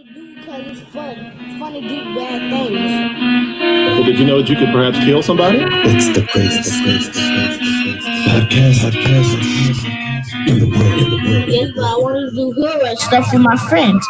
do because it's fun. It's fun to do bad things. So did you know that you could perhaps kill somebody? It's the greatest podcast in the world. Yes, but I wanted to do hood stuff with my friends.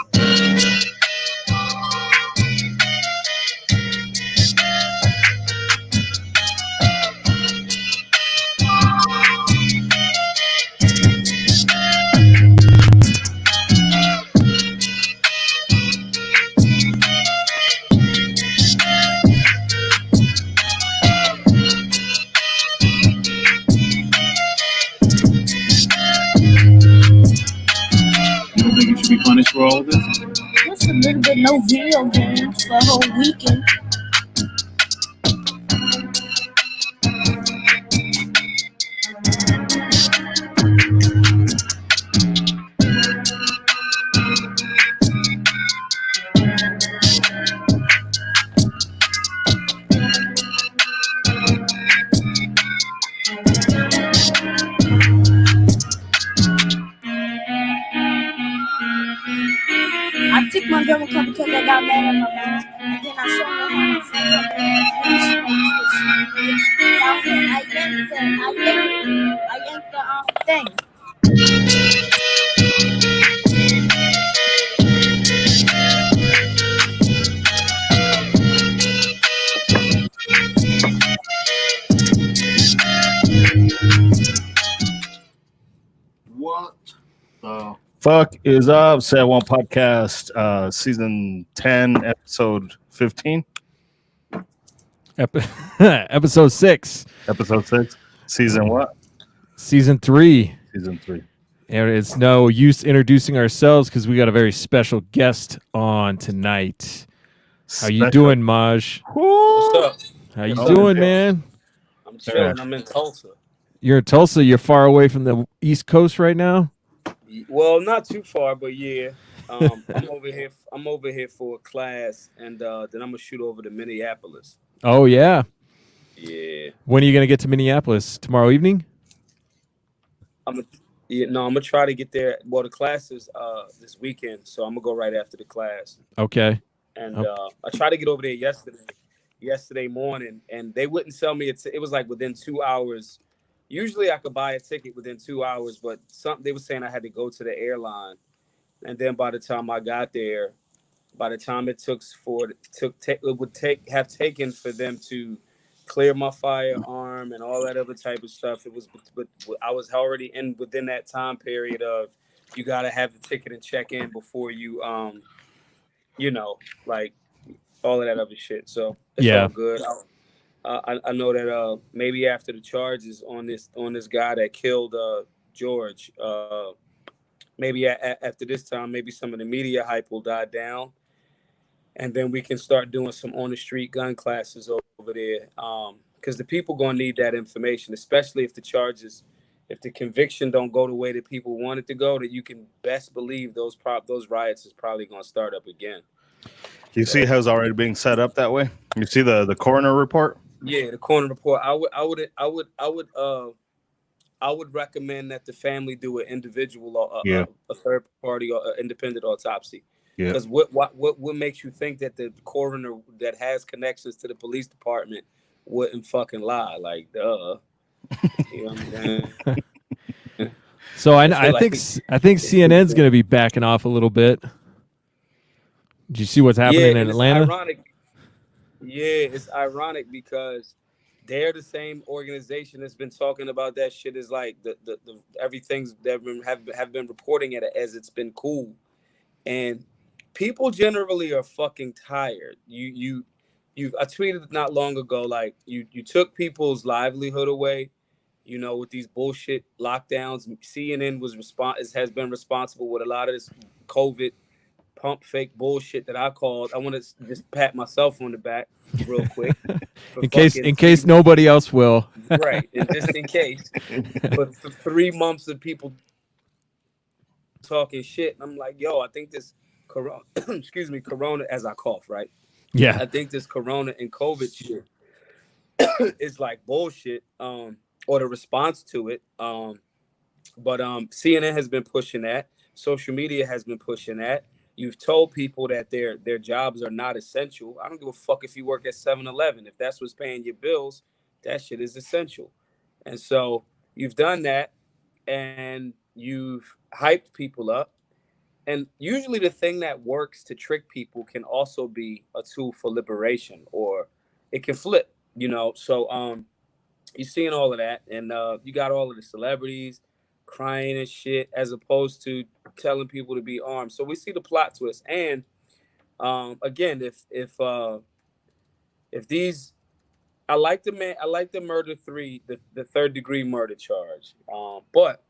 You don't think you should be punished for all of this? Just a little bit no video games for a whole weekend. I took my double cup because I got mad at my mom, and then I saw her on my phone, and I yanked the thing. What the Fuck is up? Say One Podcast, season 10, episode 15, Episode 6, episode 6, season what? season 3. Season 3. And it's no use introducing ourselves because we got a very special guest on tonight. How you doing, Maj? What's up? How you Oh, doing, yeah. man? I'm chilling. I'm in Tulsa. You're in Tulsa. You're far away from the East Coast right now. Well, not too far, but yeah. I'm over here. I'm over here for a class, and then I'm gonna shoot over to Minneapolis. Oh yeah. Yeah. When are you gonna get to Minneapolis? Tomorrow evening? I'm gonna try to get there. Well, the class is this weekend, so I'm gonna go right after the class. Okay. And I tried to get over there yesterday morning, and they wouldn't sell me it was like within 2 hours. Usually I could buy a ticket within 2 hours, but they were saying I had to go to the airline. And then by the time I got there, by the time it would have taken for them to clear my firearm and all that other type of stuff. But I was already within that time period of you got to have the ticket and check in before you, like all of that other shit. So it's all good. I know that maybe after the charges on this guy that killed George, maybe after this time, maybe some of the media hype will die down, and then we can start doing some on the street gun classes over there. Because the people gonna need that information, especially if the conviction don't go the way that people want it to go. That you can best believe those riots is probably gonna start up again. You see how it's already being set up that way? You see the coroner report? Yeah, the coroner report. I would recommend that the family do an individual or a third party or independent autopsy. Yeah. Because what makes you think that the coroner that has connections to the police department wouldn't fucking lie? Like, duh. You know what I'm saying? So I think CNN's going to be backing off a little bit. Did you see what's happening in Atlanta? It's ironic because they're the same organization that's been talking about that shit is like the everything's that have been reporting it as it's been cool, and people generally are fucking tired. I tweeted not long ago, like you took people's livelihood away, with these bullshit lockdowns. CNN has been responsible with a lot of this COVID pump fake bullshit that I called. I want to just pat myself on the back real quick. in case nobody else will. Right. And just in case. But for 3 months of people talking shit, I'm like, yo, I think this corona, corona as I cough, right? Yeah. I think this corona and COVID shit is like bullshit, or the response to it. But CNN has been pushing that. Social media has been pushing that. You've told people that their jobs are not essential. I don't give a fuck if you work at 7-Eleven. If that's what's paying your bills, that shit is essential. And so you've done that, and you've hyped people up. And usually the thing that works to trick people can also be a tool for liberation, or it can flip, So you're seeing all of that, and you got all of the celebrities crying and shit, as opposed to telling people to be armed. So we see the plot twist. And again, if these, I like the murder three, the third degree murder charge. But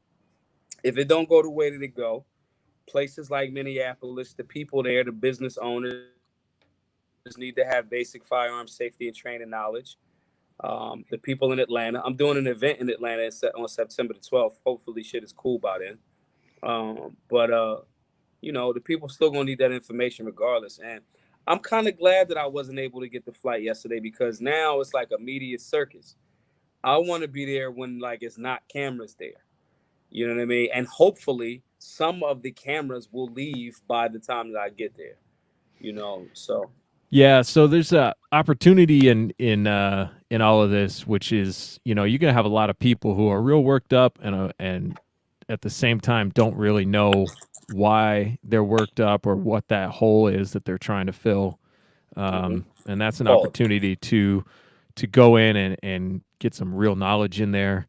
if it don't go the way that it go, places like Minneapolis, the people there, the business owners, need to have basic firearm safety and training knowledge. The people in Atlanta, I'm doing an event in Atlanta on September the 12th. Hopefully shit is cool by then. But the people still gonna need that information regardless. And I'm kind of glad that I wasn't able to get the flight yesterday, because now it's like a media circus. I want to be there when like it's not cameras there. You know what I mean? And hopefully some of the cameras will leave by the time that I get there. So Yeah, so there's a opportunity in all of this, which is, you're gonna have a lot of people who are real worked up and at the same time don't really know why they're worked up or what that hole is that they're trying to fill. And that's an opportunity to go in and get some real knowledge in there.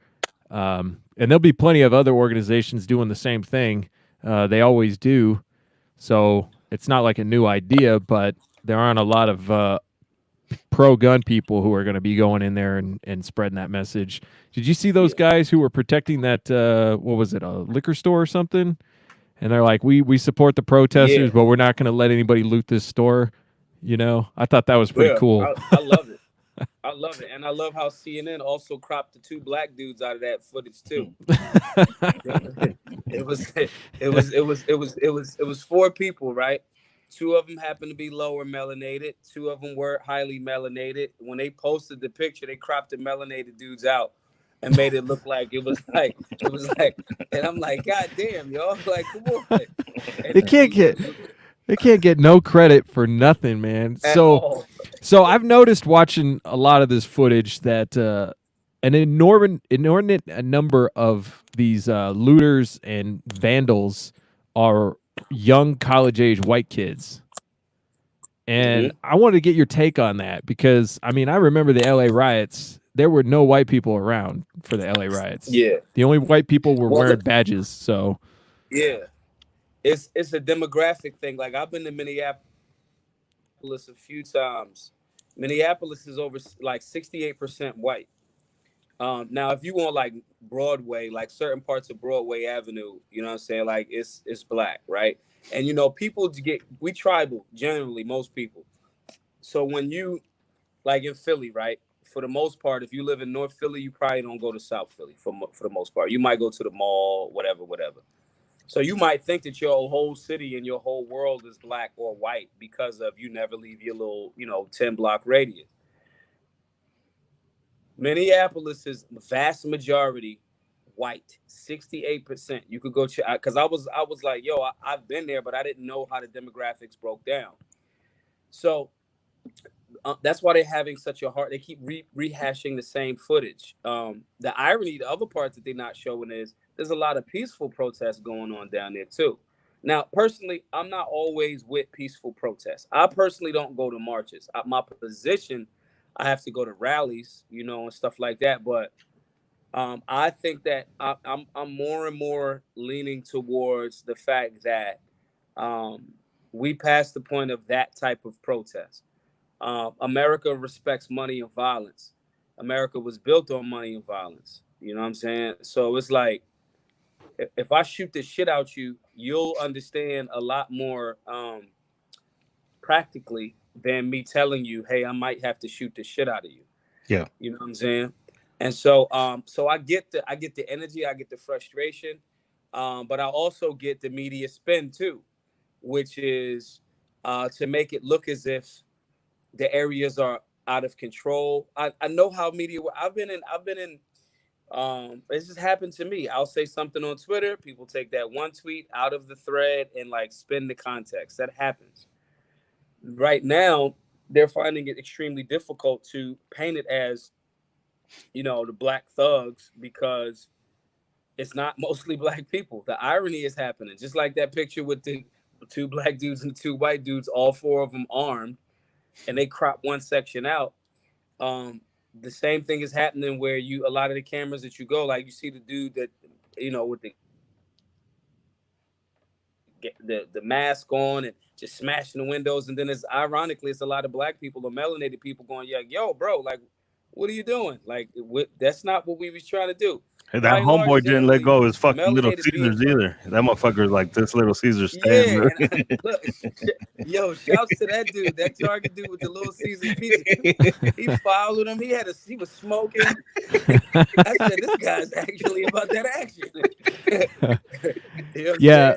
And there'll be plenty of other organizations doing the same thing. They always do. So it's not like a new idea, but there aren't a lot of pro-gun people who are going to be going in there and spreading that message. Did you see those guys who were protecting that, what was it, a liquor store or something? And they're like, we support the protesters, but we're not going to let anybody loot this store. I thought that was pretty cool. I love it. I love it. And I love how CNN also cropped the two black dudes out of that footage too. It was four people, right? Two of them happened to be lower melanated. Two of them were highly melanated. When they posted the picture, they cropped the melanated dudes out and made it look like it was like, and I'm like, God damn, y'all, like, come on. And they can't get no credit for nothing, man. So I've noticed watching a lot of this footage that an inordinate number of these looters and vandals are young college-age white kids. And I wanted to get your take on that, because, I remember the LA riots. There were no white people around for the LA riots. Yeah. The only white people were wearing badges, so. Yeah. It's a demographic thing. Like, I've been to Minneapolis a few times. Minneapolis is over like 68% white. Now, if you want like Broadway, like certain parts of Broadway Avenue, you know what I'm saying? Like it's black, right? And people we tribal generally, most people. So when you like in Philly, right? For the most part, if you live in North Philly, you probably don't go to South Philly for the most part. You might go to the mall, whatever. So you might think that your whole city and your whole world is black or white because of you never leave your little, 10-block radius. Minneapolis is vast majority white, 68%. You could go check, because I was like, yo, I've been there, but I didn't know how the demographics broke down. So that's why they're having such a hard. They keep rehashing the same footage. The irony, the other part that they're not showing is there's a lot of peaceful protests going on down there too. Now, personally, I'm not always with peaceful protests. I personally don't go to marches. My position, I have to go to rallies, and stuff like that. But I think that I'm more and more leaning towards the fact that we passed the point of that type of protest. America respects money and violence. America was built on money and violence. You know what I'm saying? So it's like, if I shoot the shit out you, you'll understand a lot more practically than me telling you, hey, I might have to shoot the shit out of you. Yeah. You know what I'm saying? And so I get the energy, I get the frustration, but I also get the media spin too, which is to make it look as if the areas are out of control. I know how media. I've been in It's just happened to me. I'll say something on Twitter, people take that one tweet out of the thread and like spin the context. That happens. Right now, they're finding it extremely difficult to paint it as, the black thugs, because it's not mostly black people. The irony is happening. Just like that picture with the two black dudes and two white dudes, all four of them armed, and they crop one section out. The same thing is happening where a lot of the cameras that you go, like you see the dude that, with the mask on and just smashing the windows. And then ironically, it's a lot of black people or melanated people going, yeah, yo, bro, like, what are you doing? Like, that's not what we was trying to do. Hey, that homeboy didn't let go of his fucking Little Caesars either. That motherfucker like this Little Caesars stand. Yeah, look, yo, shouts to that dude, that Target dude with the Little Caesars pizza. He followed him. He was smoking. I said, this guy's actually about that action. Yeah,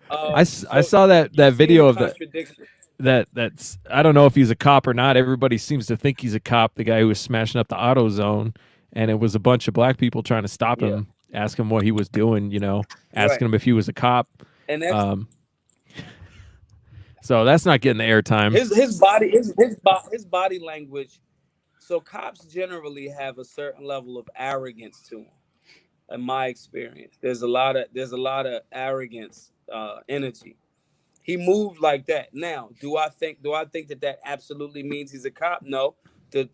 I saw that video of that's I don't know if he's a cop or not. Everybody seems to think he's a cop. The guy who was smashing up the auto zone. And it was a bunch of black people trying to stop him, ask him what he was doing, asking him if he was a cop. And that's, so that's not getting the airtime. His body language. So cops generally have a certain level of arrogance to them. In my experience, there's a lot of arrogance, energy. He moved like that. Now, do I think that absolutely means he's a cop? No.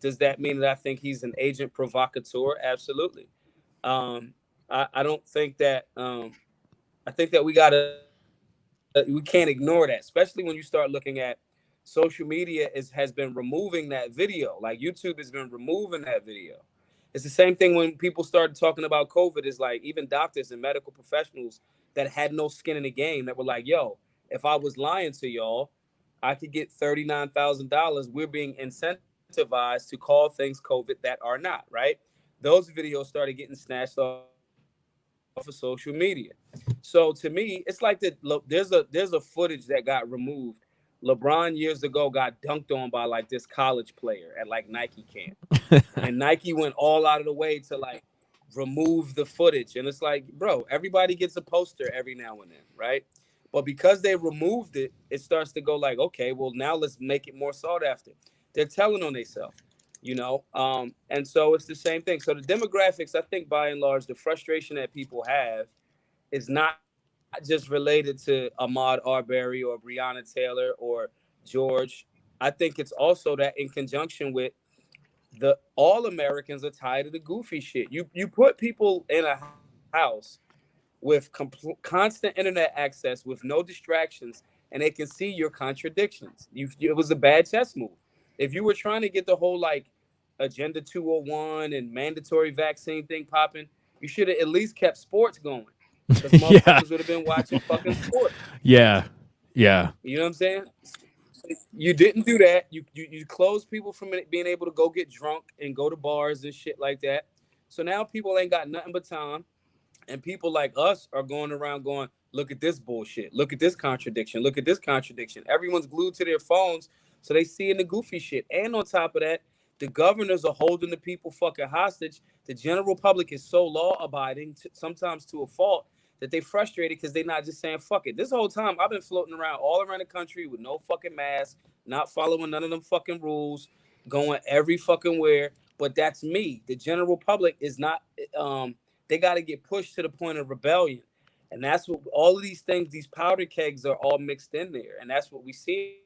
Does that mean that I think he's an agent provocateur? Absolutely. I don't think that. I think that we can't ignore that, especially when you start looking at social media has been removing that video. Like YouTube has been removing that video. It's the same thing when people started talking about COVID. It's like even doctors and medical professionals that had no skin in the game that were like, yo, if I was lying to y'all, I could get $39,000. We're being incentivized to call things COVID that are not, right? Those videos started getting snatched off of social media. So to me, it's like there's a footage that got removed. LeBron years ago got dunked on by like this college player at like Nike camp. And Nike went all out of the way to like remove the footage. And it's like, bro, everybody gets a poster every now and then, right? But because they removed it, it starts to go like, okay, well, now let's make it more sought after. They're telling on themselves, and so it's the same thing. So the demographics, I think by and large, the frustration that people have is not just related to Ahmaud Arbery or Breonna Taylor or George. I think it's also that in conjunction with all Americans are tired of the goofy shit. You put people in a house with constant internet access with no distractions, and they can see your contradictions. It was a bad chess move. If you were trying to get the whole like Agenda 201 and mandatory vaccine thing popping, you should have at least kept sports going. Because motherfuckers would have been watching fucking sports. Yeah. You know what I'm saying? You didn't do that. You closed people from being able to go get drunk and go to bars and shit like that. So now people ain't got nothing but time. And people like us are going around going, look at this bullshit. Look at this contradiction. Look at this contradiction. Everyone's glued to their phones. So they see in the goofy shit. And on top of that, the governors are holding the people fucking hostage. The general public is so law-abiding, sometimes to a fault, that they frustrated because they're not just saying, fuck it. This whole time, I've been floating around all around the country with no fucking mask, not following none of them fucking rules, going every fucking where. But that's me. The general public is not, they got to get pushed to the point of rebellion. And that's what all of these things, these powder kegs are all mixed in there. And that's what we see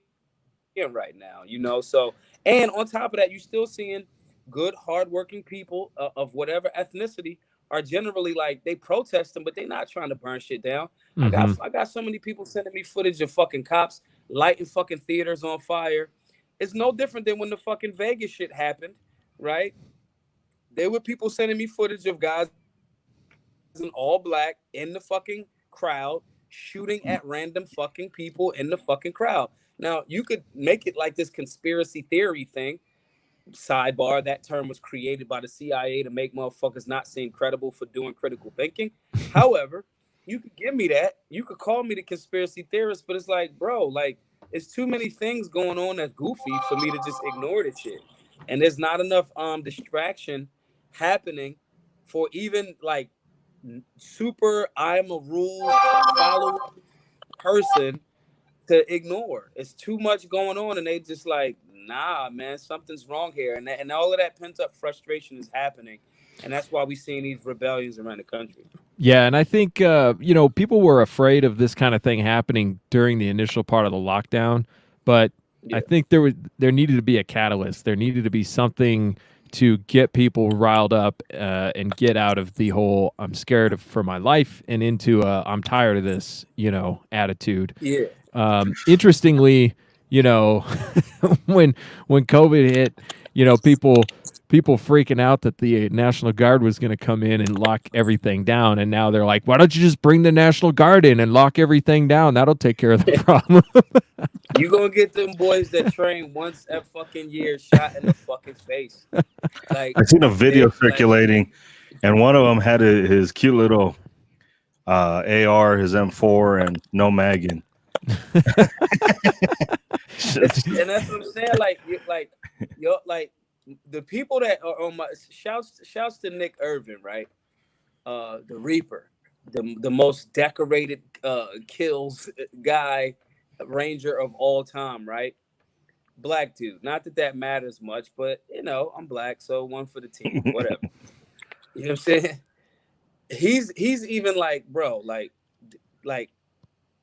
right now, So, and on top of that, you're still seeing good, hardworking people of whatever ethnicity are generally like, they protest them, but they're not trying to burn shit down. Mm-hmm. I got so many people sending me footage of fucking cops lighting fucking theaters on fire. It's no different than when the fucking Vegas shit happened, right? There were people sending me footage of guys in all black in the fucking crowd shooting at random fucking people in the fucking crowd. Now, you could make it like this conspiracy theory thing. Sidebar, that term was created by the CIA to make motherfuckers not seem credible for doing critical thinking. However, you could give me that. You could call me the conspiracy theorist, but it's like, bro, like, it's too many things going on that's goofy for me to just ignore this shit. And there's not enough distraction happening for even like super I'm a rule following person to ignore. It's too much going on, and they just like, nah, man, something's wrong here, and all of that pent up frustration is happening, and that's why we're seeing these rebellions around the country. Yeah, and I think people were afraid of this kind of thing happening during the initial part of the lockdown, but Yeah. I think there needed to be a catalyst. There needed to be something to get people riled up and get out of the whole "I'm scared for my life" and into "I'm tired of this," attitude. Yeah. Interestingly, you know, when COVID hit, people freaking out that the National Guard was going to come in and lock everything down, and now they're like, "Why don't you just bring the National Guard in and lock everything down? That'll take care of the problem." You gonna get them boys that train once a fucking year shot in the fucking face. Like I seen a video like, circulating, and one of them had his cute little AR, his M4, and no magging. and that's what I'm saying. Like the people that are on my shouts to Nick Irvin, right? The Reaper, the most decorated kills guy, ranger of all time, right? Black dude. Not that matters much, but I'm black, so one for the team, whatever. You know what I'm saying? He's even like, bro, like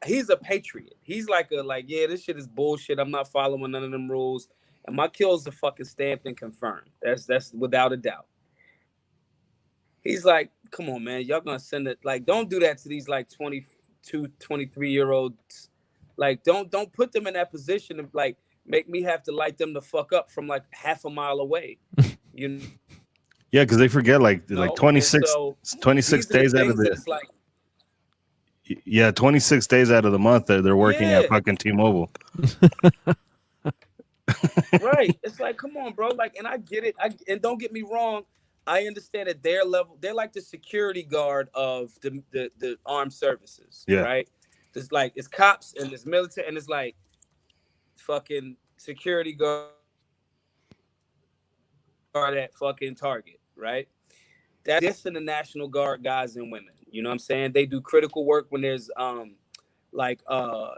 he's a patriot. He's like yeah, this shit is bullshit. I'm not following none of them rules. And my kills are fucking stamped and confirmed. That's without a doubt. He's like, come on, man. Y'all gonna send it. Like, don't do that to these like 22, 23-year-olds. Like, don't put them in that position of like make me have to light them the fuck up from like half a mile away. You Yeah, because they forget like 26 days out of the like, 26 days out of the month they're working at fucking T-Mobile. Right. It's like, come on, bro. Like, and I get it. And don't get me wrong. I understand at their level, they're like the security guard of the armed services. Yeah. Right. It's like it's cops and it's military and it's like fucking security guard at fucking Target. Right. That's in the National Guard guys and women. You know what I'm saying? They do critical work when there's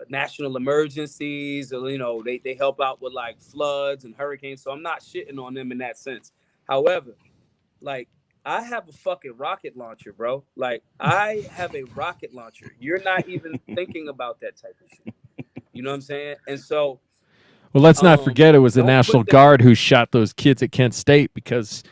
national emergencies, or they help out with like floods and hurricanes. So I'm not shitting on them in that sense. However, like I have a fucking rocket launcher, bro. Like I have a rocket launcher. You're not even thinking about that type of shit. You know what I'm saying? And so well, let's not forget it was the National Guard who shot those kids at Kent State because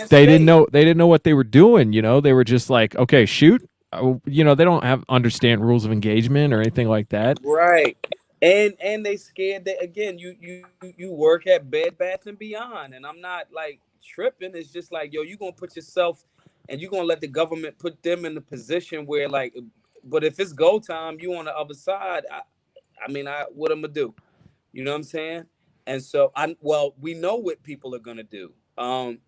they didn't know what they were doing. They were just like, okay, shoot. They don't understand rules of engagement or anything like that. Right. And they scared that again, you work at Bed Bath and Beyond, and I'm not like tripping. It's just like, yo, you're gonna put yourself and you're gonna let the government put them in the position where like, but if it's go time, you on the other side, what I'm gonna do? You know what I'm saying? And so we know what people are gonna do. I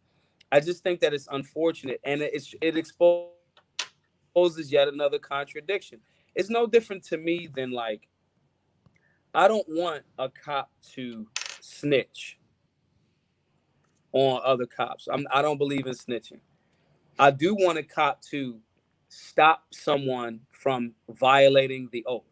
just think that it's unfortunate, and it exposes yet another contradiction. It's no different to me than like, I don't want a cop to snitch on other cops. I don't believe in snitching. I do want a cop to stop someone from violating the oath.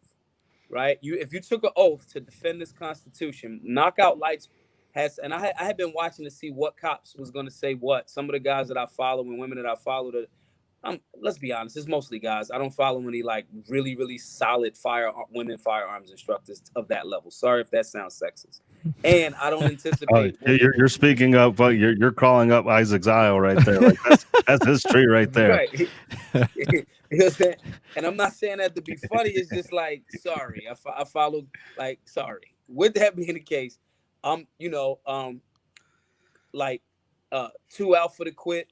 Right? If you took an oath to defend this Constitution, Knockout Lights has, and I had been watching to see what cops was going to say what. Some of the guys that I follow and women that I follow, let's be honest, it's mostly guys. I don't follow any like really, really solid women firearms instructors of that level. Sorry if that sounds sexist. And I don't anticipate. You're speaking up, but you're calling up Isaac's Isle right there. Like that's his tree right there. Right. You know what I'm saying? And I'm not saying that to be funny. It's just like, sorry, I followed. Like, sorry. With that being the case, two out for the quit,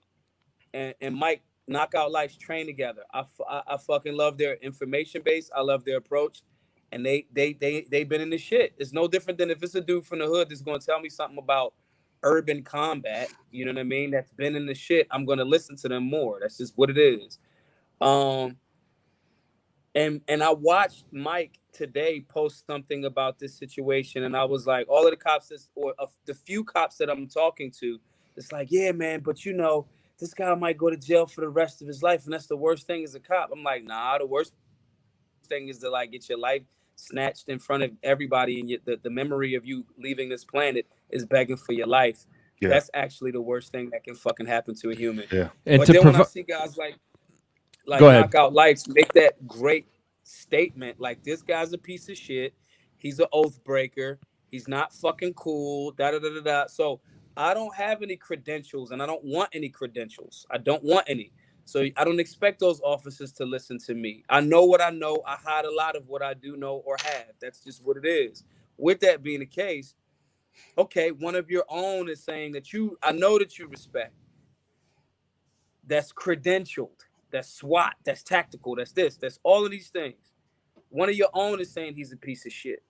and Mike Knockout Lights train together. I fucking love their information base. I love their approach, and they've been in the shit. It's no different than if it's a dude from the hood that's going to tell me something about urban combat. You know what I mean? That's been in the shit. I'm going to listen to them more. That's just what it is. And I watched Mike today post something about this situation, and I was like, all of the cops the few cops that I'm talking to, it's like, yeah, man, but this guy might go to jail for the rest of his life, and that's the worst thing as a cop. I'm like, nah, the worst thing is to like get your life snatched in front of everybody, and the memory of you leaving this planet is begging for your life. Yeah. That's actually the worst thing that can fucking happen to a human. Yeah. And but to then when I see guys like Go ahead. Knockout Lights make that great statement, like, this guy's a piece of shit, he's an oath breaker, he's not fucking cool, da da da da da. So I don't have any credentials, and I don't want any credentials. I don't want any. So I don't expect those officers to listen to me. I know what I know. I hide a lot of what I do know or have. That's just what it is. With that being the case, okay, one of your own is saying that I know that you respect. That's credentialed. That's SWAT. That's tactical. That's this. That's all of these things. One of your own is saying he's a piece of shit.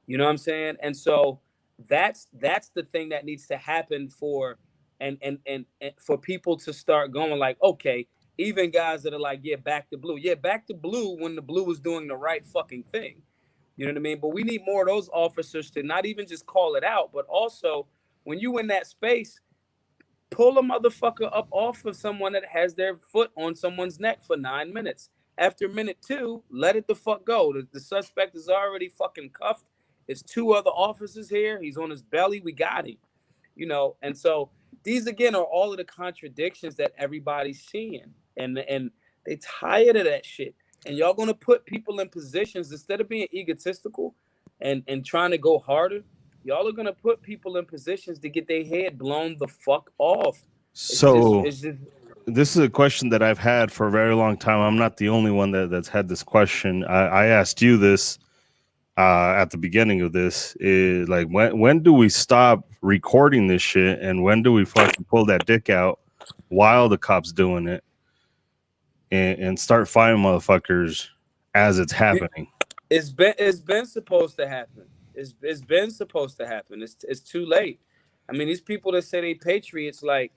You know what I'm saying? And so that's the thing that needs to happen for and for people to start going like, okay, even guys that are like, yeah, back to blue. Yeah, back to blue when the blue was doing the right fucking thing. You know what I mean? But we need more of those officers to not even just call it out, but also when you in that space, pull a motherfucker up off of someone that has their foot on someone's neck for 9 minutes. After minute 2, let it the fuck go. The suspect is already fucking cuffed. It's 2 other officers here. He's on his belly. We got him. You know, and so these, again, are all of the contradictions that everybody's seeing. And they tired of that shit. And y'all going to put people in positions, instead of being egotistical and trying to go harder, y'all are going to put people in positions to get their head blown the fuck off. This is a question that I've had for a very long time. I'm not the only one that's had this question. I asked you this at the beginning of this. Is like, when do we stop recording this shit, and when do we fucking pull that dick out while the cops doing it and start fighting motherfuckers as it's happening? It's been supposed to happen. It's been supposed to happen. It's too late. I mean, these people that say they patriots, like,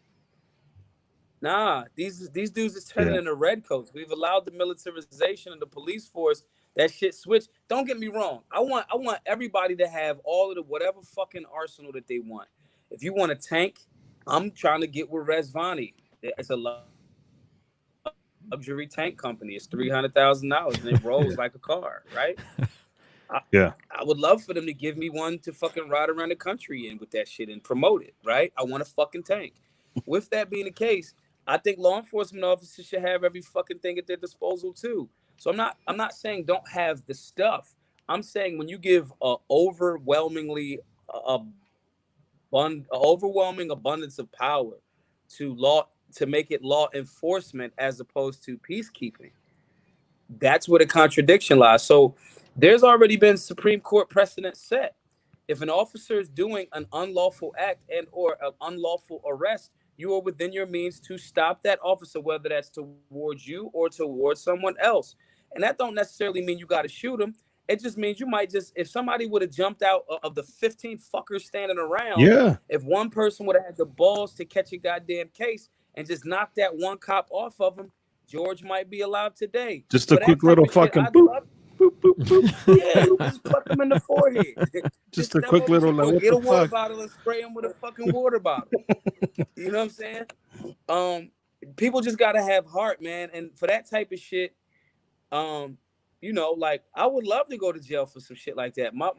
nah, these dudes is turning into redcoats. We've allowed the militarization of the police force. That shit switched. Don't get me wrong. I want everybody to have all of the whatever fucking arsenal that they want. If you want a tank, I'm trying to get with Resvani. It's a luxury tank company. It's $300,000 and it rolls like a car, right? I would love for them to give me one to fucking ride around the country in with that shit and promote it, right? I want a fucking tank. With that being the case, I think law enforcement officers should have every fucking thing at their disposal too. So I'm not saying don't have the stuff. I'm saying when you give overwhelming abundance of power to law, to make it law enforcement as opposed to peacekeeping, that's where the contradiction lies. So there's already been Supreme Court precedent set. If an officer is doing an unlawful act and or an unlawful arrest, you are within your means to stop that officer, whether that's towards you or towards someone else. And that don't necessarily mean you got to shoot him. It just means you might just, if somebody would have jumped out of the 15 fuckers standing around, if one person would have had the balls to catch a goddamn case and just knock that one cop off of him, George might be alive today. Just a quick little fucking boop, boop, boop, boop. Yeah, just pluck him in the forehead. Just a quick little, like, get a water bottle and spray him with a fucking water bottle. You know what I'm saying? People just gotta have heart, man. And for that type of shit, you know, like, I would love to go to jail for some shit like that. My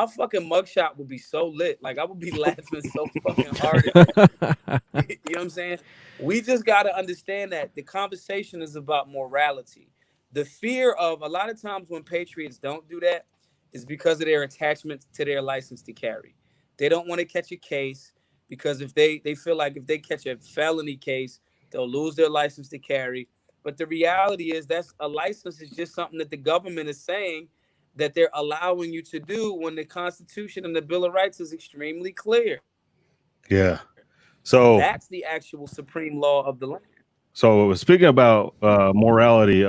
fucking mugshot would be so lit. Like, I would be laughing so fucking hard. You know what I'm saying? We just gotta understand that the conversation is about morality. The fear of a lot of times when patriots don't do that is because of their attachment to their license to carry. They don't want to catch a case because if they feel like if they catch a felony case, they'll lose their license to carry. But the reality is that's a license is just something that the government is saying that they're allowing you to do when the Constitution and the Bill of Rights is extremely clear. Yeah. So that's the actual supreme law of the land. So speaking about morality,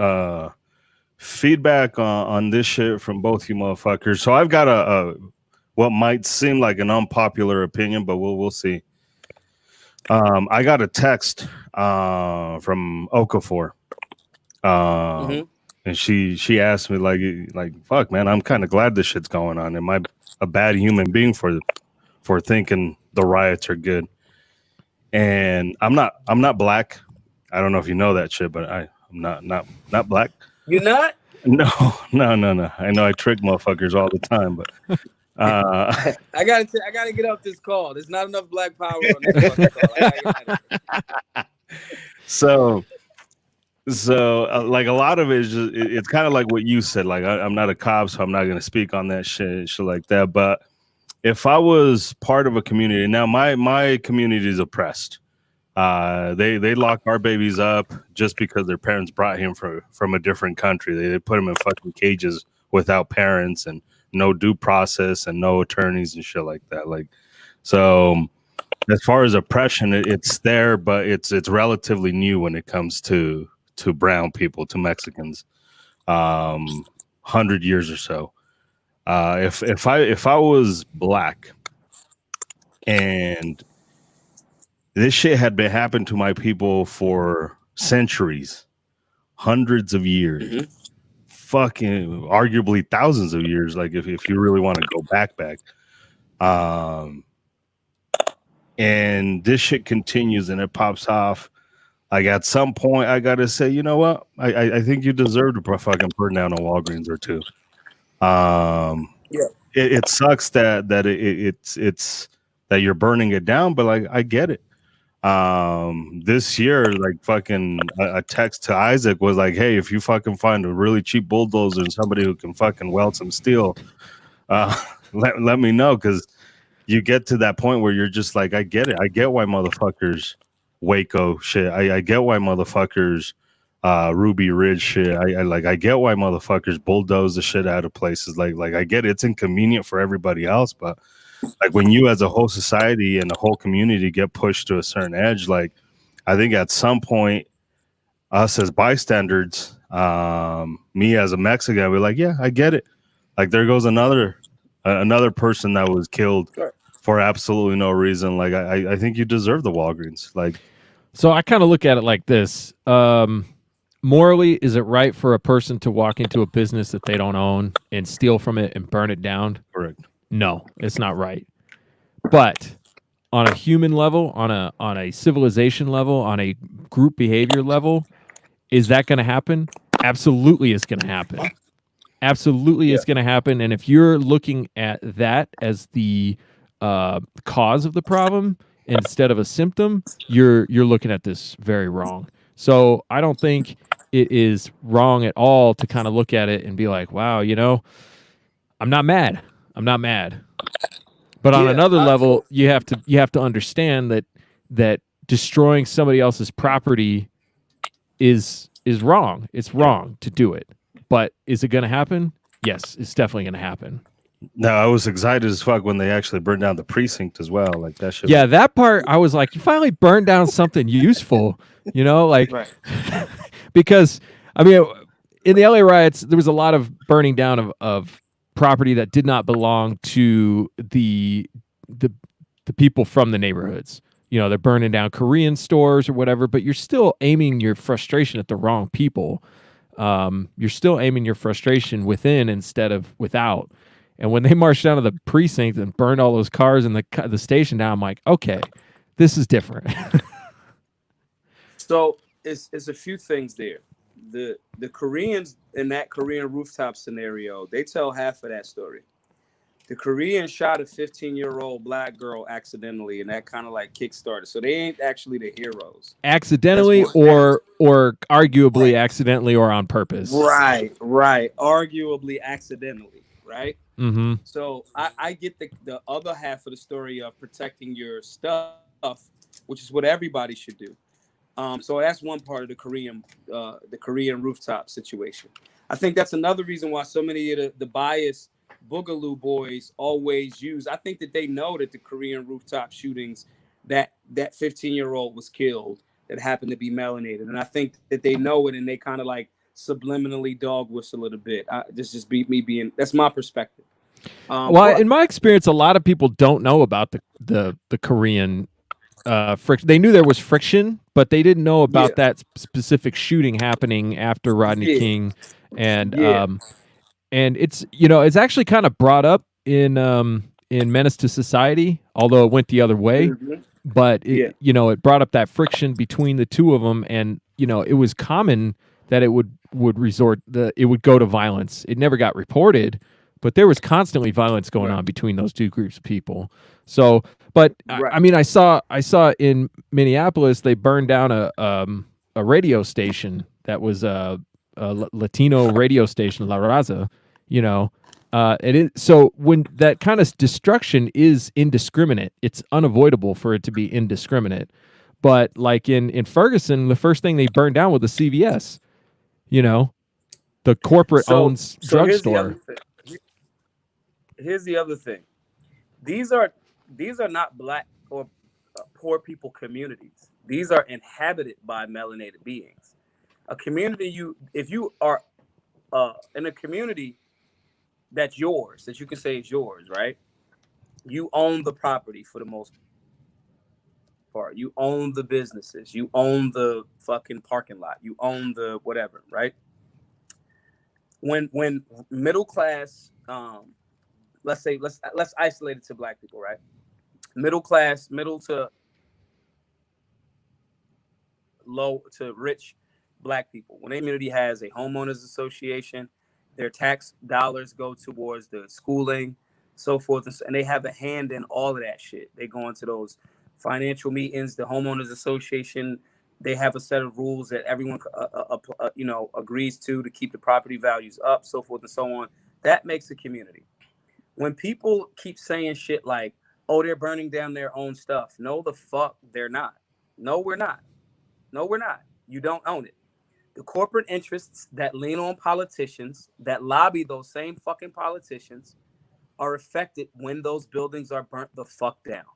feedback on this shit from both you motherfuckers. So I've got a what might seem like an unpopular opinion, but we'll see. I got a text from Okafor. And she asked me like fuck, man, I'm kind of glad this shit's going on. Am I a bad human being for thinking the riots are good? and I'm not black. I don't know if you know that shit, but I'm not black. You're not? No. I know I trick motherfuckers all the time, but I gotta get off this call. There's not enough black power on this fucking call. I gotta get out of here. so like a lot of it is just, it's kind of like what you said. Like I'm not a cop, so I'm not gonna speak on that shit like that. But if I was part of a community, now my community is oppressed. They lock our babies up just because their parents brought him from a different country. They put him in fucking cages without parents and no due process and no attorneys and shit like that. Like, so as far as oppression, it's there, but it's relatively new when it comes to brown people, to Mexicans. 100 years or so. If I was black and this shit had been happening to my people for centuries, hundreds of years, fucking arguably thousands of years. Like if you really want to go back, and this shit continues and it pops off. Like at some point, I gotta say, you know what? I think you deserve to fucking burn down a Walgreens or two. It sucks that it's that you're burning it down, but like I get it. This year, like fucking a text to Isaac was like, hey, if you fucking find a really cheap bulldozer and somebody who can fucking weld some steel, let me know, because you get to that point where you're just like, I get it. I get why motherfuckers Waco shit. I get why motherfuckers Ruby Ridge shit. I get why motherfuckers bulldoze the shit out of places. Like I get it. It's inconvenient for everybody else, but like when you as a whole society and the whole community get pushed to a certain edge, like I think at some point us as bystanders, me as a Mexican, we're like, yeah, I get it. Like there goes another person that was killed for absolutely no reason. Like I think you deserve the Walgreens. Like, so I kind of look at it like this. Morally, is it right for a person to walk into a business that they don't own and steal from it and burn it down? Correct. No, it's not right. But on a human level, on a civilization level, on a group behavior level, is that going to happen? Absolutely, it's going to happen. Absolutely, it's going to happen. And if you're looking at that as the cause of the problem instead of a symptom, you're looking at this very wrong. So I don't think it is wrong at all to kind of look at it and be like, wow, I'm not mad. But on another level, you have to understand that destroying somebody else's property is wrong. It's wrong to do it. But is it going to happen? Yes, it's definitely going to happen. No, I was excited as fuck when they actually burned down the precinct as well. Like that shit. Yeah, that part I was like, you finally burned down something useful, like Right. because I mean, in the LA riots, there was a lot of burning down of property that did not belong to the people from the neighborhoods. They're burning down Korean stores or whatever, but you're still aiming your frustration at the wrong people. You're still aiming your frustration within instead of without. And when they marched down to the precinct and burned all those cars and the station down, I'm like, okay, this is different. So it's a few things there. The Koreans in that Korean rooftop scenario, they tell half of that story. The Koreans shot a 15-year-old black girl accidentally, and that kind of like kickstarted. So they ain't actually the heroes. Accidentally or arguably accidentally or on purpose. Right. Arguably accidentally, right? Mm-hmm. So I get the other half of the story of protecting your stuff, which is what everybody should do. So that's one part of the Korean rooftop situation. I think that's another reason why so many of the biased Boogaloo boys always use. I think that they know that the Korean rooftop shootings, that 15-year-old was killed that happened to be melanated, and I think that they know it, and they kind of like subliminally dog whistle it a bit. This just beat me being. That's my perspective. In my experience, a lot of people don't know about the Korean friction. They knew there was friction, but they didn't know about that specific shooting happening after Rodney King, and it's it's actually kind of brought up in Menace to Society, although it went the other way. Mm-hmm. but it, it brought up that friction between the two of them, and it was common that it would go to violence. It never got reported, but there was constantly violence going on between those two groups of people. So, but I mean, I saw in Minneapolis they burned down a radio station that was a Latino radio station, La Raza. So when that kind of destruction is indiscriminate, it's unavoidable for it to be indiscriminate. But like in Ferguson, the first thing they burned down was the CVS. The corporate owns drugstore. Here's the other thing. These are not black or poor people communities. These are inhabited by melanated beings. A community, if you are in a community that's yours, that you can say is yours, right? You own the property for the most part. You own the businesses. You own the fucking parking lot. You own the whatever, right? When middle class, let's isolate it to black people, right? Middle class, middle to low to rich black people. When a community has a homeowners association, their tax dollars go towards the schooling, so forth, and they have a hand in all of that shit. They go into those financial meetings, the homeowners association. They have a set of rules that everyone, agrees to keep the property values up, so forth and so on. That makes a community. When people keep saying shit like, "Oh, they're burning down their own stuff," no, the fuck they're not. No, we're not. No, we're not. You don't own it. The corporate interests that lean on politicians, that lobby those same fucking politicians, are affected when those buildings are burnt the fuck down.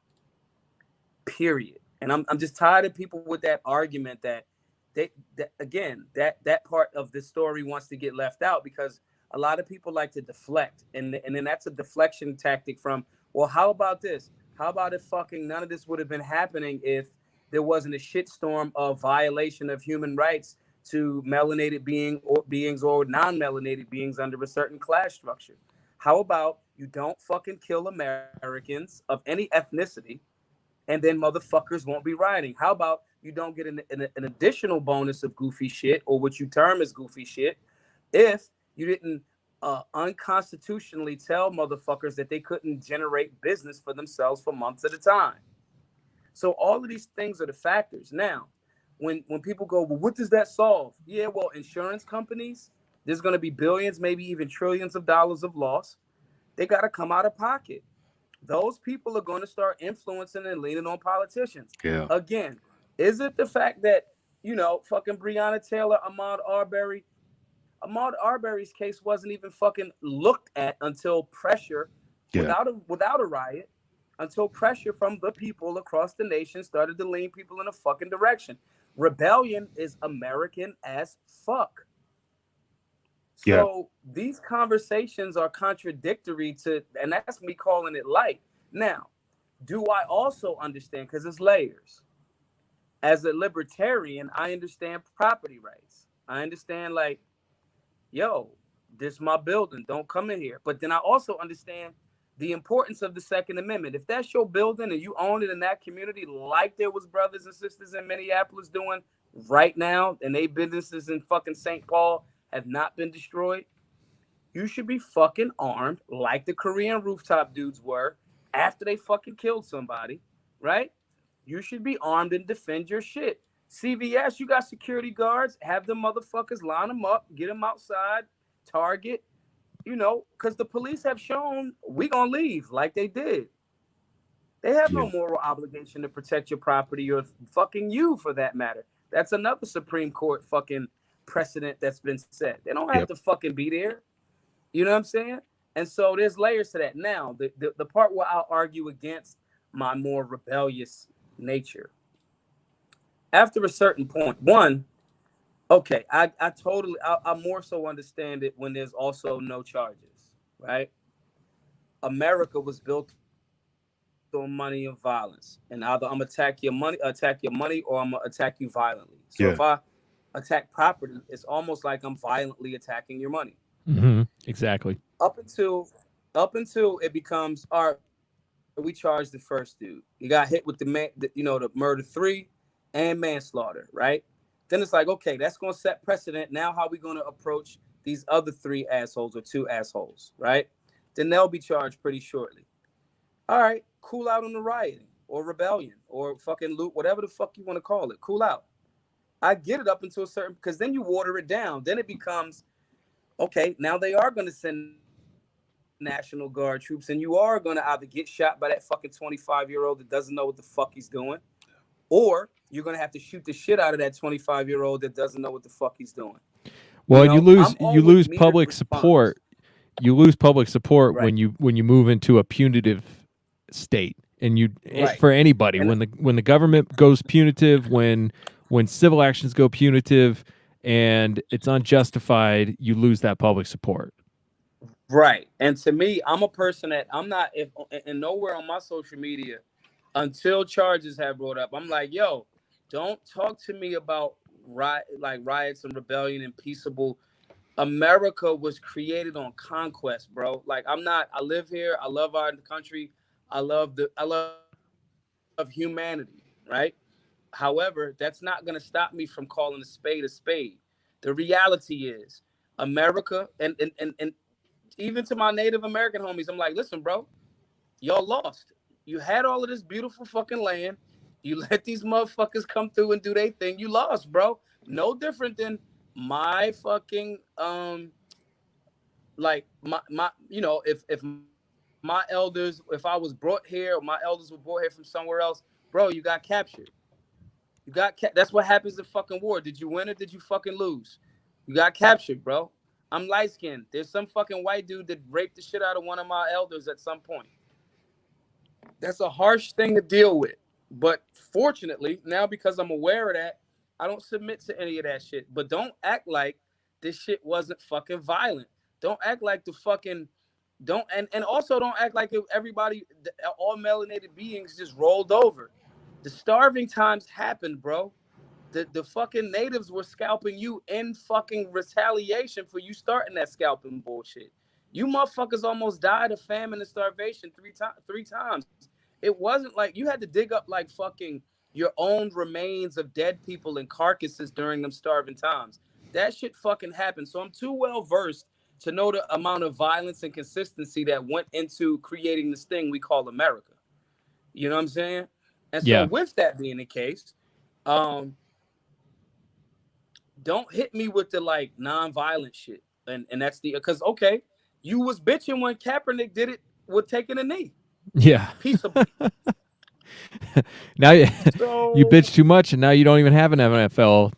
Period. And I'm just tired of people with that argument that that part of the story wants to get left out, because a lot of people like to deflect, and then that's a deflection tactic from, well, how about this? How about if fucking none of this would have been happening if there wasn't a shitstorm of violation of human rights to melanated beings or non-melanated beings under a certain class structure? How about you don't fucking kill Americans of any ethnicity, and then motherfuckers won't be rioting? How about you don't get an additional bonus of goofy shit, or what you term as goofy shit, if you didn't unconstitutionally tell motherfuckers that they couldn't generate business for themselves for months at a time? So all of these things are the factors. Now, when people go, well, what does that solve? Yeah, well, insurance companies, there's going to be billions, maybe even trillions of dollars of loss. They got to come out of pocket. Those people are going to start influencing and leaning on politicians. Yeah. Again, is it the fact that, fucking Breonna Taylor, Ahmaud Arbery's case wasn't even fucking looked at until pressure, without a riot, until pressure from the people across the nation started to lean people in a fucking direction. Rebellion is American as fuck. So these conversations are contradictory and that's me calling it light. Now, do I also understand, because it's layers. As a libertarian, I understand property rights. I understand, like, yo, this is my building, don't come in here. But then I also understand the importance of the Second Amendment. If that's your building and you own it in that community, like there was brothers and sisters in Minneapolis doing right now, and they businesses in fucking St. Paul have not been destroyed, you should be fucking armed like the Korean rooftop dudes were after they fucking killed somebody, right? You should be armed and defend your shit. CVS, you got security guards, have them motherfuckers line them up, get them outside, target, because the police have shown we gonna leave like they did. They have no moral obligation to protect your property or fucking you, for that matter. That's another Supreme Court fucking precedent that's been set. They don't have to fucking be there. You know what I'm saying? And so there's layers to that. Now, the part where I'll argue against my more rebellious nature, after a certain point, one, okay, I more so understand it when there's also no charges, right? America was built on money and violence, and either I'm gonna attack your money, or I'm gonna attack you violently. So if I attack property, it's almost like I'm violently attacking your money. Mm-hmm. Exactly. Up until it becomes, all right, we charged the first dude. He got hit with the murder 3 and manslaughter, right? Then it's like, okay, that's gonna set precedent. Now, how we gonna approach these other 3 assholes or 2 assholes, right? Then they'll be charged pretty shortly. All right, cool out on the rioting or rebellion or fucking loot, whatever the fuck you want to call it. Cool out. I get it up until a certain, because then you water it down. Then it becomes, okay, now they are going to send National Guard troops, and you are going to either get shot by that fucking 25-year-old that doesn't know what the fuck he's doing, or you're going to have to shoot the shit out of that 25-year-old that doesn't know what the fuck he's doing. Well, you lose public support. You lose public support when you move into a punitive state, and for anybody, and when the government goes punitive, when civil actions go punitive and it's unjustified, you lose that public support. Right. And to me, I'm a person that I'm not, and nowhere on my social media until charges have brought up, I'm like, yo, don't talk to me about riots and rebellion and peaceable. America was created on conquest, bro. Like, I live here. I love our country. I love humanity, right? However, that's not going to stop me from calling a spade a spade. The reality is America, and even to my Native American homies, I'm like, listen, bro, y'all lost. You had all of this beautiful fucking land. You let these motherfuckers come through and do their thing. You lost, bro. No different than my fucking like my if my elders, if I was brought here, or my elders were brought here from somewhere else, bro, you got captured. That's what happens in fucking war. Did you win or did you fucking lose? You got captured, bro. I'm light skinned. There's some fucking white dude that raped the shit out of one of my elders at some point. That's a harsh thing to deal with. But fortunately, now because I'm aware of that, I don't submit to any of that shit. But don't act like this shit wasn't fucking violent. Don't act like and also don't act like everybody, all melanated beings just rolled over. The starving times happened, bro. The fucking natives were scalping you in fucking retaliation for you starting that scalping bullshit. You motherfuckers almost died of famine and starvation three times. It wasn't like you had to dig up like fucking your own remains of dead people and carcasses during them starving times. That shit fucking happened. So I'm too well versed to know the amount of violence and consistency that went into creating this thing we call America. You know what I'm saying? And so with that being the case, don't hit me with the like non-violent shit. And that's because okay, you was bitching when Kaepernick did it with taking a knee. Yeah. Peaceably. Now you bitch too much and now you don't even have an NFL.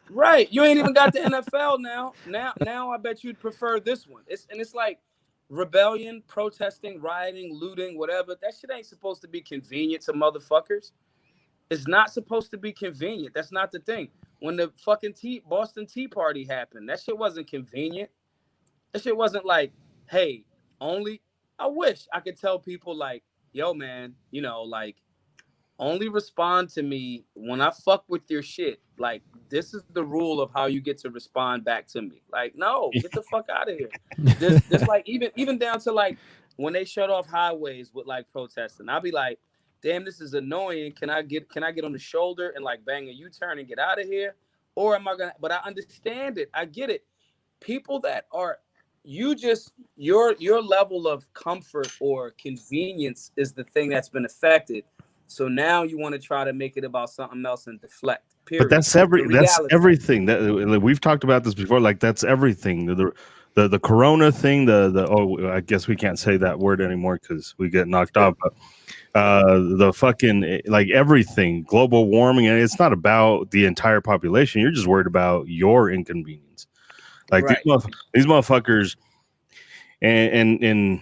Right. You ain't even got the NFL now. Now I bet you'd prefer this one. It's like rebellion, protesting, rioting, looting, whatever. That shit ain't supposed to be convenient to motherfuckers. It's not supposed to be convenient. That's not the thing. When the fucking Boston Tea Party happened, that shit wasn't convenient. That shit wasn't like, hey, I wish I could tell people like, yo, man, like, only respond to me when I fuck with your shit. Like, this is the rule of how you get to respond back to me. Like, no, get the fuck out of here. This like even down to like when they shut off highways with like protesting, I'll be like, damn, this is annoying. Can I get on the shoulder and like bang a U-turn and get out of here? Or am I gonna? But I understand it. I get it. People that are your level of comfort or convenience is the thing that's been affected. So now you want to try to make it about something else and deflect. Period. But that's everything. That we've talked about this before. Like that's everything. The corona thing. I guess we can't say that word anymore because we get knocked off. But the fucking like everything, global warming, and it's not about the entire population. You're just worried about your inconvenience. Like these motherfuckers, and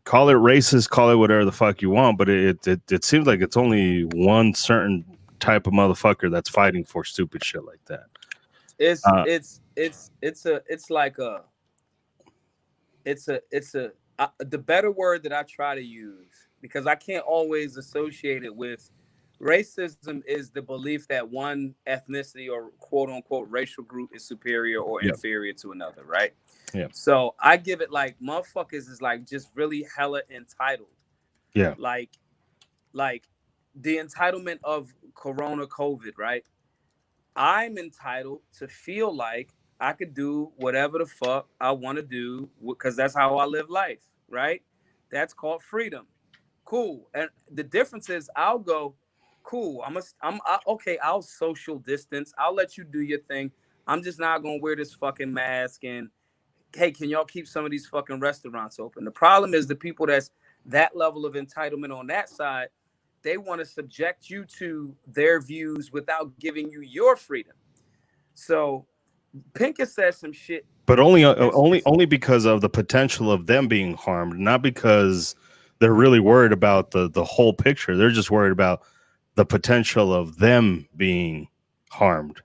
call it racist, call it whatever the fuck you want, but it seems like it's only one certain type of motherfucker that's fighting for stupid shit like that. It's the better word that I try to use, because I can't always associate it with Racism is the belief that one ethnicity or quote unquote racial group is superior or Yeah. inferior to another, right? Yeah. So I give it like motherfuckers is like just really hella entitled. Yeah. Like the entitlement of Corona COVID, right? I'm entitled to feel like I could do whatever the fuck I want to do because that's how I live life, right? That's called freedom. Cool. And the difference is I'll go, cool. Okay, I'll social distance. I'll let you do your thing. I'm just not going to wear this fucking mask. And hey, can y'all keep some of these fucking restaurants open? The problem is the people that's that level of entitlement on that side, they want to subject you to their views without giving you your freedom. So Pinkett says some shit, but only because of the potential of them being harmed, not because they're really worried about the whole picture. They're just worried about the potential of them being harmed.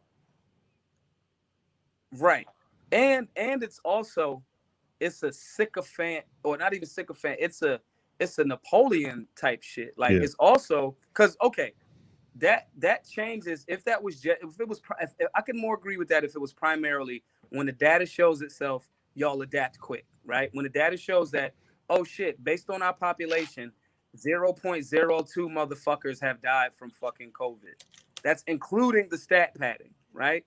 Right. And it's also it's a sycophant, or not even sycophant, it's a Napoleon type shit. Like it's also because okay, that changes if that was just if I could more agree with that if it was primarily when the data shows itself, y'all adapt quick, right? When the data shows that, oh shit, based on our population, 0.02 motherfuckers have died from fucking COVID. That's including the stat padding, right?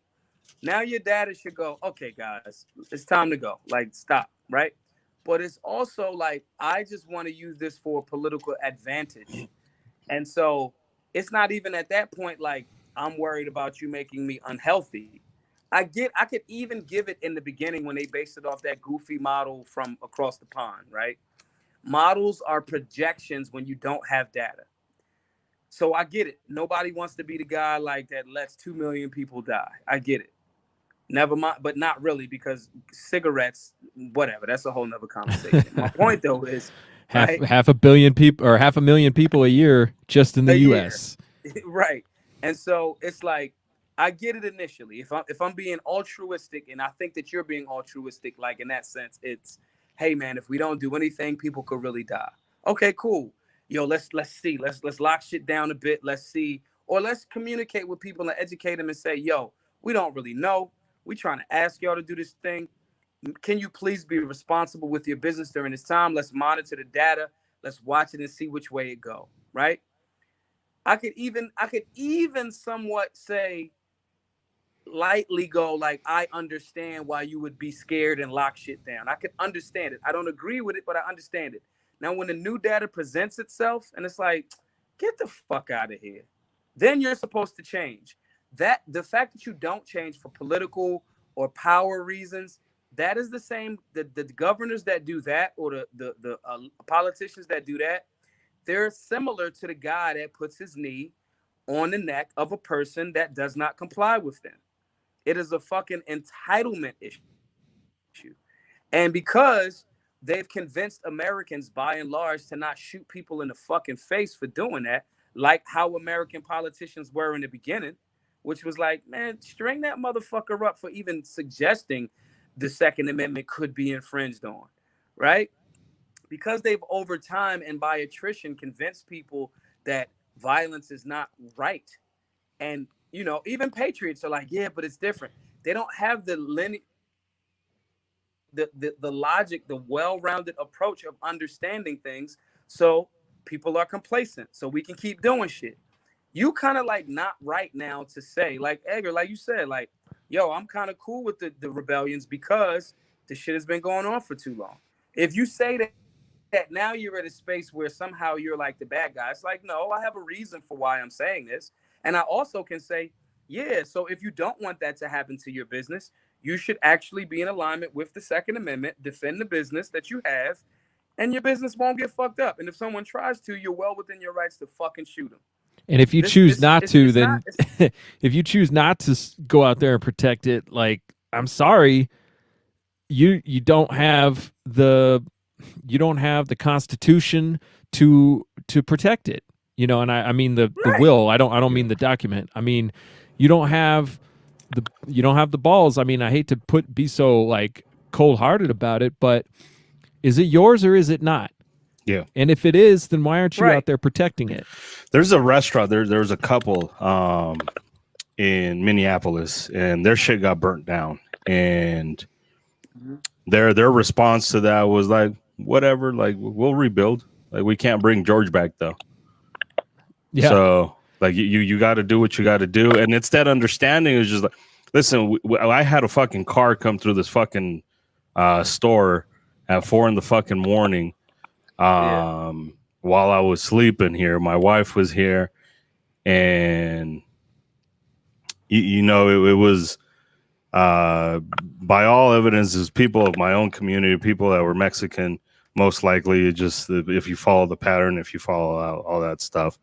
Now your data should go, okay, guys, it's time to go. Like, stop, right? But it's also like, I just want to use this for political advantage. And so it's not even at that point like I'm worried about you making me unhealthy. I could even give it in the beginning when they based it off that goofy model from across the pond, right? Models are projections when you don't have data. So I get it. Nobody wants to be the guy like that lets 2 million people die. I get it. Never mind, but not really, because cigarettes, whatever, that's a whole nother conversation. My point though is half a billion people or 500,000 people a year just in the US. Right. And so it's like I get it initially. If I'm being altruistic, and I think that you're being altruistic, like in that sense, it's, hey man, if we don't do anything, people could really die. Okay, cool. Yo, let's see. Let's lock shit down a bit. Let's see. Or let's communicate with people and educate them and say, yo, we don't really know. We trying to ask y'all to do this thing. Can you please be responsible with your business during this time? Let's monitor the data. Let's watch it and see which way it go. Right. I could even somewhat say lightly go like, I understand why you would be scared and lock shit down. I could understand it. I don't agree with it, but I understand it. Now, when the new data presents itself and it's like, get the fuck out of here, then you're supposed to change. That the fact that you don't change for political or power reasons, that is the same. The governors that do that, or the politicians that do that, they're similar to the guy that puts his knee on the neck of a person that does not comply with them. It is a fucking entitlement issue. And because they've convinced Americans by and large to not shoot people in the fucking face for doing that, like how American politicians were in the beginning, which was like, man, string that motherfucker up for even suggesting the Second Amendment could be infringed on, right? Because they've over time and by attrition convinced people that violence is not right. And, you know, even patriots are like, yeah, but it's different. They don't have the logic, the well-rounded approach of understanding things. So people are complacent. So we can keep doing shit. You kind of like not right now to say, like Edgar, like you said, like, yo, I'm kind of cool with the rebellions because the shit has been going on for too long. If you say that now you're at a space where somehow you're like the bad guy, it's like, no, I have a reason for why I'm saying this. And I also can say, yeah, so if you don't want that to happen to your business, you should actually be in alignment with the Second Amendment, defend the business that you have, and your business won't get fucked up. And if someone tries to, you're well within your rights to fucking shoot them. And if you choose not to, then if you choose not to go out there and protect it, like, I'm sorry, you don't have the Constitution to protect it, you know. And I mean the will. I don't mean the document. I mean, you don't have the balls. I mean, I hate to be so like cold-hearted about it, but is it yours or is it not? Yeah. And if it is, then why aren't you Right. out there protecting it? There's a restaurant. There's a couple in Minneapolis, and their shit got burnt down. And their response to that was like, whatever, like we'll rebuild. Like we can't bring George back though. Yeah. So like you got to do what you got to do, and it's that understanding is just like, listen, I had a fucking car come through this fucking store at 4 in the fucking morning. While I was sleeping here, my wife was here, and you know it was by all evidences people of my own community, people that were Mexican, most likely. Just if you follow the pattern, if you follow all that stuff.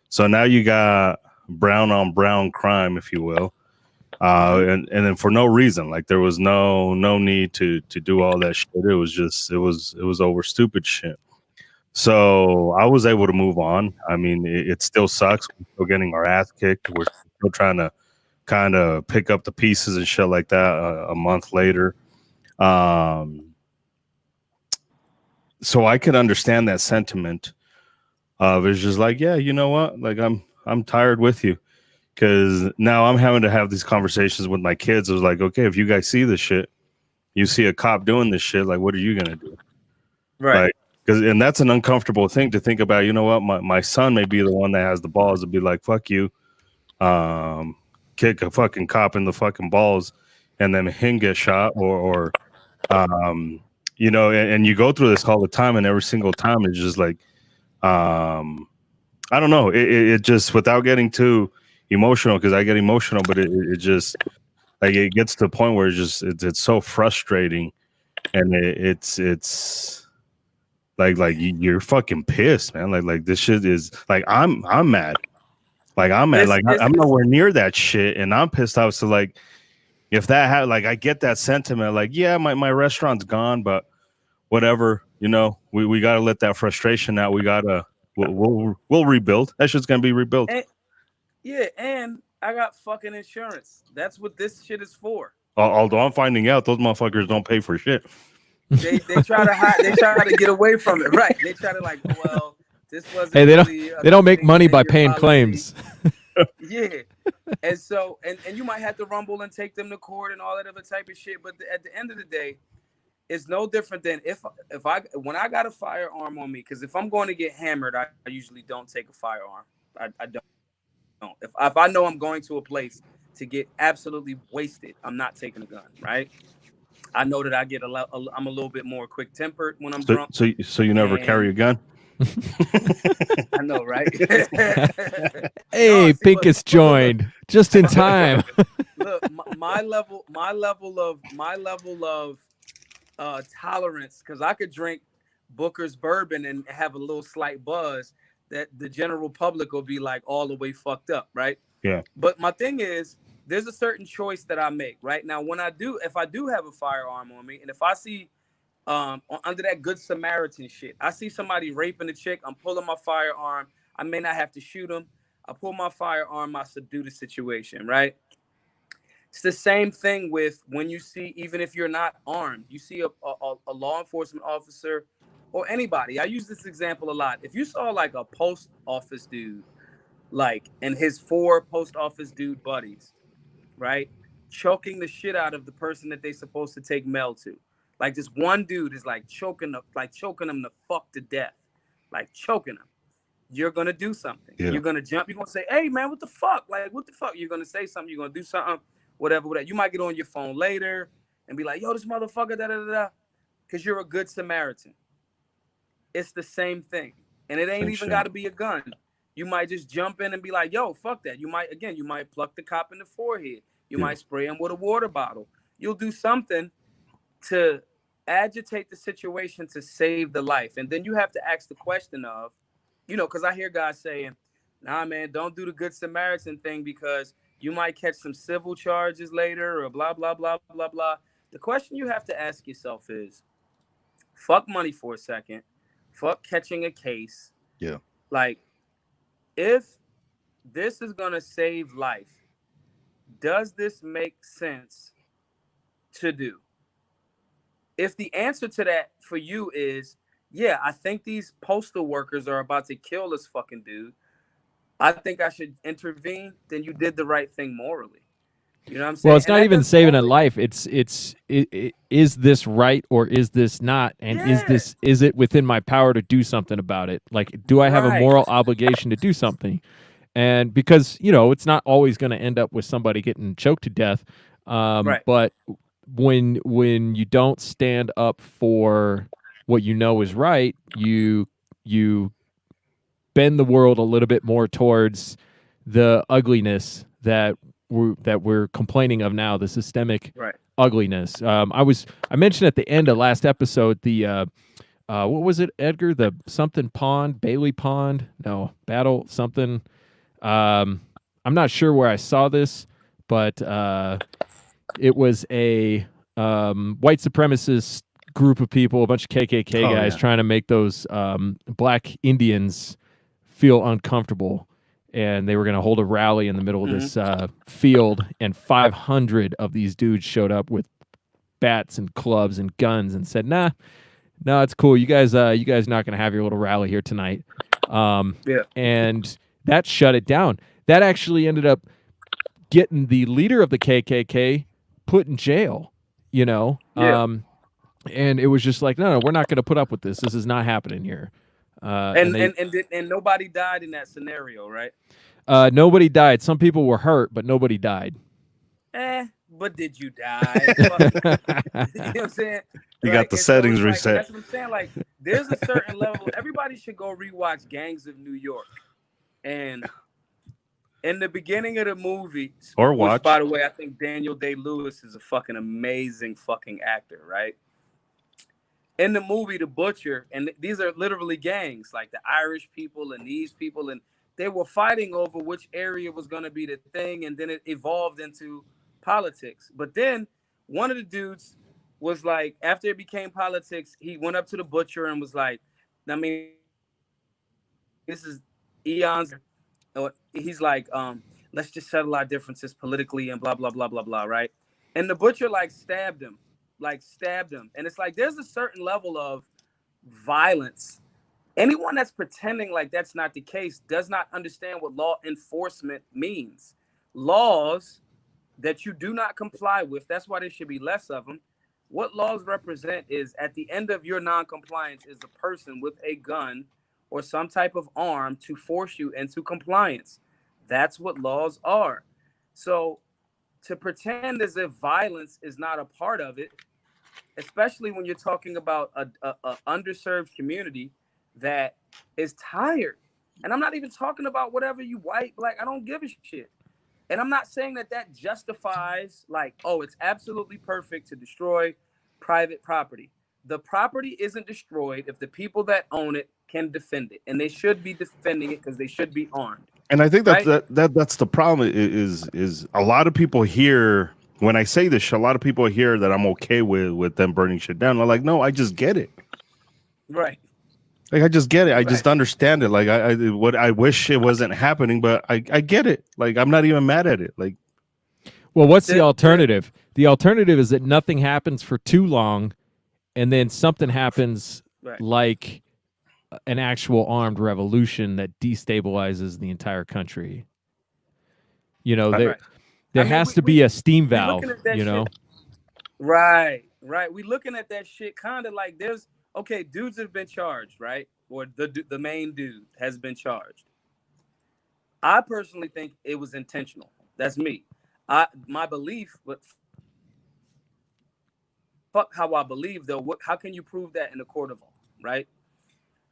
So now you got brown on brown crime, if you will, and then for no reason, like there was no need to do all that shit. It was just it was over stupid shit. So I was able to move on. I mean, it still sucks. We're still getting our ass kicked. We're still trying to kind of pick up the pieces and shit like that a month later. So I could understand that sentiment of it's just like, yeah, you know what? Like I'm tired with you, because now I'm having to have these conversations with my kids. I was like, okay, if you guys see this shit, you see a cop doing this shit, like what are you gonna do? Right. Like, and that's an uncomfortable thing to think about. You know what? My son may be the one that has the balls to be like, fuck you, kick a fucking cop in the fucking balls, and then him get shot, or you know, and you go through this all the time, and every single time it's just like, I don't know. It just, without getting too emotional, because I get emotional, but it just like it gets to the point where it's so frustrating, and it's like you're fucking pissed, man. Like this shit is like I'm mad. Like I'm mad. Like I'm nowhere near that shit, and I'm pissed off. So like, if that had, like, I get that sentiment. Like, yeah, my restaurant's gone, but whatever. You know, we gotta let that frustration out. We'll rebuild. That shit's gonna be rebuilt. And I got fucking insurance. That's what this shit is for. Although I'm finding out those motherfuckers don't pay for shit. They try to hide. They try to get away from it. Right. They try to like, well, this wasn't. Hey, really they don't make money by paying policy. claims. Yeah. And so and you might have to rumble and take them to court and all that other type of shit. But at the end of the day, it's no different than when I got a firearm on me, because if I'm going to get hammered, I usually don't take a firearm. I don't. If I know I'm going to a place to get absolutely wasted, I'm not taking a gun, right? I know that I'm a little bit more quick tempered when I'm drunk. So you never carry a gun? I know, right? Hey, Pincus joined just in time. Look, my level of tolerance, because I could drink Booker's bourbon and have a little slight buzz that the general public will be like all the way fucked up, right? Yeah. But my thing is, there's a certain choice that I make, right? Now, if I do have a firearm on me, and if I see under that good Samaritan shit, I see somebody raping a chick, I'm pulling my firearm. I may not have to shoot them. I pull my firearm, I subdue the situation, right? It's the same thing with when you see, even if you're not armed, you see a law enforcement officer or anybody. I use this example a lot. If you saw like a post office dude, like, and his 4 post office dude buddies, right, choking the shit out of the person that they're supposed to take mail to. Like, this one dude is like choking them the fuck to death, like choking them. You're gonna do something. Yeah. You're gonna jump. You're gonna say, "Hey, man, what the fuck? Like, what the fuck?" You're gonna say something. You're gonna do something. Whatever. You might get on your phone later and be like, "Yo, this motherfucker, da da da," because you're a good Samaritan. It's the same thing, and it ain't even got to be a gun. You might just jump in and be like, "Yo, fuck that." You might pluck the cop in the forehead. You might spray him with a water bottle. You'll do something to agitate the situation to save the life, and then you have to ask the question of, because I hear guys saying, "Nah, man, don't do the good Samaritan thing because you might catch some civil charges later or blah, blah, blah, blah, blah." The question you have to ask yourself is, fuck money for a second. Fuck catching a case. Yeah. Like, if this is going to save life, does this make sense to do? If the answer to that for you is yeah, I think these postal workers are about to kill this fucking dude. I think I should intervene. Then you did the right thing morally. You know what I'm Well, saying? it's And not that even doesn't saving a always. life. Is this right or is this not? And Yeah. is it within my power to do something about it? Like, do I have a Right. moral obligation to do something? And because it's not always going to end up with somebody getting choked to death, Right. but when you don't stand up for what you know is right, you bend the world a little bit more towards the ugliness that we're complaining of now, the systemic Right. ugliness. I mentioned at the end of last episode the what was it, Edgar? The something pond, Bailey Pond? No, Battle something. I'm not sure where I saw this, but it was a white supremacist group of people, a bunch of KKK Oh guys yeah. trying to make those black Indians feel uncomfortable. And they were going to hold a rally in the middle of this field, and 500 of these dudes showed up with bats and clubs and guns and said, "Nah, no, it's cool. You guys not going to have your little rally here tonight." Yeah. And that shut it down. That actually ended up getting the leader of the KKK put in jail. Yeah. And it was just like, no, we're not going to put up with this. This is not happening here. And nobody died in that scenario, right? Nobody died. Some people were hurt, but nobody died. But did you die? You know what I'm saying? You got the settings reset. That's what I'm saying. Like, there's a certain level. Everybody should go rewatch Gangs of New York. And in the beginning of the movie, Or watch. which, by the way, I think Daniel Day-Lewis is a fucking amazing fucking actor, right? In the movie, The Butcher, and these are literally gangs, like the Irish people and these people, and they were fighting over which area was going to be the thing, and then it evolved into politics. But then one of the dudes was like, after it became politics, he went up to The Butcher and was like, I mean, this is eons. He's like, let's just settle our differences politically and blah, blah, blah, blah, blah, right? And The Butcher stabbed him. And it's like, there's a certain level of violence. Anyone that's pretending like that's not the case does not understand what law enforcement means. Laws that you do not comply with, that's why there should be less of them. What laws represent is, at the end of your non-compliance is a person with a gun or some type of arm to force you into compliance. That's what laws are. So to pretend as if violence is not a part of it, especially when you're talking about a underserved community that is tired. And I'm not even talking about whatever you white, black, I don't give a shit. And I'm not saying that justifies it's absolutely perfect to destroy private property. The property isn't destroyed if the people that own it can defend it, and they should be defending it because they should be armed. And I think right? that's the problem is a lot of people hear when I say this, a lot of people hear that I'm okay with them burning shit down. I'm like, no, I just get it. Right. Like, I just get it. I just understand it. Like, I wish it wasn't happening, but I get it. Like, I'm not even mad at it. Like, well, what's the alternative? The alternative is that nothing happens for too long, and then something happens like an actual armed revolution that destabilizes the entire country. There has to be a steam valve, Shit. Right. We looking at that shit kind of like dudes have been charged, right? Or the main dude has been charged. I personally think it was intentional. That's me. My belief, but fuck how I believe though. How can you prove that in a court of law, right?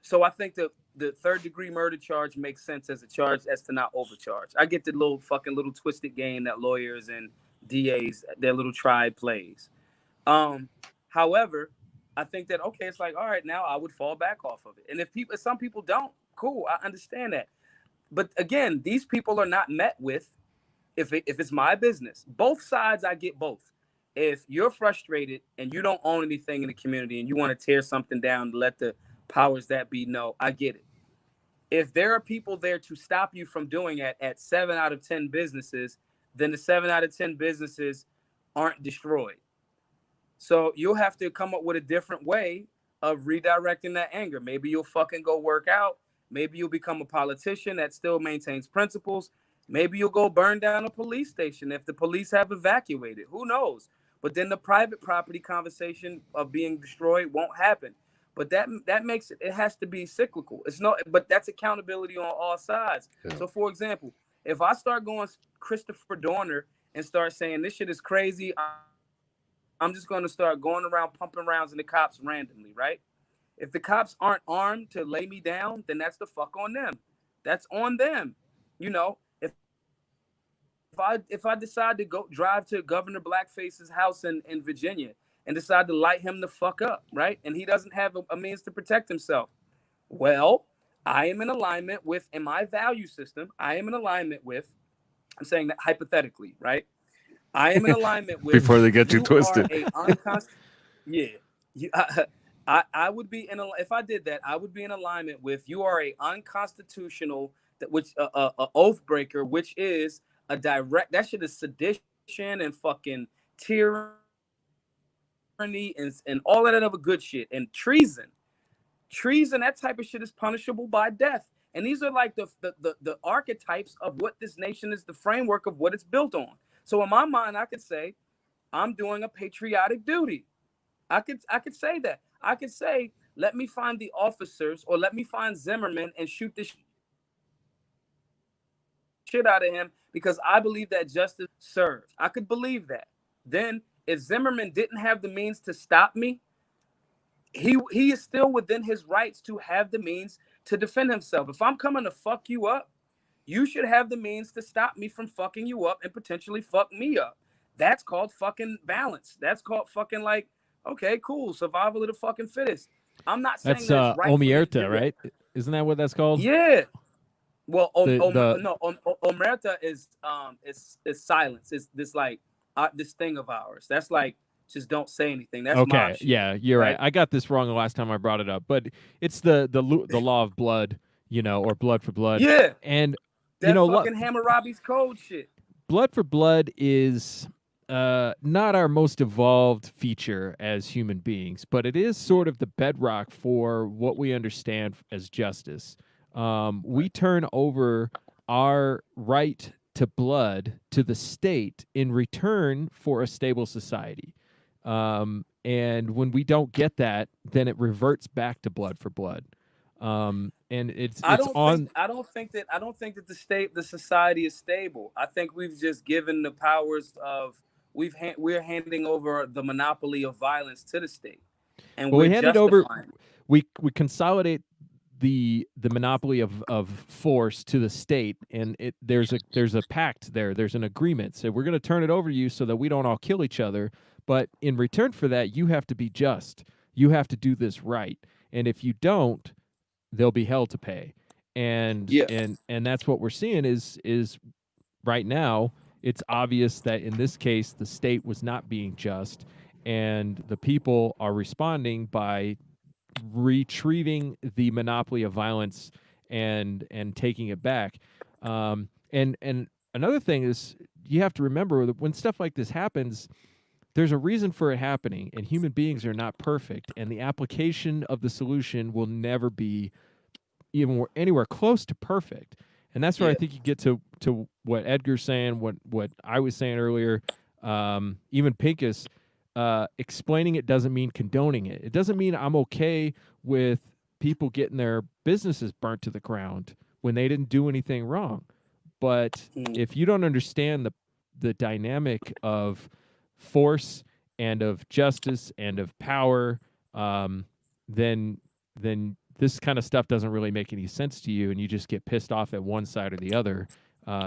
So I think the third-degree murder charge makes sense as a charge as to not overcharge. I get the little twisted game that lawyers and DAs, their little tribe plays. However, I think that, okay, it's like, all right, now I would fall back off of it. And if some people don't, cool, I understand that. But again, these people are not met with, if it's my business. Both sides, I get both. If you're frustrated and you don't own anything in the community and you want to tear something down to let the powers that be know, I get it. If there are people there to stop you from doing it at 7 out of 10 businesses, then the 7 out of 10 businesses aren't destroyed. So you'll have to come up with a different way of redirecting that anger. Maybe you'll fucking go work out. Maybe you'll become a politician that still maintains principles. Maybe you'll go burn down a police station if the police have evacuated. Who knows? But then the private property conversation of being destroyed won't happen. But that makes it has to be cyclical. It's no, but that's accountability on all sides. Yeah. So for example, if I start going Christopher Dorner and start saying this shit is crazy, I'm just going to start going around pumping rounds in the cops randomly, right? If the cops aren't armed to lay me down, then that's the fuck on them. That's on them. You know, if I decide to go drive to Governor Blackface's house in Virginia and decide to light him the fuck up, right? And he doesn't have a means to protect himself. Well, I am in alignment with, in my value system, I'm saying that hypothetically, right? I am in alignment with before they get you twisted. I would be if I did that, I would be in alignment with you are a unconstitutional oath breaker, which is a direct, that shit is sedition and fucking tyranny and all of that other good shit and treason, that type of shit is punishable by death. And these are like the archetypes of what this nation is, the framework of what it's built on. So in my mind, I could say, I'm doing a patriotic duty. I could say that. I could say, let me find the officers or let me find Zimmerman and shoot this shit out of him because I believe that justice serves. I could believe that. Then if Zimmerman didn't have the means to stop me, he is still within his rights to have the means to defend himself. If I'm coming to fuck you up, you should have the means to stop me from fucking you up and potentially fuck me up. That's called fucking balance. That's called fucking like, okay, cool, survival of the fucking fittest. I'm not saying that's right omerta, right? Isn't that what that's called? Yeah. Well, omerta is silence. It's this like this thing of ours. That's like just don't say anything. That's okay. Yeah, you're right. I got this wrong the last time I brought it up, but it's the law of blood, you know, or blood for blood. Yeah, and that you know, fucking Hammurabi's code shit. Blood for blood is not our most evolved feature as human beings, but it is sort of the bedrock for what we understand as justice. We turn over our right to blood to the state in return for a stable society. And when we don't get that, then it reverts back to blood for blood. And I don't think that the society is stable. I think we've just given the powers of we're handing over the monopoly of violence to the state, and we hand it over. We consolidate the monopoly of force to the state, and there's a pact there. There's an agreement. So we're going to turn it over to you so that we don't all kill each other. But in return for that, you have to be just. You have to do this right. And if you don't, there'll be hell to pay. And that's what we're seeing is right now. It's obvious that in this case, the state was not being just, and the people are responding by retrieving the monopoly of violence and taking it back. And another thing is you have to remember that when stuff like this happens, there's a reason for it happening, and human beings are not perfect, and the application of the solution will never be even anywhere close to perfect. And that's where I think you get to what Edgar's saying, what I was saying earlier, even Pincus, explaining it doesn't mean condoning it. It doesn't mean I'm okay with people getting their businesses burnt to the ground when they didn't do anything wrong. But if you don't understand the dynamic of force and of justice and of power, then this kind of stuff doesn't really make any sense to you, and you just get pissed off at one side or the other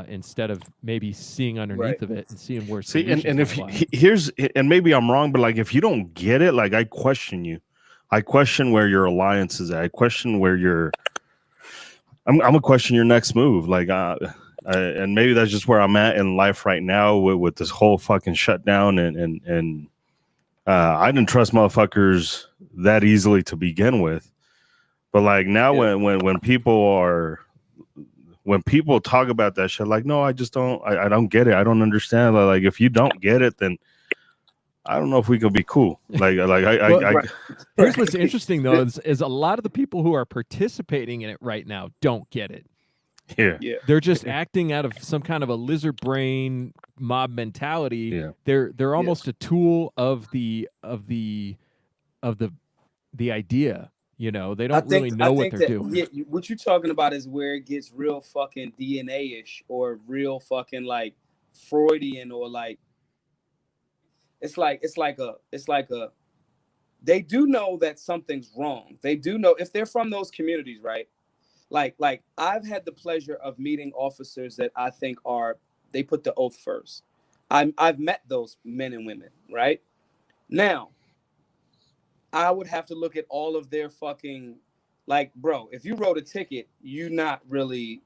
instead of maybe seeing underneath of it and seeing where. See, and if here's, and maybe I'm wrong, but like if you don't get it, like I question you. I question where your alliance is at. I question where you're. I'm gonna question your next move. Like, and maybe that's just where I'm at in life right now with this whole fucking shutdown and I didn't trust motherfuckers that easily to begin with. But like now, when people talk about that shit, like, no, I just don't, I don't get it. I don't understand. Like, if you don't get it, then I don't know if we can be cool. Like Well, here's what's interesting though is a lot of the people who are participating in it right now don't get it. yeah. They're just acting out of some kind of a lizard brain mob mentality. Yeah. They're almost a tool of the idea. You know, they don't really know what they're doing. Yeah, what you're talking about is where it gets real fucking DNA-ish or real fucking like Freudian or like it's like a they do know that something's wrong. They do know if they're from those communities, right? Like I've had the pleasure of meeting officers that I think they put the oath first. I've met those men and women, right? Now, I would have to look at all of their fucking like, bro, if you wrote a ticket, you don't really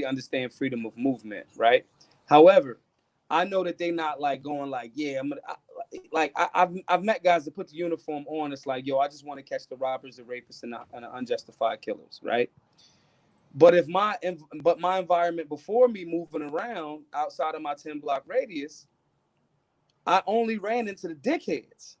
understand freedom of movement, right? However, I know that they not like going like, yeah, I've met guys that put the uniform on. It's like, yo, I just want to catch the robbers, the rapists, and the unjustified killers, right? But my environment before me moving around outside of my 10-block radius, I only ran into the dickheads.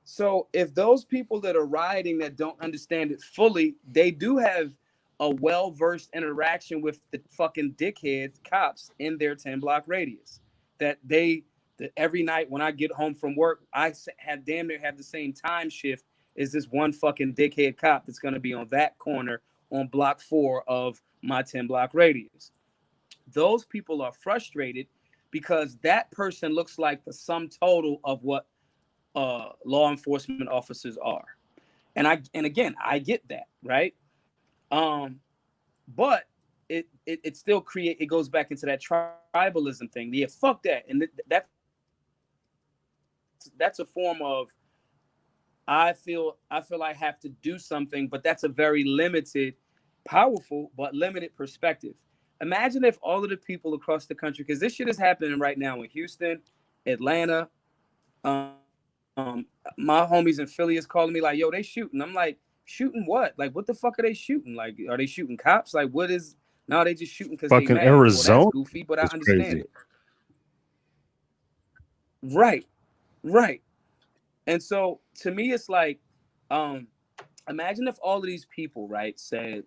So if those people that are rioting that don't understand it fully, they do have a well-versed interaction with the fucking dickhead cops in their 10-block radius. That every night when I get home from work, I have damn near have the same time shift as this one fucking dickhead cop that's going to be on that corner on block 4 of my 10-block radius. Those people are frustrated because that person looks like the sum total of what law enforcement officers are. And again, I get that, right? But it still it goes back into that tribalism thing. Yeah, fuck that. And that's a form of I feel I have to do something, but that's a very limited, powerful, but limited perspective. Imagine if all of the people across the country, because this shit is happening right now in Houston, Atlanta, my homies in Philly is calling me like, yo, they shooting. I'm like, shooting what? Like, what the fuck are they shooting? Like, are they shooting cops? Like, what is? No, they just shooting because they mad. Arizona. Well, that's goofy, but that's I understand crazy. it. Right. And so to me, it's like, imagine if all of these people, right, said,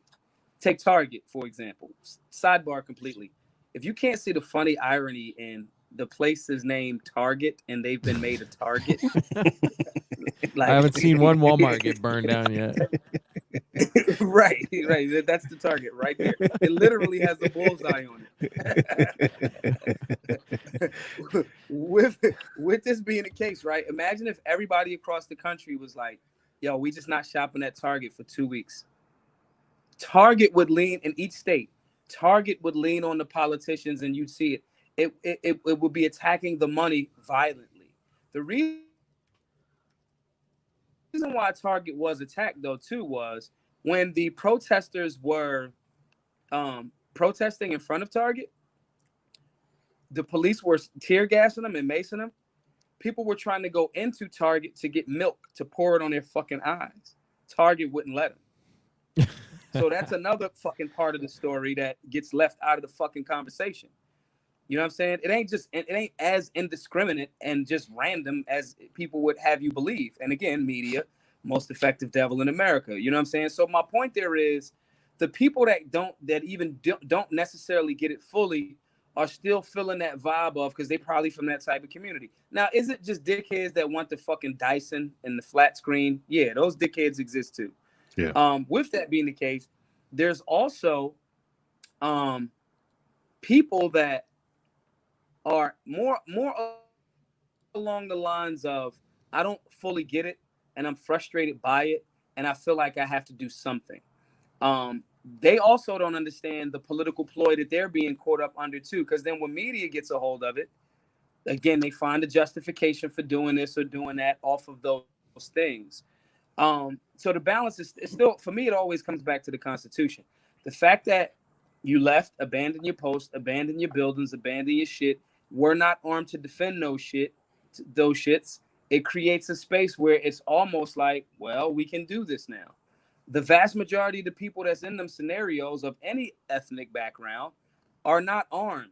take Target, for example, sidebar completely. If you can't see the funny irony in the place is named Target and they've been made a target. Like, I haven't seen one Walmart get burned down yet. Right. That's the Target right there. It literally has a bullseye on it. With this being the case, right? Imagine if everybody across the country was like, yo, we just not shopping at Target for 2 weeks. Target would lean in each state. Target would lean on the politicians and you'd see it. It would be attacking the money violently. The reason why Target was attacked, though, too, was when the protesters were protesting in front of Target, the police were tear gassing them and macing them. People were trying to go into Target to get milk to pour it on their fucking eyes. Target wouldn't let them. So that's another fucking part of the story that gets left out of the fucking conversation. You know what I'm saying? It ain't as indiscriminate and just random as people would have you believe. And again, media, most effective devil in America. You know what I'm saying? So my point there is the people that don't necessarily get it fully are still feeling that vibe of because they probably from that type of community. Now, is it just dickheads that want the fucking Dyson and the flat screen? Yeah, those dickheads exist too. Yeah. With that being the case, there's also people that are more along the lines of I don't fully get it and I'm frustrated by it and I feel like I have to do something. They also don't understand the political ploy that they're being caught up under too, because then when media gets a hold of it, again, they find a justification for doing this or doing that off of those things. So the balance is still, for me, it always comes back to the Constitution. The fact that you left, abandon your post, abandon your buildings, abandon your shit, we're not armed to defend those shits. It creates a space where it's almost like, well, we can do this now. The vast majority of the people that's in them scenarios of any ethnic background are not armed.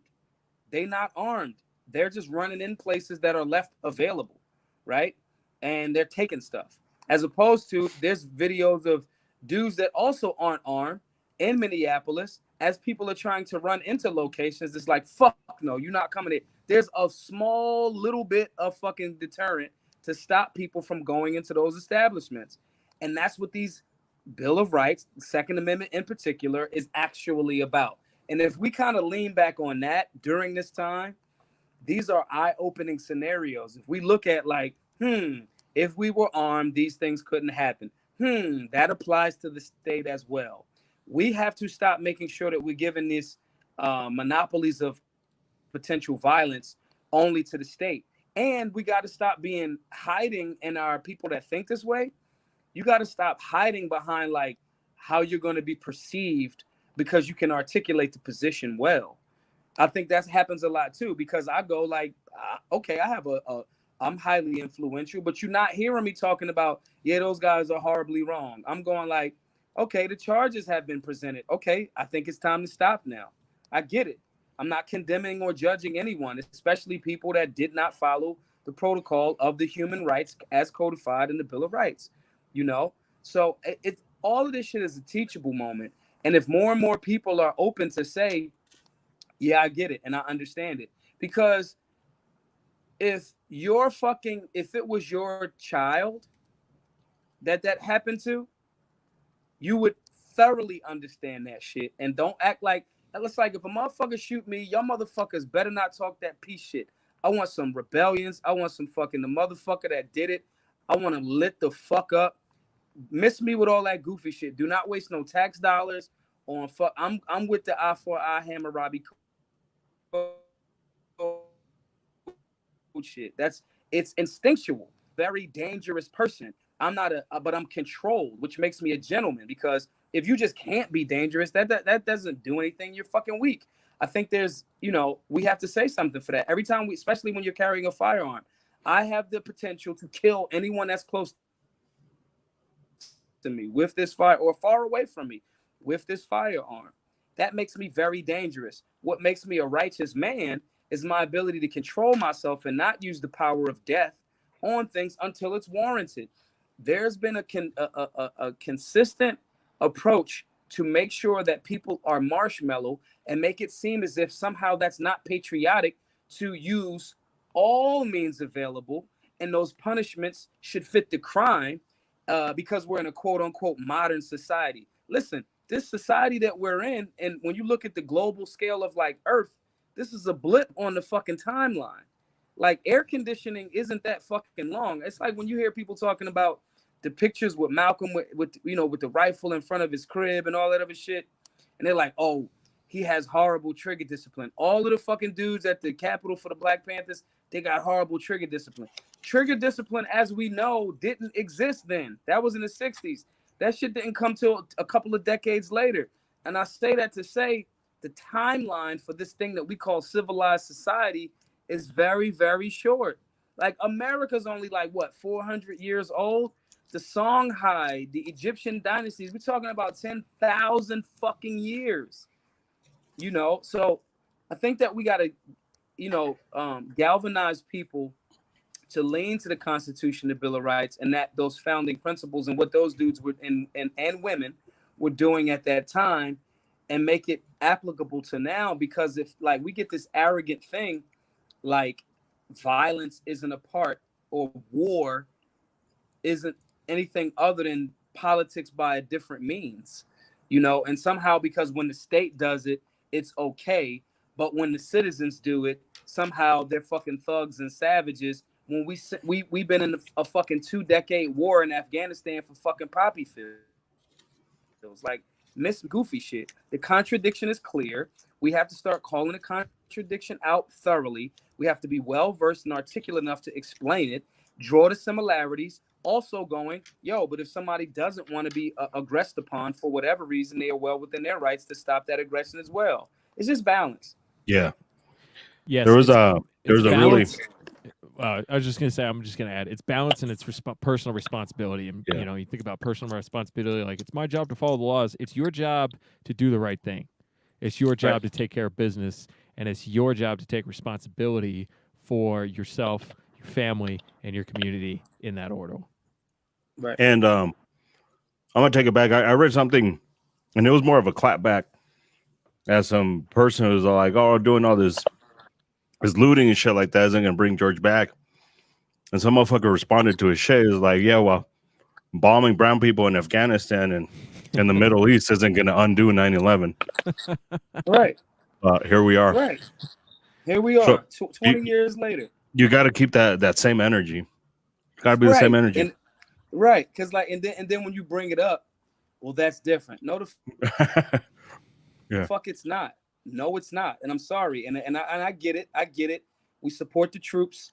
They're not armed. They're just running in places that are left available. right? And they're taking stuff. As opposed to there's videos of dudes that also aren't armed in Minneapolis as people are trying to run into locations. It's like, fuck no, you're not coming in. There's a small little bit of fucking deterrent to stop people from going into those establishments. And that's what these Bill of Rights, the Second Amendment in particular, is actually about. And if we kind of lean back on that during this time, these are eye-opening scenarios. If we look at like, if we were armed, these things couldn't happen. That applies to the state as well. We have to stop making sure that we're giving these monopolies of potential violence only to the state. And we got to stop being hiding in our people that think this way. You got to stop hiding behind like how you're going to be perceived because you can articulate the position well. I think that happens a lot too, because I go like, okay, I have I'm highly influential, but you're not hearing me talking about, yeah, those guys are horribly wrong. I'm going like, okay, the charges have been presented. Okay, I think it's time to stop now. I get it. I'm not condemning or judging anyone, especially people that did not follow the protocol of the human rights as codified in the Bill of Rights, you know? So it's all of this shit is a teachable moment. And if more and more people are open to say, yeah, I get it and I understand it, because if it was your child that happened to, you would thoroughly understand that shit and don't act like, it's like if a motherfucker shoot me, y'all motherfuckers better not talk that peace shit. I want some rebellions. I want some fucking the motherfucker that did it. I want to lit the fuck up. Miss me with all that goofy shit. Do not waste no tax dollars on fuck. I'm with the eye for eye Hammurabi shit. It's instinctual. Very dangerous person. I'm not but I'm controlled, which makes me a gentleman, because if you just can't be dangerous, that doesn't do anything. You're fucking weak. I think there's, we have to say something for that. Every time especially when you're carrying a firearm, I have the potential to kill anyone that's close to me with this fire, or far away from me with this firearm. That makes me very dangerous. What makes me a righteous man is my ability to control myself and not use the power of death on things until it's warranted. There's been a consistent approach to make sure that people are marshmallow and make it seem as if somehow that's not patriotic to use all means available, and those punishments should fit the crime because we're in a quote unquote modern society. Listen, this society that we're in, and when you look at the global scale of like Earth, this is a blip on the fucking timeline. Like air conditioning isn't that fucking long. It's like when you hear people talking about the pictures with Malcolm with the rifle in front of his crib and all that other shit, and they're like, oh, he has horrible trigger discipline. All of the fucking dudes at the Capitol for the Black Panthers, they got horrible trigger discipline. Trigger discipline, as we know, didn't exist then. That was in the 60s. That shit didn't come till a couple of decades later. And I say that to say the timeline for this thing that we call civilized society is very, very short. Like America's only like, what, 400 years old? The Songhai, the Egyptian dynasties, we're talking about 10,000 fucking years. So I think that we got to, galvanize people to lean to the Constitution, the Bill of Rights, and that those founding principles and what those dudes were and women were doing at that time, and make it applicable to now. Because if like we get this arrogant thing, like violence isn't a part, or war isn't anything other than politics by a different means, and somehow because when the state does it, it's okay. But when the citizens do it, somehow they're fucking thugs and savages. When we've been in a fucking 2-decade war in Afghanistan for fucking poppy fields, like miss goofy shit. The contradiction is clear. We have to start calling the contradiction out thoroughly. We have to be well versed and articulate enough to explain it, draw the similarities. Also going, but if somebody doesn't want to be aggressed upon for whatever reason, they are well within their rights to stop that aggression as well. It's just balance. Yeah. Yes. There was a really. I was just gonna say, I'm just gonna add, it's balance and it's personal responsibility. And Yeah. you think about personal responsibility, like it's my job to follow the laws. It's your job to do the right thing. It's your job to take care of business, and it's your job to take responsibility for yourself, your family, and your community in that order. Right. And I'm gonna take it back. I read something, and it was more of a clapback as some person who was like, "Oh, doing all this looting and shit like that isn't gonna bring George back." And some motherfucker responded to his shit. He was like, "Yeah, well, bombing brown people in Afghanistan and in the Middle East isn't gonna undo 9/11." Right. Here we are. Right. Here we are. 20 years later. You got to keep that same energy. Got to be the same energy. And, right. Because like, and then when you bring it up, well, that's different. No, fuck, it's not. No, it's not. And I'm sorry. And I get it. I get it. We support the troops.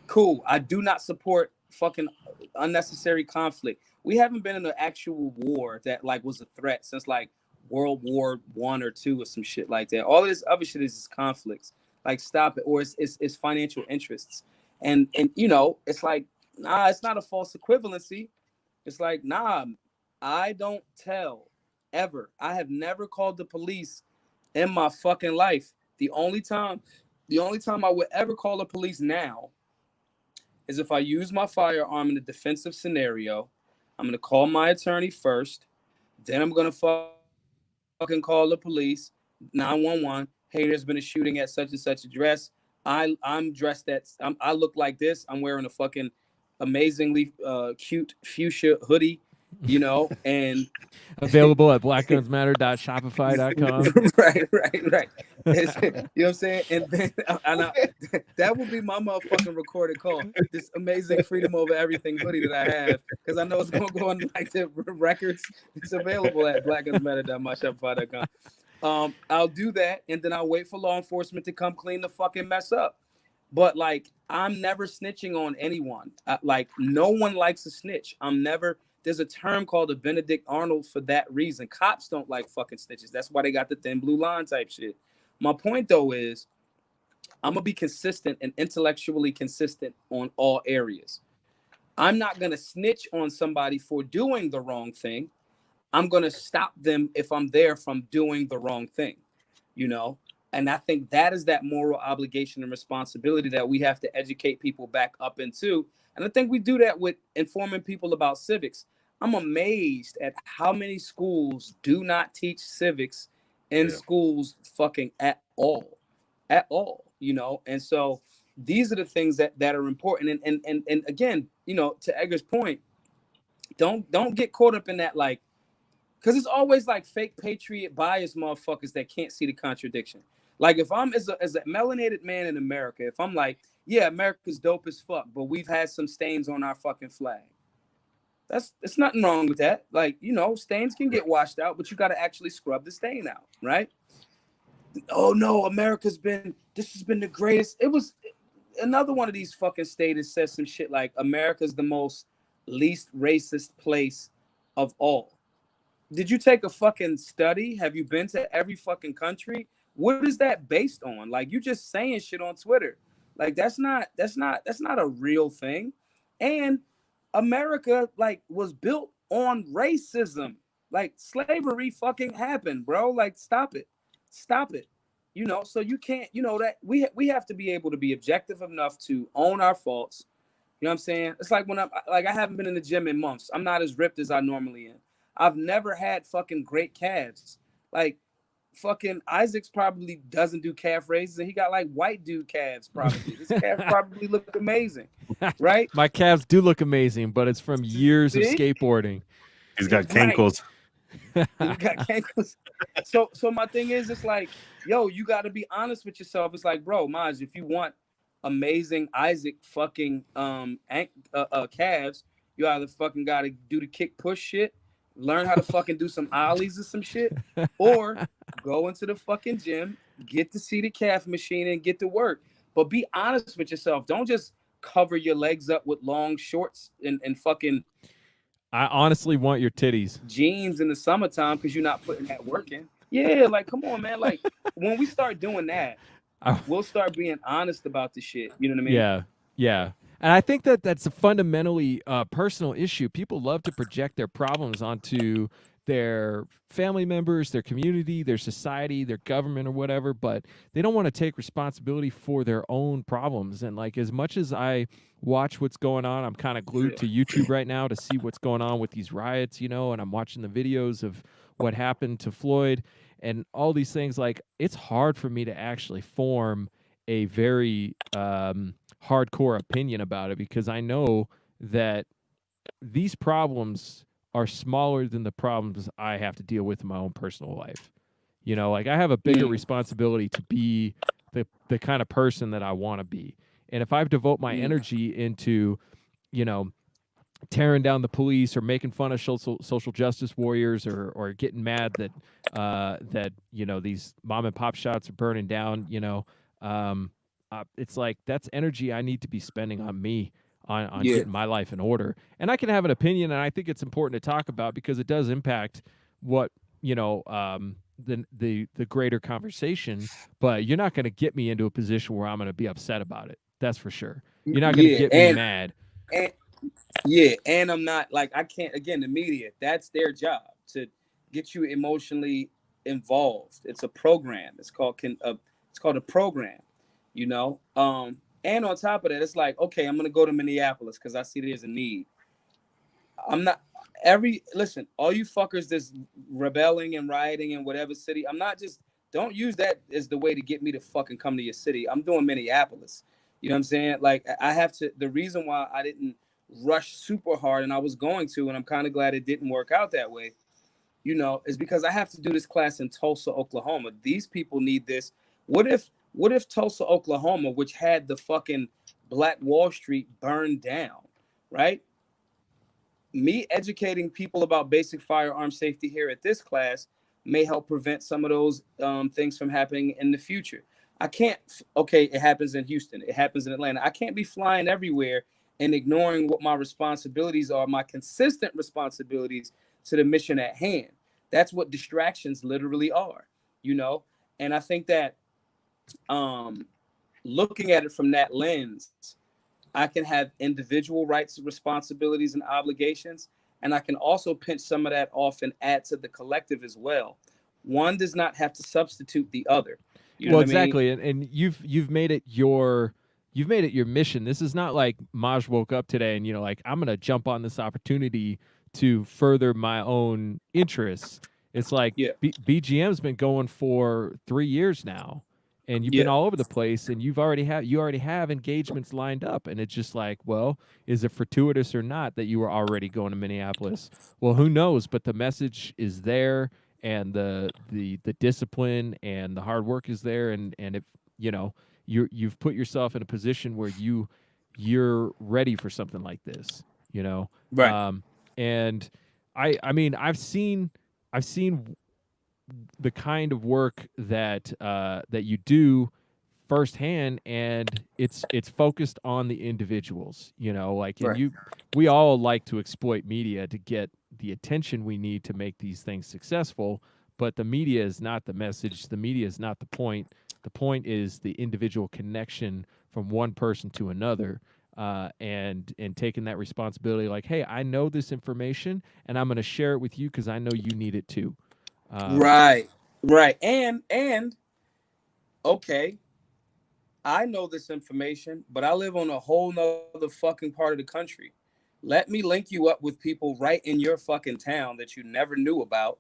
Cool. I do not support fucking unnecessary conflict. We haven't been in an actual war that like was a threat since like World War I or II or some shit like that. All of this other shit is just conflicts. Like, stop it. Or it's financial interests. And you know, it's like, nah, it's not a false equivalency. It's like, nah, I don't tell ever. I have never called the police in my fucking life. The only time I would ever call the police now is if I use my firearm in a defensive scenario. I'm going to call my attorney first. Then I'm going to fucking call the police, 911. Hey, there's been a shooting at such and such address. I'm dressed I look like this. I'm wearing a fucking amazingly cute fuchsia hoodie, you know, and available at blackgunsmatter.shopify.com. right. You know what I'm saying? And then that would be my motherfucking recorded call. This amazing freedom over everything hoodie that I have, because I know it's gonna go on like the records. It's available at blackgunsmatter.myshopify.com. I'll do that, and then I'll wait for law enforcement to come clean the fucking mess up. But like, I'm never snitching on anyone. Like, no one likes a snitch. There's a term called a Benedict Arnold for that reason. Cops don't like fucking snitches. That's why they got the thin blue line type shit. My point though is, I'm gonna be consistent and intellectually consistent on all areas. I'm not gonna snitch on somebody for doing the wrong thing. I'm gonna stop them if I'm there from doing the wrong thing, you know? And I think that is that moral obligation and responsibility that we have to educate people back up into. And I think we do that with informing people about civics. I'm amazed at how many schools do not teach civics in schools fucking at all, you know? And so these are the things that are important. And again, you know, to Edgar's point, don't get caught up in that, like, because it's always like fake patriot bias motherfuckers that can't see the contradiction. Like, if I'm as a melanated man in America, if I'm like, yeah, America's dope as fuck, but we've had some stains on our fucking flag. It's nothing wrong with that. Like, you know, stains can get washed out, but you got to actually scrub the stain out, right? Oh no, this has been the greatest. It was another one of these fucking states says some shit like America's the most least racist place of all. Did you take a fucking study? Have you been to every fucking country? What is that based on? Like, you just saying shit on Twitter. Like, that's not a real thing. And America, like, was built on racism. Like, slavery fucking happened, bro. Like, stop it. You know, so you can't, you know, that we have to be able to be objective enough to own our faults. You know what I'm saying? It's like when I haven't been in the gym in months. I'm not as ripped as I normally am. I've never had fucking great calves. Like, fucking Isaac's probably doesn't do calf raises, and he got like white dude calves probably. His calves probably look amazing, right? My calves do look amazing, but it's from years of skateboarding. He's got cankles. He got cankles. So my thing is, it's like, yo, you got to be honest with yourself. It's like, bro, Maj, if you want amazing Isaac fucking calves, you either fucking got to do the kick push shit, learn how to fucking do some ollies or some shit, or go into the fucking gym, get to see the calf machine and get to work. But be honest with yourself. Don't just cover your legs up with long shorts and fucking. I honestly want your titties. Jeans in the summertime because you're not putting that work in. Yeah, like, come on, man. Like, when we start doing that, we'll start being honest about the shit. You know what I mean? Yeah. And I think that that's a fundamentally personal issue. People love to project their problems onto their family members, their community, their society, their government, or whatever, but they don't want to take responsibility for their own problems. And like, as much as I watch what's going on, I'm kind of glued to YouTube right now to see what's going on with these riots, and I'm watching the videos of what happened to Floyd and all these things. Like, it's hard for me to actually form a very hardcore opinion about it, because I know that these problems are smaller than the problems I have to deal with in my own personal life. Like, I have a bigger responsibility to be the kind of person that I want to be. And if I devote my energy into, tearing down the police or making fun of social justice warriors, or getting mad that these mom and pop shops are burning down, it's like, that's energy I need to be spending on me, on getting my life in order. And I can have an opinion, and I think it's important to talk about, because it does impact what the greater conversation. But you're not going to get me into a position where I'm going to be upset about it. That's for sure. You're not going to get me mad. And I'm not, like, I can't, again, the media, that's their job, to get you emotionally involved. It's a program. It's called a program, and on top of that, it's like, okay, I'm gonna go to Minneapolis because I see there's a need. I'm not listen, all you fuckers that's rebelling and rioting in whatever city, don't use that as the way to get me to fucking come to your city. I'm doing Minneapolis. You know what I'm saying? Like, I have to, the reason why I didn't rush super hard, and I was going to, and I'm kind of glad it didn't work out that way, is because I have to do this class in Tulsa, Oklahoma. These people need this. What if Tulsa, Oklahoma, which had the fucking Black Wall Street, burned down, right? Me educating people about basic firearm safety here at this class may help prevent some of those things from happening in the future. I can't, okay, it happens in Houston, it happens in Atlanta. I can't be flying everywhere and ignoring what my responsibilities are, my consistent responsibilities to the mission at hand. That's what distractions literally are, And I think that looking at it from that lens, I can have individual rights, responsibilities, and obligations, and I can also pinch some of that off and add to the collective as well. One does not have to substitute the other. You know well, what exactly, I mean? and you've made it your mission. This is not like Maj woke up today and like, I'm gonna jump on this opportunity to further my own interests. It's like, BGM's been going for 3 years now, and you've been all over the place, and you already have engagements lined up, and it's just like, well, is it fortuitous or not that you were already going to Minneapolis? Well, who knows? But the message is there, and the discipline and the hard work is there, and if you've put yourself in a position where you're ready for something like this, Right. And I mean, I've seen the kind of work that you do firsthand, and it's focused on the individuals, like, and Right. we all like to exploit media to get the attention we need to make these things successful, but the media is not the message. The media is not the point. The point is the individual connection from one person to another, and taking that responsibility, like, hey, I know this information, and I'm going to share it with you because I know you need it too. Right. And okay, I know this information, but I live on a whole nother fucking part of the country. Let me link you up with people right in your fucking town that you never knew about.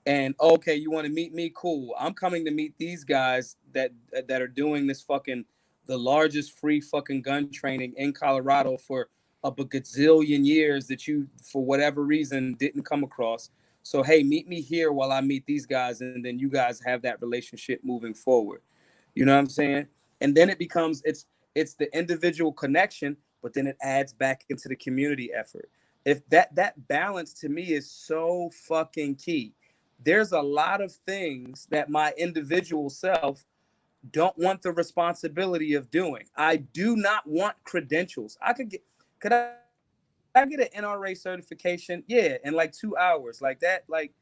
And okay, you want to meet me? Cool. I'm coming to meet these guys that are doing this fucking, the largest free fucking gun training in Colorado for a gazillion years that you, for whatever reason, didn't come across. So, hey, meet me here while I meet these guys, and then you guys have that relationship moving forward. You know what I'm saying? And then it becomes, it's the individual connection, but then it adds back into the community effort. If that balance to me is so fucking key. There's a lot of things that my individual self don't want the responsibility of doing. I do not want credentials. Could I get an NRA certification? Yeah, in like 2 hours, like that. Like,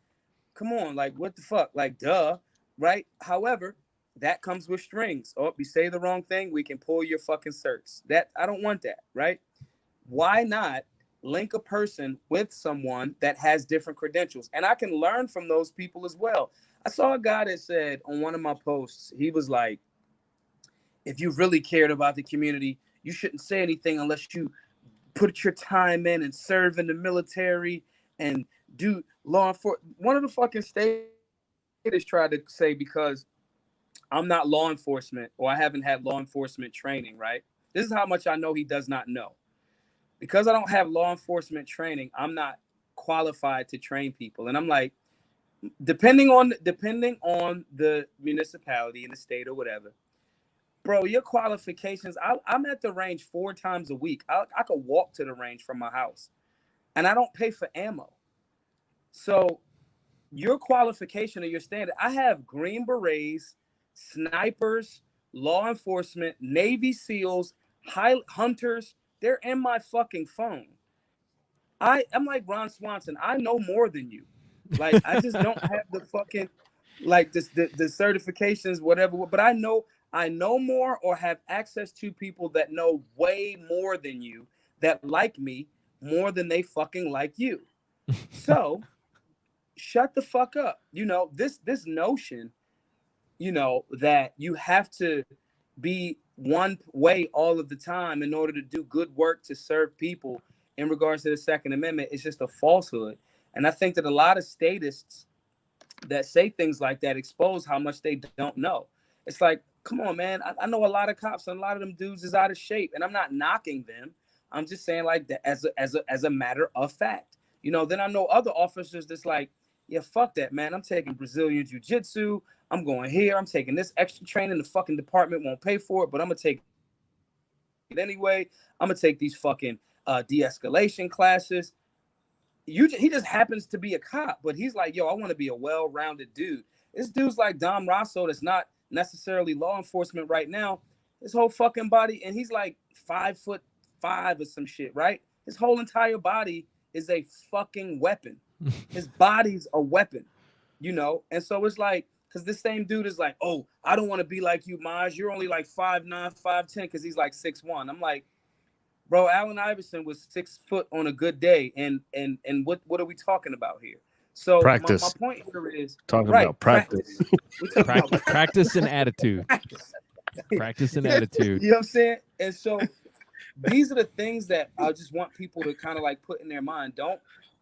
come on, like, what the fuck? Like, duh, right? However, that comes with strings. Oh, you say the wrong thing, we can pull your fucking certs. That, I don't want that, right? Why not link a person with someone that has different credentials. And I can learn from those people as well. I saw a guy that said on one of my posts, he was like, if you really cared about the community, you shouldn't say anything unless you put your time in and serve in the military and do law enforcement. One of the fucking states tried to say, because I'm not law enforcement or I haven't had law enforcement training, right? This is how much I know he does not know. Because I don't have law enforcement training, I'm not qualified to train people. And I'm like, depending on the municipality in the state or whatever, bro, your qualifications, I'm at the range 4 times a week. I could walk to the range from my house, and I don't pay for ammo. So your qualification or your standard, I have Green Berets, snipers, law enforcement, Navy SEALs, hunters. They're in my fucking phone. I'm like Ron Swanson. I know more than you. Like, I just don't have the fucking, like, the certifications, whatever. But I know more or have access to people that know way more than you, that like me more than they fucking like you. So shut the fuck up. You know, this notion, you know, that you have to be one way all of the time in order to do good work to serve people in regards to the Second Amendment is just a falsehood. And I think that a lot of statists that say things like that expose how much they don't know. It's like, come on, man. I know a lot of cops and a lot of them dudes is out of shape, and I'm not knocking them. I'm just saying, like, that as a matter of fact. You know, then I know other officers that's like, yeah, fuck that, man. I'm taking Brazilian jiu-jitsu. I'm going here. I'm taking this extra training. The fucking department won't pay for it, but I'm going to take it anyway. I'm going to take these fucking de-escalation classes. He just happens to be a cop, but he's like, yo, I want to be a well-rounded dude. This dude's like Dom Rosso that's not necessarily law enforcement right now. His whole fucking body, and he's like 5'5" or some shit, right? His whole entire body is a fucking weapon. His body's a weapon, you know? And so it's like, because this same dude is like, oh, I don't want to be like you, Maj. You're only like 5'9", 5'10", because he's like 6'1". I'm like, bro, Allen Iverson was 6 foot on a good day. And what are we talking about here? So practice. My point here is talking about practice. Practice and attitude. Practice and attitude. You know what I'm saying? And so these are the things that I just want people to kind of like put in their mind.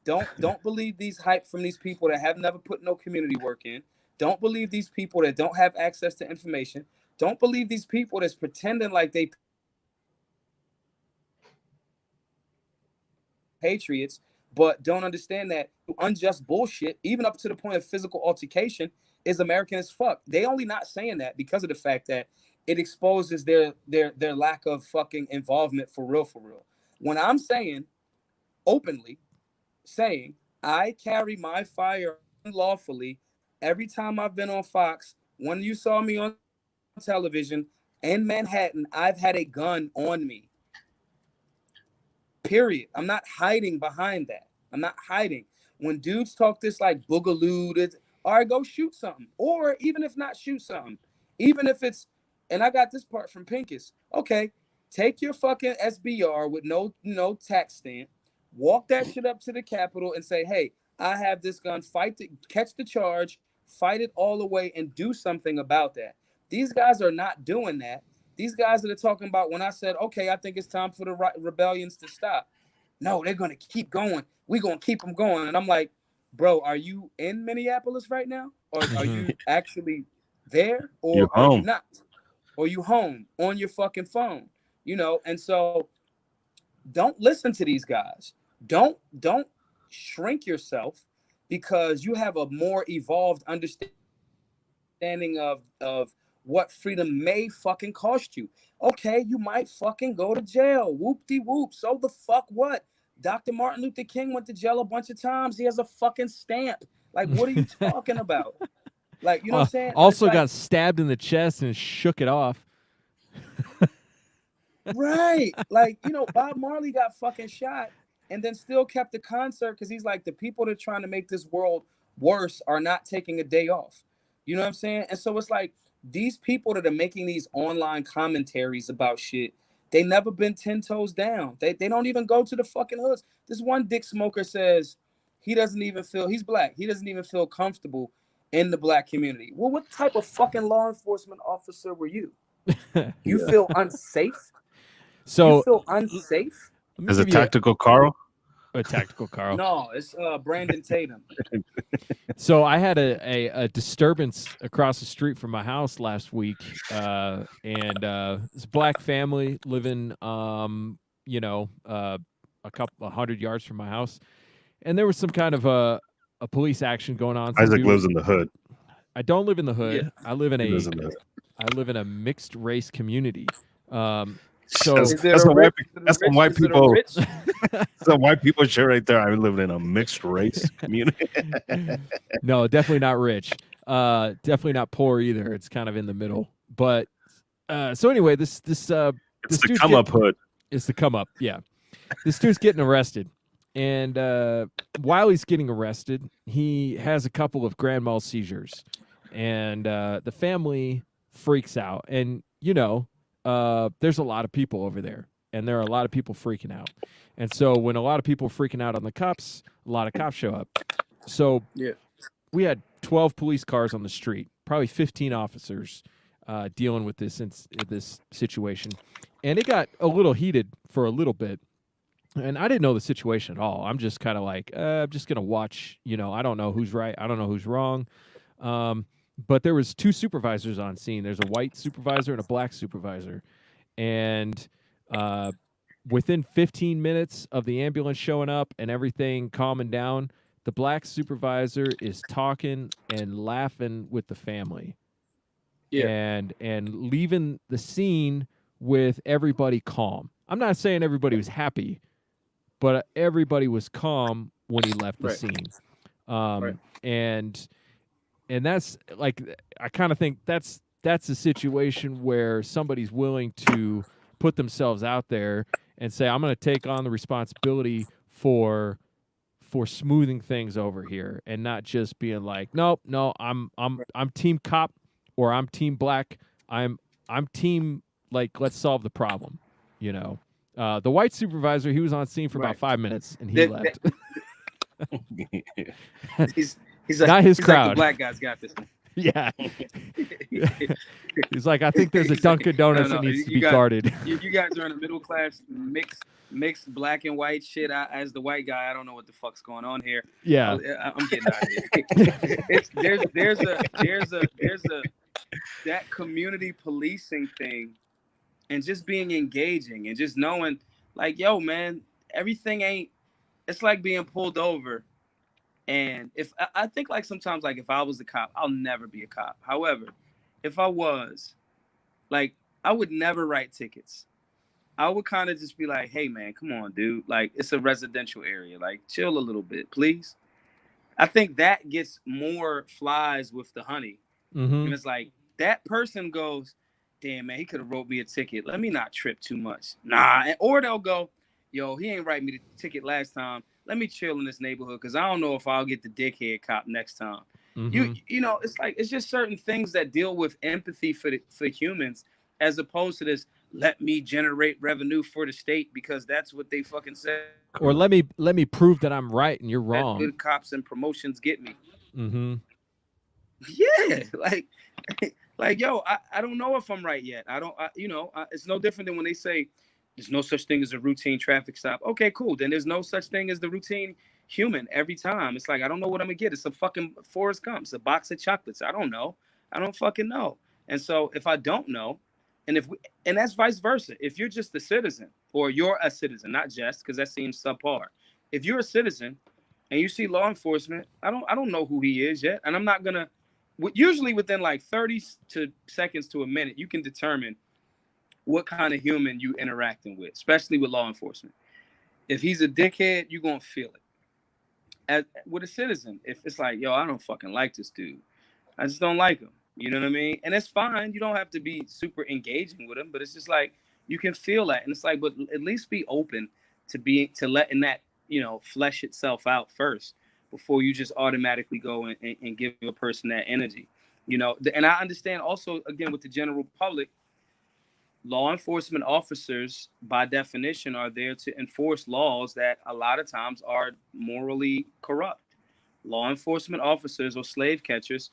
Don't believe these hype from these people that have never put no community work in. Don't believe these people that don't have access to information. Don't believe these people that's pretending like they patriots, but don't understand that unjust bullshit, even up to the point of physical altercation, is American as fuck. They only not saying that because of the fact that it exposes their lack of fucking involvement for real. When I'm saying, openly saying, I carry my fire unlawfully every time I've been on Fox, when you saw me on television in Manhattan, I've had a gun on me. Period. I'm not hiding behind that. I'm not hiding. When dudes talk this like boogaloo, all right, go shoot something. Or even if not shoot something, even if it's, and I got this part from Pincus. Okay, take your fucking SBR with no tax stamp, walk that shit up to the Capitol and say, hey, I have this gun, catch the charge, fight it all the way and do something about that. These guys are not doing that. These guys that are talking about when I said, okay, I think it's time for the rebellions to stop. No, they're going to keep going. We're going to keep them going. And I'm like, bro, are you in Minneapolis right now? Or are you actually there? Or are you not? Or you home on your fucking phone? You know, and so don't listen to these guys. Don't shrink yourself because you have a more evolved understanding of what freedom may fucking cost you. Okay, you might fucking go to jail. Whoop-de-whoop. So the fuck what? Dr. Martin Luther King went to jail a bunch of times. He has a fucking stamp. Like, what are you talking about? Like, you know what I'm saying? Also got stabbed in the chest and shook it off. Right. Like, you know, Bob Marley got fucking shot and then still kept the concert because he's like, the people that are trying to make this world worse are not taking a day off. You know what I'm saying? And so it's like, these people that are making these online commentaries about shit, They never been 10 toes down. They don't even go to the fucking hoods. This one dick smoker says he doesn't even feel, he's black. He doesn't even feel comfortable in the black community. Well, what type of fucking law enforcement officer were you? You feel unsafe? So you feel unsafe? Is it Tactical Carl? A Tactical Carl. No, it's Brandon Tatum. So I had a disturbance across the street from my house last week, and it's a black family living, a couple 100 yards from my house, and there was some kind of a police action going on. Isaac lives in the hood. I don't live in the hood. Yeah. I live in He lives in the hood. I live in a mixed race community. So That's some white people. Rich? Some white people shit right there. I live in a mixed race community. no, definitely not rich. Definitely not poor either. It's kind of in the middle. But so anyway, this It's the come up hood. It's the come up. Yeah, this dude's getting arrested, and while he's getting arrested, he has a couple of grand mal seizures, and the family freaks out, and there's a lot of people over there, and there are a lot of people freaking out. And so when a lot of people are freaking out on the cops, a lot of cops show up. So we had 12 police cars on the street, probably 15 officers dealing with this situation. And it got a little heated for a little bit. And I didn't know the situation at all. I'm just kind of like, I'm just going to watch. I don't know who's right. I don't know who's wrong. But there was two supervisors on scene. There's a white supervisor and a black supervisor. And within 15 minutes of the ambulance showing up and everything calming down, the black supervisor is talking and laughing with the family. Yeah. And leaving the scene with everybody calm. I'm not saying everybody was happy, but everybody was calm when he left the scene. And that's like, I kind of think that's a situation where somebody's willing to put themselves out there and say, I'm going to take on the responsibility for smoothing things over here, and not just being like, no, I'm team cop, or I'm team black. I'm team, like, let's solve the problem. The white supervisor, he was on scene for about 5 minutes and he left. He's like, not his crowd. Like, the black guys got this one. Yeah. He's like, I think there's a Dunkin' Donuts that needs to be guarded. You guys are in a middle class mixed black and white shit. As the white guy, I don't know what the fuck's going on here. Yeah, I'm getting out of here. There's a that community policing thing, and just being engaging and just knowing, like, yo, man, everything ain't. It's like being pulled over. And if I think, like, sometimes, like, if I was a cop, I'll never be a cop. However, if I was, like, I would never write tickets. I would kind of just be like, hey, man, come on, dude. Like, it's a residential area. Like, chill a little bit, please. I think that gets more flies with the honey. Mm-hmm. And it's like, that person goes, damn, man, he could have wrote me a ticket. Let me not trip too much. Nah. Or they'll go, yo, he ain't write me the ticket last time. Let me chill in this neighborhood, because I don't know if I'll get the dickhead cop next time. Mm-hmm. It's like, it's just certain things that deal with empathy for humans, as opposed to this, let me generate revenue for the state because that's what they fucking said. Or let me prove that I'm right and you're wrong. Good cops and promotions get me. Mm-hmm. Yeah, like yo, I don't know if I'm right yet. It's no different than when they say there's no such thing as a routine traffic stop. Okay, cool. Then there's no such thing as the routine human every time. It's like, I don't know what I'm gonna get. It's a fucking Forrest Gump. It's a box of chocolates. I don't know. I don't fucking know. And so if I don't know, and that's vice versa. If you're just a citizen, or you're a citizen, not just, because that seems subpar. If you're a citizen and you see law enforcement, I don't know who he is yet, and I'm not gonna. Usually within like 30 seconds to a minute, you can determine what kind of human you interacting with, especially with law enforcement. If he's a dickhead, you're gonna feel it. With a citizen, if it's like, yo, I don't fucking like this dude, I just don't like him. You know what I mean? And it's fine. You don't have to be super engaging with him, but it's just like, you can feel that. And it's like, but at least be open to letting that, flesh itself out first, before you just automatically go and give a person that energy. And I understand also, again, with the general public, law enforcement officers, by definition, are there to enforce laws that a lot of times are morally corrupt. Law enforcement officers or slave catchers,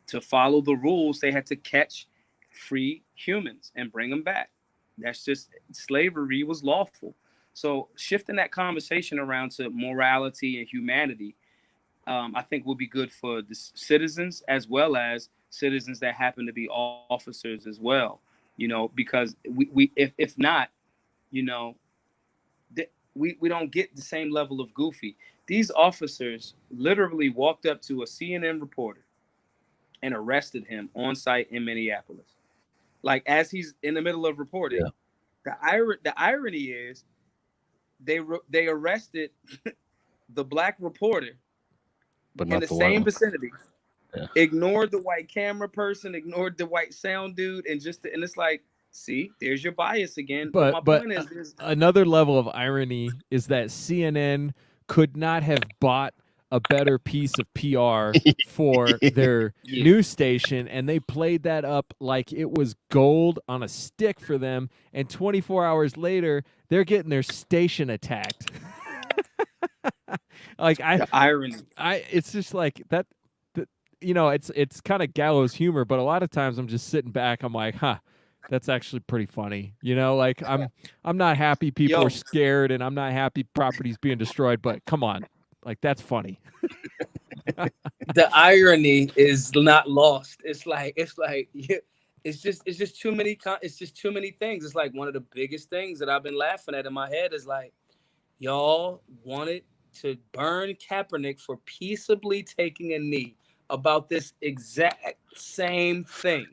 to follow the rules, they had to catch free humans and bring them back. That's just, slavery was lawful. So shifting that conversation around to morality and humanity, I think will be good for the citizens as well as citizens that happen to be officers as well. Because we if not, you know, we don't get the same level of goofy. These officers literally walked up to a CNN reporter and arrested him on site in Minneapolis, like as he's in the middle of reporting. Yeah. The irony is they arrested the black reporter, but in the same vicinity. Yeah. Ignored the white camera person, ignored the white sound dude, and it's like, see, there's your bias again. But my point is another level of irony is that CNN could not have bought a better piece of PR for their news station, and they played that up like it was gold on a stick for them, and 24 hours later, they're getting their station attacked. Like the irony. It's just like that. It's kind of gallows humor, but a lot of times I'm just sitting back. I'm like, that's actually pretty funny. Like I'm not happy people are scared, and I'm not happy property's being destroyed. But come on, like that's funny. The irony is not lost. It's just too many. It's just too many things. It's like one of the biggest things that I've been laughing at in my head is like, y'all wanted to burn Kaepernick for peaceably taking a knee about this exact same thing.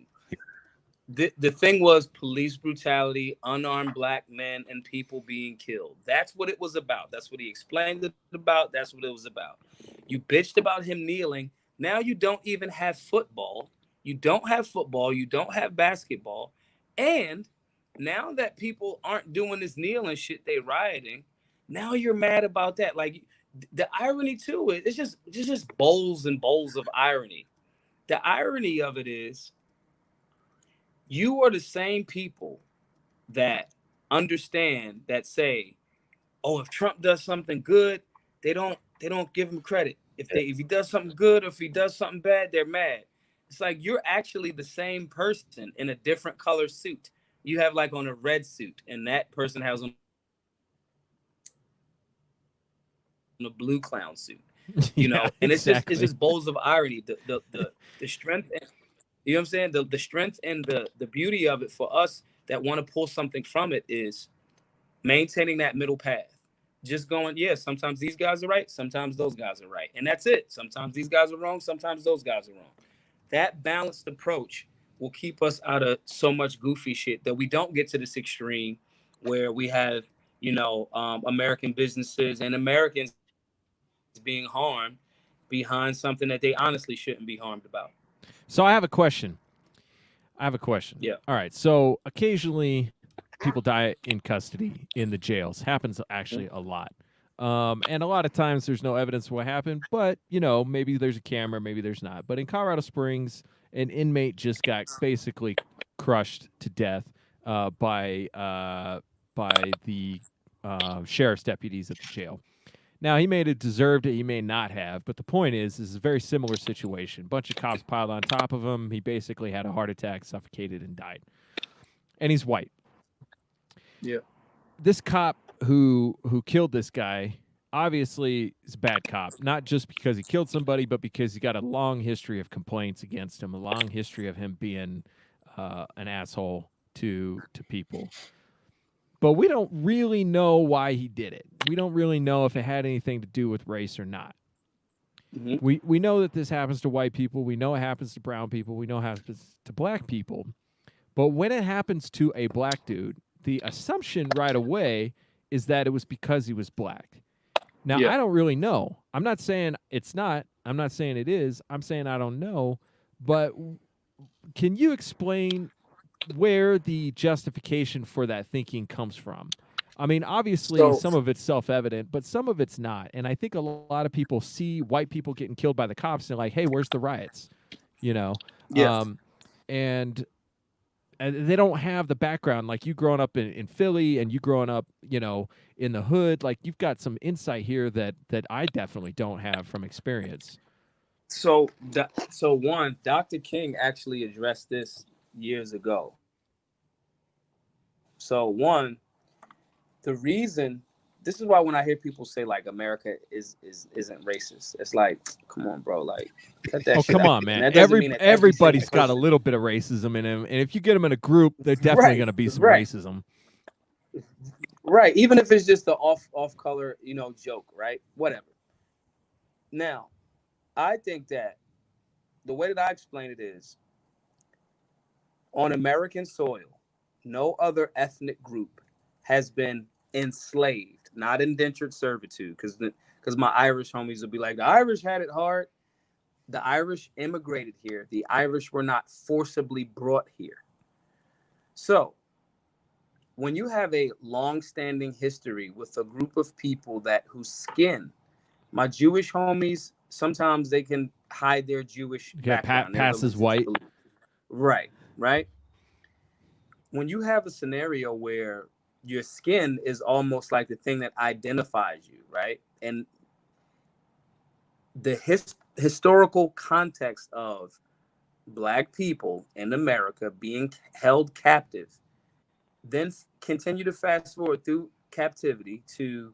The thing was police brutality, unarmed black men and people being killed. That's what it was about. That's what he explained it about. That's what it was about. You bitched about him kneeling. Now you don't even have football. You don't have football. You don't have basketball. And now that people aren't doing this kneeling shit, they rioting. Now you're mad about that. Like, the irony too, it's just bowls and bowls of irony. The irony of it is, you are the same people that understand, that say, oh, if Trump does something good, they don't give him credit. If he does something good or if he does something bad, they're mad. It's like you're actually the same person in a different color suit. You have like on a red suit, and that person has on a blue clown suit, and it's just bowls of irony. The strength, and, you know what I'm saying? The strength and the beauty of it for us that want to pull something from it is maintaining that middle path. Just going, sometimes these guys are right, sometimes those guys are right, and that's it. Sometimes these guys are wrong, sometimes those guys are wrong. That balanced approach will keep us out of so much goofy shit that we don't get to this extreme where we have, American businesses and Americans being harmed behind something that they honestly shouldn't be harmed about. So I have a question. Yeah. All right. So occasionally people die in custody in the jails. Happens actually a lot. And a lot of times there's no evidence of what happened, but maybe there's a camera, maybe there's not. But in Colorado Springs, an inmate just got basically crushed to death by the sheriff's deputies at the jail. Now, he may have deserved it, he may not have, but the point is, this is a very similar situation. A bunch of cops piled on top of him. He basically had a heart attack, suffocated, and died. And he's white. Yeah. This cop who killed this guy obviously is a bad cop, not just because he killed somebody, but because he got a long history of complaints against him, a long history of him being an asshole to people. But we don't really know why he did it. We don't really know if it had anything to do with race or not. Mm-hmm. We know that this happens to white people. We know it happens to brown people. We know it happens to black people. But when it happens to a black dude, the assumption right away is that it was because he was black. Now, I don't really know. I'm not saying it's not. I'm not saying it is. I'm saying I don't know. But can you explain where the justification for that thinking comes from? I mean, obviously, some of it's self-evident, but some of it's not. And I think a lot of people see white people getting killed by the cops and like, hey, where's the riots? Yeah. And they don't have the background like you growing up in Philly and you growing up, you know, in the hood. Like you've got some insight here that I definitely don't have from experience. So one, Dr. King actually addressed this years ago. So one, the reason, this is why when I hear people say like America isn't racist, it's like, come on, bro, like cut that shit come out. on, man. And that doesn't mean that Everybody's got a person, little bit of racism in them, and if you get them in a group, they're definitely going to be some racism. Right, even if it's just the off color, you know, joke, right? Whatever. Now, I think that the way that I explain it is, on American soil, no other ethnic group has been enslaved, not indentured servitude, because my Irish homies will be like, the Irish had it hard. The Irish immigrated here. The Irish were not forcibly brought here. So when you have a long-standing history with a group of people whose skin, my Jewish homies, sometimes they can hide their Jewish background. Passes white. Right. When you have a scenario where your skin is almost like the thing that identifies you, right? And the historical context of Black people in America being held captive, then continue to fast forward through captivity to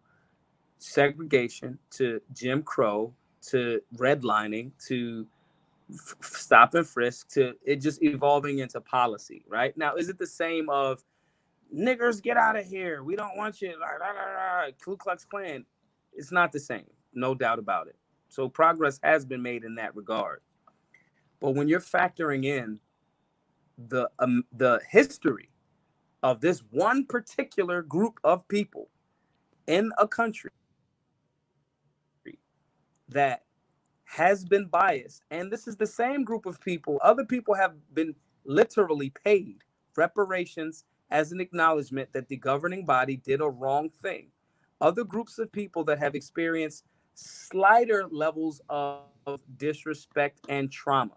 segregation, to Jim Crow, to redlining, to stop and frisk, to it just evolving into policy, right? Now, is it the same of niggers, get out of here, we don't want you, Ku Klux Klan? It's not the same, no doubt about it. So progress has been made in that regard. But when you're factoring in the history of this one particular group of people in a country that has been biased, and this is the same group of people, other people have been literally paid reparations as an acknowledgement that the governing body did a wrong thing. Other groups of people that have experienced slighter levels of disrespect and trauma,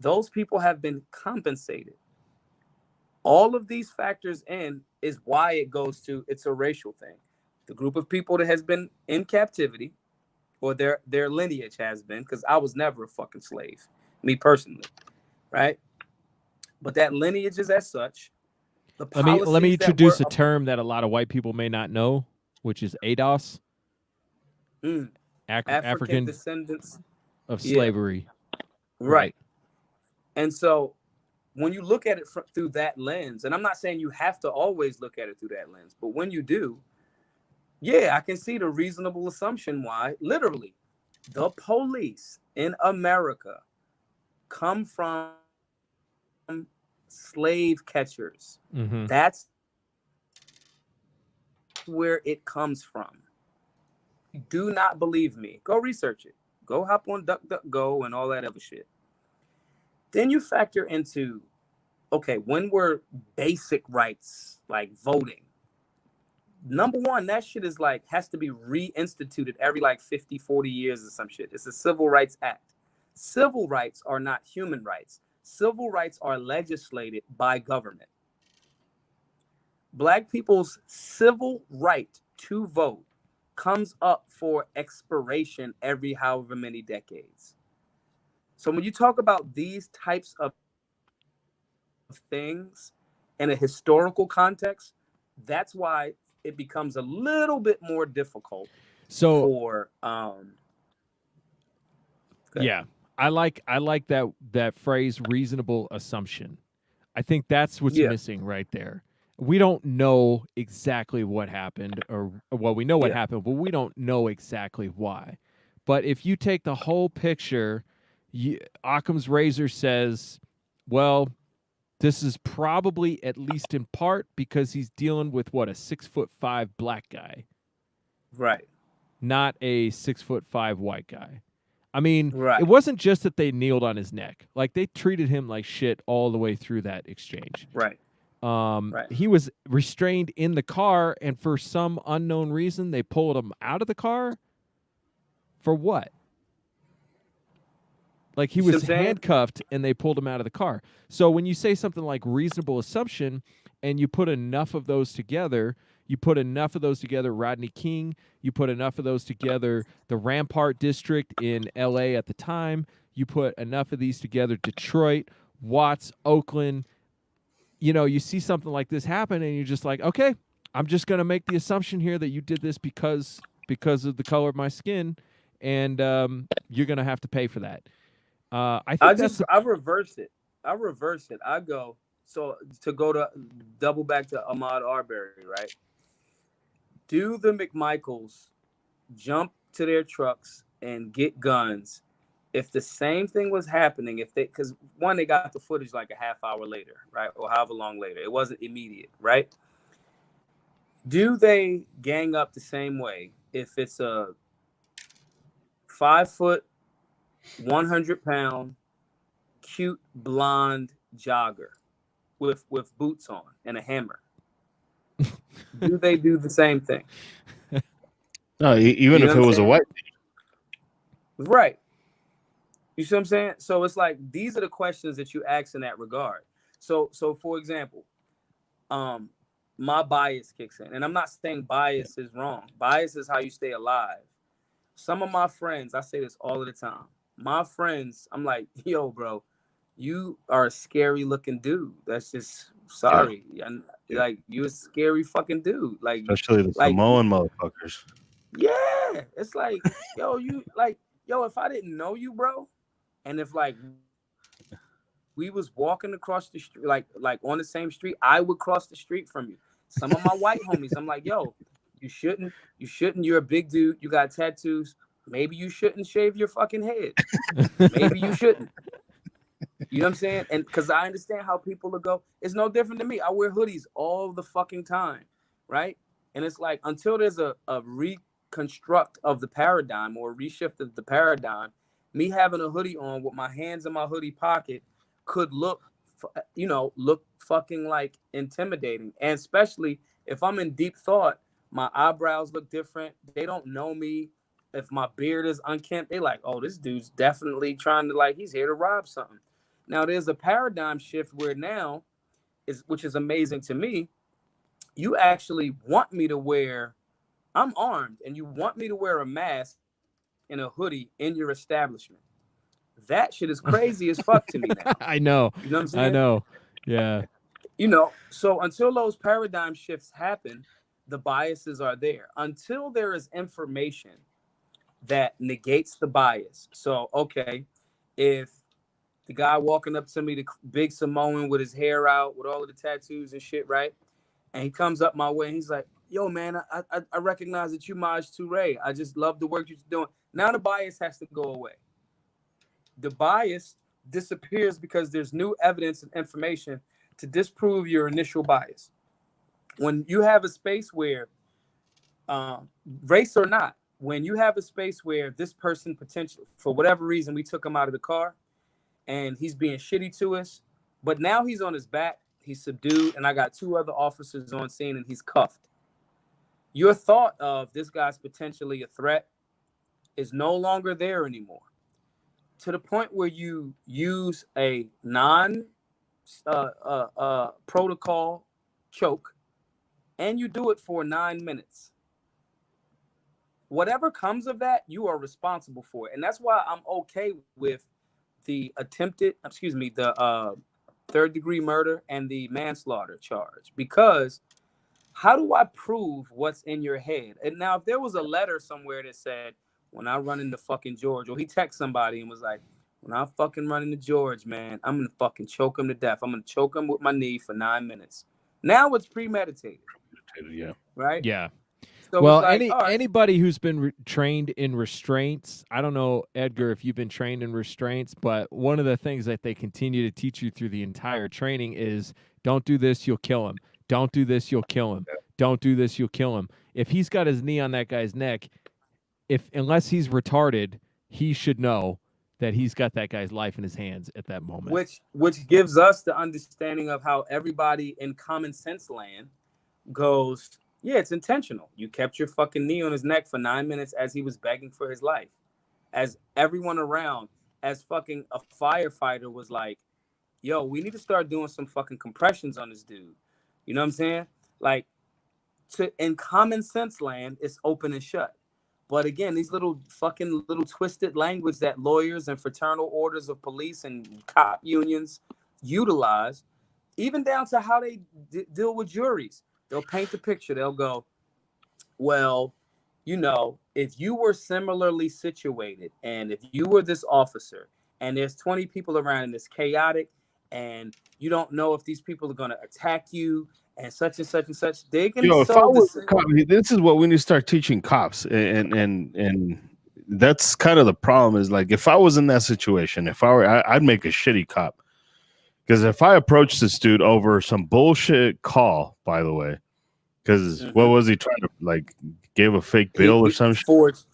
those people have been compensated. All of these factors in is why it goes to, it's a racial thing. The group of people that has been in captivity, or their lineage has been, because I was never a fucking slave, me personally, right? But that lineage is as such. Let me introduce a term that a lot of white people may not know, which is ADOS. African descendants of slavery. Right. And so when you look at it through that lens, and I'm not saying you have to always look at it through that lens, but when you do, yeah, I can see the reasonable assumption why, literally, the police in America come from slave catchers. Mm-hmm. That's where it comes from. Do not believe me. Go research it. Go hop on DuckDuckGo and all that other shit. Then you factor into, okay, when were basic rights like voting? Number one, that shit is like, has to be reinstituted every like 50, 40 years or some shit. It's a Civil Rights Act. Civil rights are not human rights. Civil rights are legislated by government. Black people's civil right to vote comes up for expiration every however many decades. So when you talk about these types of things in a historical context, that's why it becomes a little bit more difficult for yeah, I like that phrase, reasonable assumption. I think that's what's missing right there. We don't know exactly what happened, or well, we know what happened, but we don't know exactly why. But if you take the whole picture, Occam's razor says, well, this is probably at least in part because he's dealing with a 6'5" black guy, right? Not a 6'5" white guy. I mean, It wasn't just that they kneeled on his neck; like they treated him like shit all the way through that exchange. Right. He was restrained in the car, and for some unknown reason, they pulled him out of the car. For what? Like he You see what was I'm saying? handcuffed and they pulled him out of the car. So when you say something like reasonable assumption and you put enough of those together, Rodney King, you put enough of those together, the Rampart District in LA at the time, you put enough of these together, Detroit, Watts, Oakland, you see something like this happen and you're just like, okay, I'm just going to make the assumption here that you did this because of the color of my skin, and you're going to have to pay for that. I think I reverse it. I go, so to go to double back to Ahmaud Arbery, right? Do the McMichaels jump to their trucks and get guns if the same thing was happening? Because one, they got the footage like a half hour later, right? Or however long later. It wasn't immediate, right? Do they gang up the same way if it's a 5 foot, 100-pound, cute blonde jogger with boots on and a hammer? Do they do the same thing? No, even if it was a white. Right. You see what I'm saying? So it's like, these are the questions that you ask in that regard. So for example, my bias kicks in. And I'm not saying bias is wrong. Bias is how you stay alive. Some of my friends, I say this all of the time. My friends, I'm like, yo, bro, you are a scary looking dude. That's just, sorry. Yeah. Like, you a scary fucking dude. Like, especially the Samoan motherfuckers. Yeah. It's like, yo, if I didn't know you, bro, and if like we was walking across the street, like on the same street, I would cross the street from you. Some of my white homies, I'm like, yo, you shouldn't. You're a big dude. You got tattoos. Maybe you shouldn't shave your fucking head. Maybe you shouldn't. You know what I'm saying? And because I understand how people will go, it's no different than me. I wear hoodies all the fucking time, right? And it's like, until there's a reconstruct of the paradigm or a reshift of the paradigm, me having a hoodie on with my hands in my hoodie pocket could look fucking like intimidating. And especially if I'm in deep thought, my eyebrows look different. They don't know me. If my beard is unkempt, they like, oh, this dude's definitely trying to, like, he's here to rob something. Now there's a paradigm shift where now which is amazing to me. You actually want me to wear, I'm armed, and you want me to wear a mask and a hoodie in your establishment. That shit is crazy as fuck to me now. I know. You know what I'm saying? I know. Yeah. So until those paradigm shifts happen, the biases are there. Until there is information that negates the bias. So, okay, if the guy walking up to me, the big Samoan with his hair out, with all of the tattoos and shit, right? And he comes up my way and he's like, yo, man, I recognize that you Maj Toure. I just love the work you're doing. Now the bias has to go away. The bias disappears because there's new evidence and information to disprove your initial bias. When you have a space where, race or not, when you have a space where this person potentially, for whatever reason, we took him out of the car and he's being shitty to us, but now he's on his back, he's subdued, and I got 2 other officers on scene and he's cuffed. Your thought of this guy's potentially a threat is no longer there anymore. To the point where you use a protocol choke and you do it for 9 minutes. Whatever comes of that, you are responsible for it. And that's why I'm okay with the third-degree murder and the manslaughter charge. Because how do I prove what's in your head? And now if there was a letter somewhere that said, when I run into fucking George, or he texts somebody and was like, when I fucking run into George, man, I'm going to fucking choke him to death. I'm going to choke him with my knee for 9 minutes. Now it's premeditated. Yeah. Right? Yeah. So well, like, anybody who's been trained in restraints, I don't know, Edgar, if you've been trained in restraints, but one of the things that they continue to teach you through the entire training is don't do this, you'll kill him. Don't do this, you'll kill him. Don't do this, you'll kill him. If he's got his knee on that guy's neck, unless he's retarded, he should know that he's got that guy's life in his hands at that moment. Which gives us the understanding of how everybody in common sense land goes, yeah, it's intentional. You kept your fucking knee on his neck for 9 minutes as he was begging for his life. As everyone around, as fucking a firefighter was like, yo, we need to start doing some fucking compressions on this dude. You know what I'm saying? Like, in common sense land, it's open and shut. But again, these little twisted language that lawyers and fraternal orders of police and cop unions utilize, even down to how they deal with juries. They'll paint the picture. They'll go, well, you know, if you were similarly situated and if you were this officer and there's 20 people around and it's chaotic and you don't know if these people are going to attack you and such and such and such, they can If I solve was this. a cop, this is what we need to start teaching cops, and that's kind of the problem. Is like if I was in that situation, if I were, I'd make a shitty cop, because if I approached this dude over some bullshit call, by the way, because what was he trying to like give a fake bill or some forged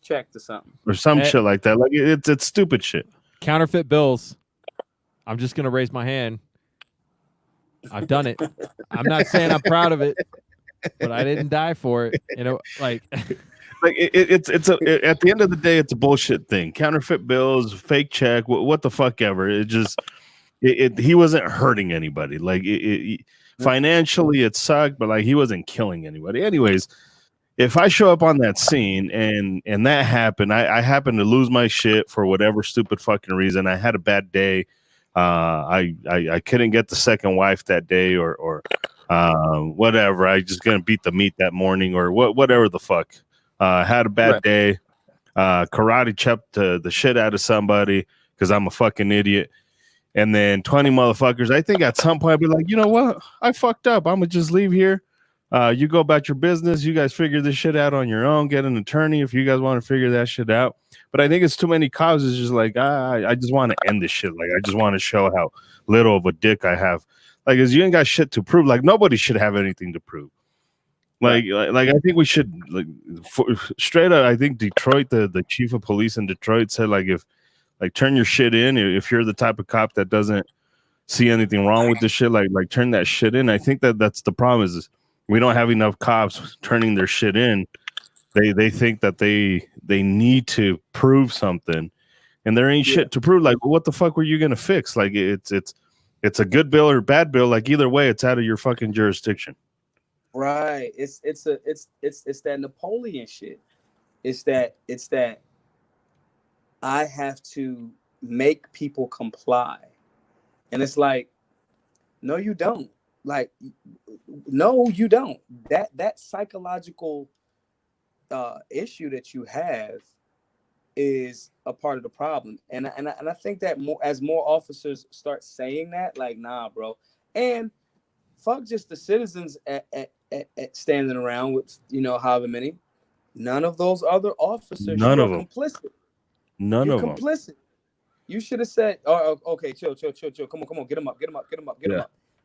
check or something or some shit like that? Like it's stupid shit. Counterfeit bills. I'm just gonna raise my hand. I've done it. I'm not saying I'm proud of it, but I didn't die for it. You know, like it's at the end of the day, it's a bullshit thing. Counterfeit bills, fake check, what the fuck ever. It just he wasn't hurting anybody. Like financially, it sucked, but like he wasn't killing anybody. Anyways, if I show up on that scene and that happened, I happened to lose my shit for whatever stupid fucking reason. I had a bad day. I couldn't get the second wife that day or whatever. I just gonna beat the meat that morning or whatever the fuck. Had a bad day. Karate chopped the shit out of somebody because I'm a fucking idiot. And then 20 motherfuckers. I think at some point I'd be like, you know what? I fucked up. I'm gonna just leave here. You go about your business. You guys figure this shit out on your own. Get an attorney if you guys want to figure that shit out. But I think it's too many causes. Just like I just want to end this shit. Like I just want to show how little of a dick I have. Like, cause you ain't got shit to prove. Like nobody should have anything to prove. Like I think we should straight up. I think Detroit, the chief of police in Detroit said like if like turn your shit in if you're the type of cop that doesn't see anything wrong with this shit. Like turn that shit in. I think that's the problem is we don't have enough cops turning their shit in. They think that they need to prove something, and there ain't shit to prove. Like, what the fuck were you gonna fix? Like, it's a good bill or bad bill. Like, either way, it's out of your fucking jurisdiction. Right. It's that Napoleon shit. It's that I have to make people comply, and it's like, no, you don't. Like, no, you don't. That psychological issue that you have is a part of the problem, and I think that as more officers start saying that, like, nah, bro, and fuck just the citizens at standing around with however many. None of those other officers. None you of are them. complicit. None You're of complicit. Them. You should have said, "Oh, okay, chill. Come on, get him up.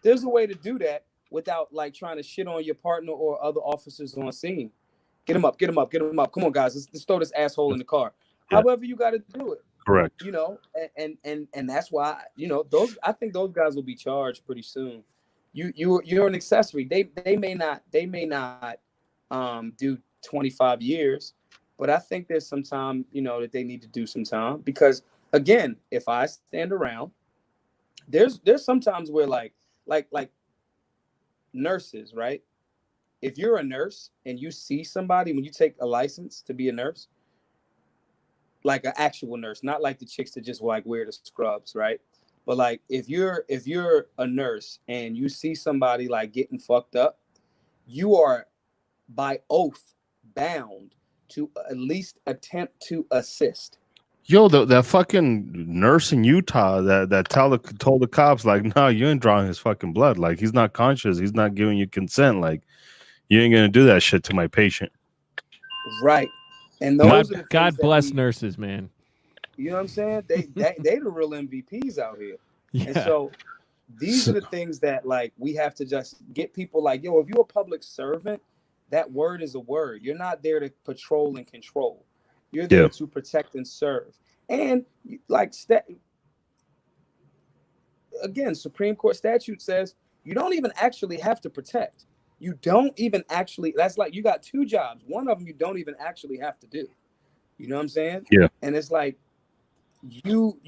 There's a way to do that without like trying to shit on your partner or other officers on scene. Get him up. Come on, guys. Let's throw this asshole in the car. Yeah. However you got to do it. Correct. And that's why those. I think those guys will be charged pretty soon. You're an accessory. They may not do 25 years, but I think there's some time that they need to do some time because again, if I stand around, there's some times where like nurses, right? If you're a nurse and you see somebody when you take a license to be a nurse, like an actual nurse, not like the chicks that just like wear the scrubs, right? But like if you're a nurse and you see somebody like getting fucked up, you are by oath bound to at least attempt to assist. Yo, that fucking nurse in Utah that told the cops like, no, you ain't drawing his fucking blood. Like he's not conscious. He's not giving you consent. Like you ain't gonna do that shit to my patient. Right. And those are the God bless nurses, man. You know what I'm saying? They the real MVPs out here. Yeah. And so these are the things that like we have to just get people like, yo, if you're a public servant, that word is a word. You're not there to patrol and control. You're there to protect and serve. And like again, Supreme Court statute says you don't even actually have to protect. You don't even actually, that's like you got two jobs. One of them you don't even actually have to do. You know what I'm saying? Yeah. And it's like, you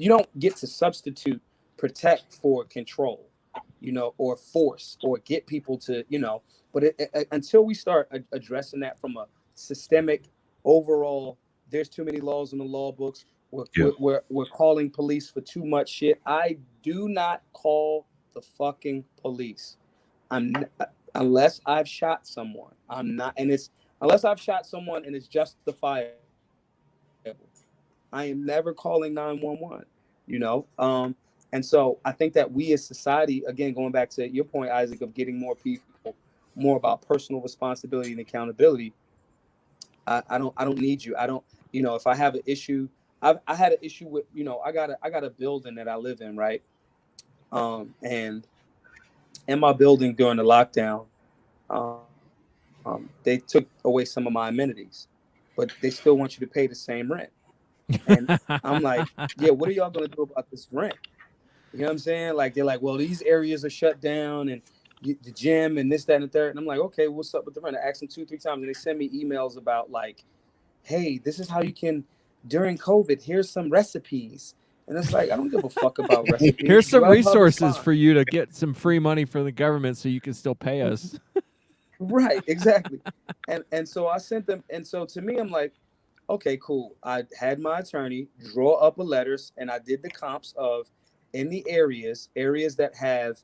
don't get to substitute protect for control, or force, or get people to, but until we start addressing that from a systemic overall, there's too many laws in the law books. We're calling police for too much shit. I do not call the fucking police. Unless I've shot someone. I'm not, and it's unless I've shot someone and it's justifiable. I am never calling 911. And so I think that we as society, again, going back to your point, Isaac, of getting more people more about personal responsibility and accountability. I don't need you. I don't, if I have an issue, I had an issue with, I got a building that I live in, right? And in my building during the lockdown, they took away some of my amenities, but they still want you to pay the same rent. And I'm like, yeah, what are y'all going to do about this rent? You know what I'm saying? Like, they're like, well, these areas are shut down and the gym and this, that, and the third. And I'm like, okay, what's up with the rent? I asked them 2-3 times and they send me emails about like, hey, this is how you can, during COVID, here's some recipes. And it's like, I don't give a fuck about recipes. Here's some resources for you to get some free money from the government so you can still pay us. Right, exactly. And so I sent them. And so to me, I'm like, okay, cool. I had my attorney draw up a letters and I did the comps of in the areas that have,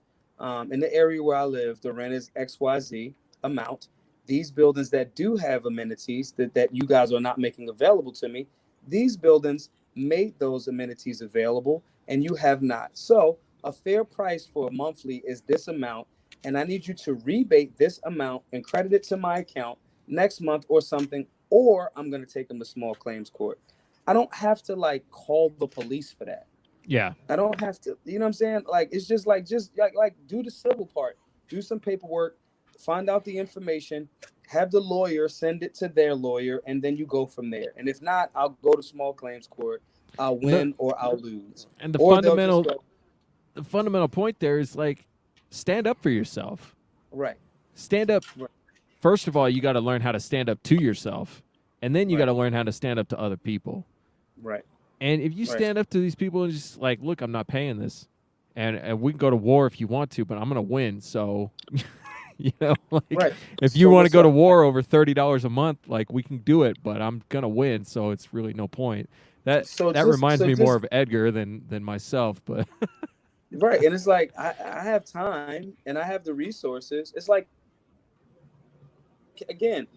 in the area where I live, the rent is XYZ amount. These buildings that do have amenities that you guys are not making available to me, these buildings made those amenities available and you have not. So a fair price for a monthly is this amount. And I need you to rebate this amount and credit it to my account next month or something, or I'm going to take them to small claims court. I don't have to like call the police for that. Yeah. I don't have to, you know what I'm saying? Like, it's just like do the civil part, do some paperwork, find out the information, have the lawyer send it to their lawyer, and then you go from there. And if not, I'll go to small claims court. I'll win or I'll lose. And the fundamental point there is like, stand up for yourself. Right. Stand up. Right. First of all, you got to learn how to stand up to yourself, and then you got to learn how to stand up to other people. Right. And if you stand up to these people and just like, look, I'm not paying this, and we can go to war if you want to, but I'm going to win. So, like, if you want to go to war over $30 a month, like we can do it, but I'm going to win. So it's really no point. That reminds me more of Edgar than myself, but. Right. And it's like, I have time and I have the resources. It's like, again,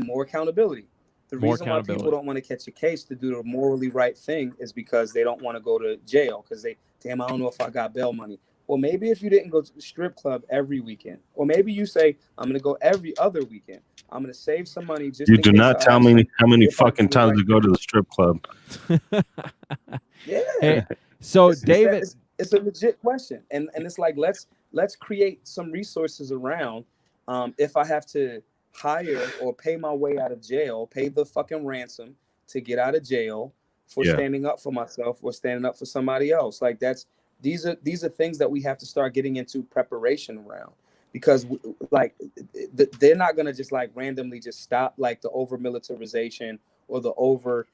more accountability. The reason why people don't want to catch a case to do the morally right thing is because they don't want to go to jail because I don't know if I got bail money. Well, maybe if you didn't go to the strip club every weekend, or maybe you say, I'm going to go every other weekend. I'm going to save some money. Just you do not tell me how many fucking times to go to the strip club. Yeah. Hey, so David, it's a legit question. And it's like, let's create some resources around. If I have to hire or pay my way out of jail, pay the fucking ransom to get out of jail for standing up for myself or standing up for somebody else. Like these are things that we have to start getting into preparation around, because they're not going to just like randomly just stop like the over militarization or the over,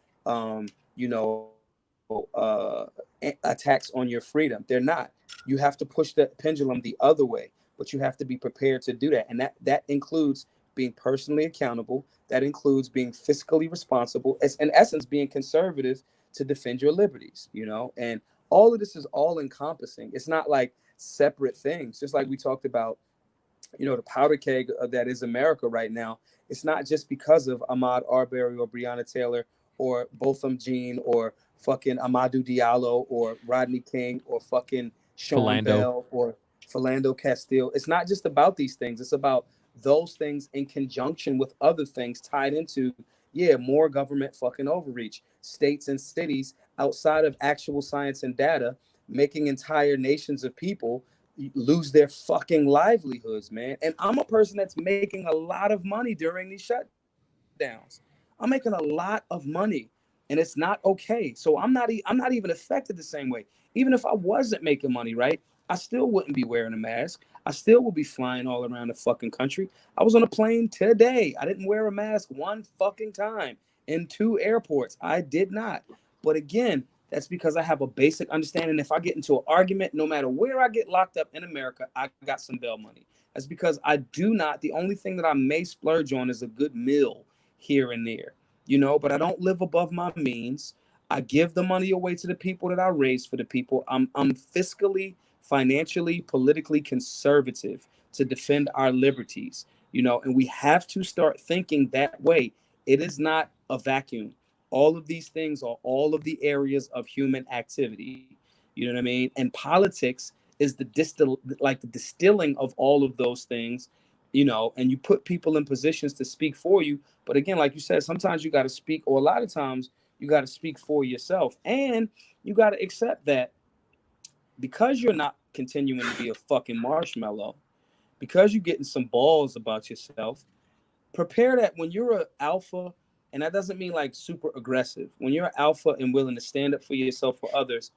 attacks on your freedom. They're not. You have to push the pendulum the other way, but you have to be prepared to do that. And that includes being personally accountable. That includes being fiscally responsible. It's in essence being conservative to defend your liberties, and all of this is all encompassing. It's not like separate things. Just like we talked about, the powder keg that is America right now. It's not just because of Ahmaud Arbery or Breonna Taylor or Botham Jean or fucking Amadou Diallo or Rodney King or fucking Sean Bell or Philando Castile. It's not just about these things. It's about those things in conjunction with other things tied into, more government fucking overreach. States and cities outside of actual science and data making entire nations of people lose their fucking livelihoods, man. And I'm a person that's making a lot of money during these shutdowns. I'm making a lot of money, and it's not okay. So I'm not even affected the same way. Even if I wasn't making money, right? I still wouldn't be wearing a mask. I still would be flying all around the fucking country. I was on a plane today. I didn't wear a mask one fucking time in 2 airports. I did not. But again, that's because I have a basic understanding. If I get into an argument, no matter where I get locked up in America, I got some bail money. That's because I do not, the only thing that I may splurge on is a good meal here and there, but I don't live above my means. I give the money away to the people that I raise for the people. I'm fiscally, financially, politically conservative to defend our liberties, and we have to start thinking that way. It is not a vacuum. All of these things are all of the areas of human activity. You know what I mean? And politics is the distilling of all of those things, and you put people in positions to speak for you. But again, like you said, sometimes you got to speak, or a lot of times you got to speak for yourself. And you got to accept that because you're not continuing to be a fucking marshmallow, because you're getting some balls about yourself, prepare that when you're an alpha, and that doesn't mean like super aggressive, when you're an alpha and willing to stand up for yourself, for others,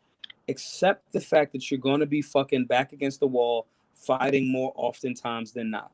accept the fact that you're going to be fucking back against the wall, fighting more oftentimes than not.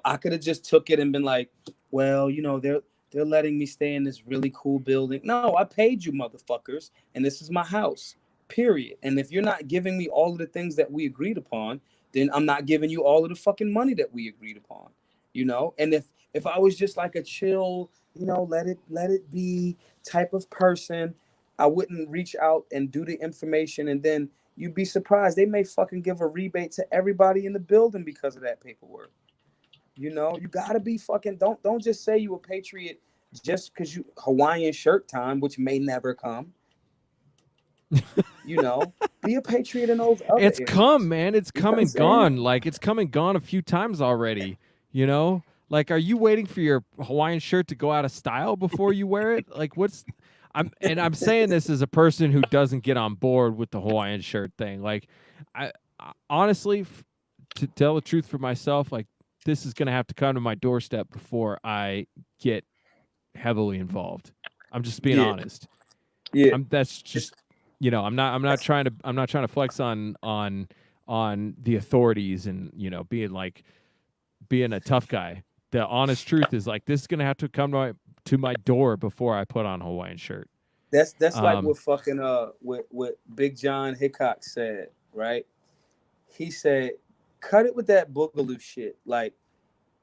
I could have just took it and been like, well, they're letting me stay in this really cool building. No, I paid you, motherfuckers, and this is my house, period. And if you're not giving me all of the things that we agreed upon, then I'm not giving you all of the fucking money that we agreed upon. And if I was just like a chill, let it be type of person, I wouldn't reach out and do the information, and then you'd be surprised. They may fucking give a rebate to everybody in the building because of that paperwork. You gotta be fucking, don't just say you a patriot just because you Hawaiian shirt time, which may never come. Be a patriot in those other It's areas. come, man. It's come and gone. Like, it's come and gone a few times already, Like, are you waiting for your Hawaiian shirt to go out of style before you wear it? Like, I'm saying this as a person who doesn't get on board with the Hawaiian shirt thing. Like, I honestly, to tell the truth for myself, like, this is going to have to come to my doorstep before I get heavily involved. I'm just being honest. Yeah. That's just, I'm not trying to flex on the authorities and, being a tough guy. The honest truth is, like, this is going to have to come to my door before I put on a Hawaiian shirt. That's like what fucking what Big John Hickok said, right? He said, cut it with that boogaloo shit. Like,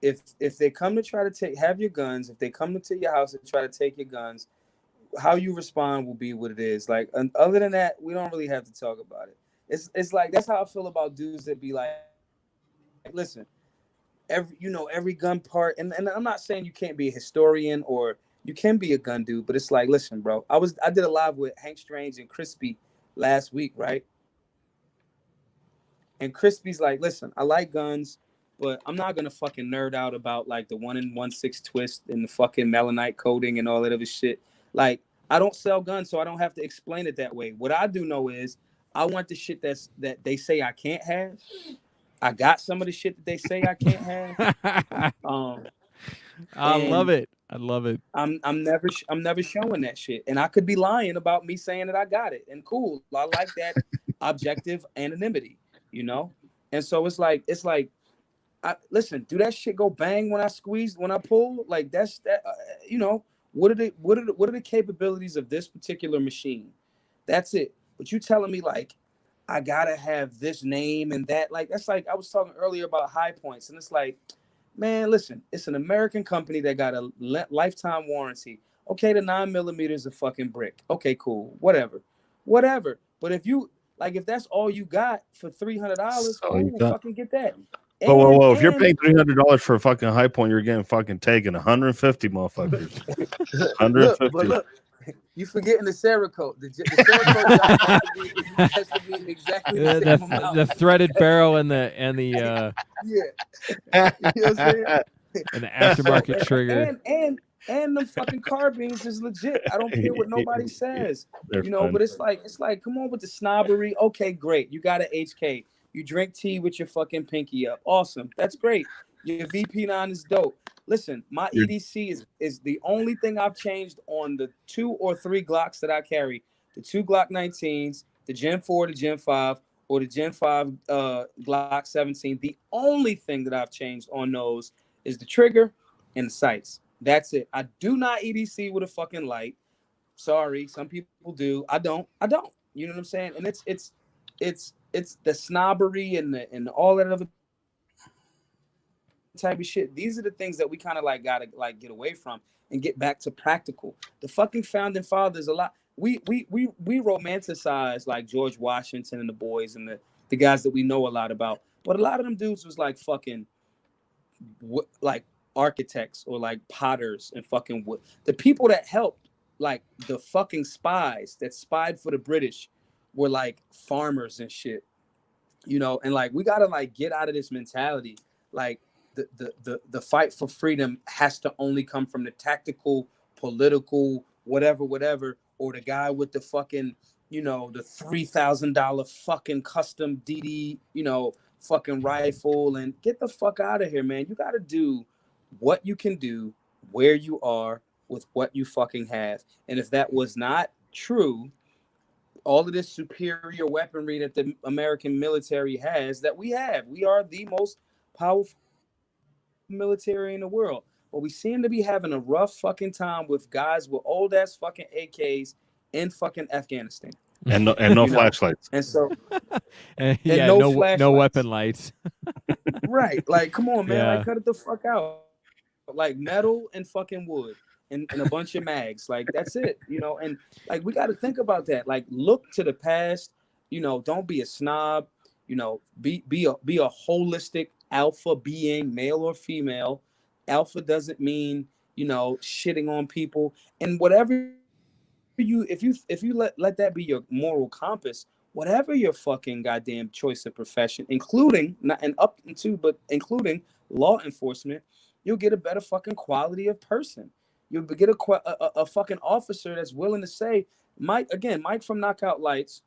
if they come to try to have your guns, if they come into your house and try to take your guns, how you respond will be what it is. Like, other than that, we don't really have to talk about it. It's like, that's how I feel about dudes that be like, listen, every gun part, and I'm not saying you can't be a historian or you can be a gun dude, but it's like, listen, bro, I did a live with Hank Strange and Crispy last week, right? And Crispy's like, listen, I like guns, but I'm not gonna fucking nerd out about like the 1-in-16 twist and the fucking melanite coating and all that other shit. Like, I don't sell guns, so I don't have to explain it that way. What I do know is I want the shit that they say I can't have. I got some of the shit that they say I can't have. I love it. I love it. I'm never showing that shit, and I could be lying about me saying that I got it. And cool, I like that objective anonymity, And so it's like, listen, do that shit go bang when I pull? Like, that's that. What are the capabilities of this particular machine? That's it. But you telling me like, I gotta have this name and that, like, that's like, I was talking earlier about High Points, and it's like, man, listen, it's an American company that got a lifetime warranty. Okay, the 9mm is a fucking brick. Okay, cool, whatever. But if that's all you got for $300, cool, fucking get that. Whoa! If you're paying $300 for a fucking High Point, you're getting fucking taken 150 motherfuckers. 150. But look, you forgetting the Cerakote. The Cerakote has to be exactly the same amount. The threaded barrel and the yeah. You know what I'm saying? And the aftermarket trigger. And the fucking carbines is legit. I don't care what nobody says. Fun. But it's like, come on with the snobbery. Okay, great. You got an HK. You drink tea with your fucking pinky up. Awesome. That's great. Your VP9 is dope. Listen, my EDC is the only thing I've changed on the 2 or 3 Glocks that I carry. The 2 Glock 19s, the Gen 4, the Gen 5, or the Gen 5 Glock 17. The only thing that I've changed on those is the trigger and the sights. That's it. I do not EDC with a fucking light. Sorry, some people do. I don't. You know what I'm saying? And it's the snobbery and all that other type of shit. These are the things that we kind of like gotta like get away from and get back to practical. The fucking founding fathers, a lot we romanticize like George Washington and the boys and the guys that we know a lot about, but a lot of them dudes was like fucking like architects or like potters and fucking wood. The people that helped, like the fucking spies that spied for the British, were like farmers and shit, you know. And like we gotta like get out of this mentality, like the fight for freedom has to only come from the tactical, political, whatever, or the guy with the fucking, you know, the $3,000 fucking custom DD, you know, fucking rifle. And get the fuck out of here, man. You got to do what you can do, where you are, with what you fucking have. And if that was not true, all of this superior weaponry that the American military has, that we are the most powerful military in the world. But we seem to be having a rough fucking time with guys with old ass fucking AKs in fucking Afghanistan. And no You know? flashlights. And so And no no flashlights. weapon lights. right. Like, come on, man. Yeah. Like, cut it the fuck out. Like metal and fucking wood and a bunch of mags. Like, that's it. You know, and like we got to think about that. Like, look to the past. You know, don't be a snob. You know, be a holistic alpha being, male or female. Alpha doesn't mean, you know, shitting on people. And whatever if you let that be your moral compass, whatever your fucking goddamn choice of profession, including not and up to but including law enforcement, you'll get a better fucking quality of person. You'll get a fucking officer that's willing to say, Mike from Knockout Lights,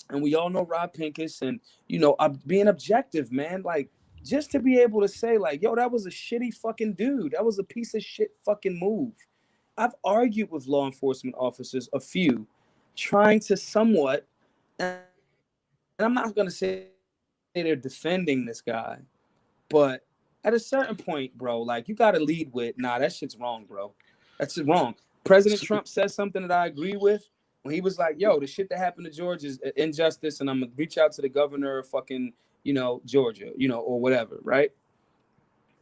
and we all know Rob Pincus, and you know, being objective, man. Like, just to be able to say, like, yo, that was a shitty fucking dude. That was a piece of shit fucking move. I've argued with law enforcement officers, a few, trying to somewhat, and I'm not going to say they're defending this guy, but at a certain point, bro, like, you got to lead with, nah, that shit's wrong, bro. That's wrong. President Trump said something that I agree with when he was like, yo, the shit that happened to George is injustice, and I'm going to reach out to the governor of fucking, you know, Georgia, you know, or whatever, right?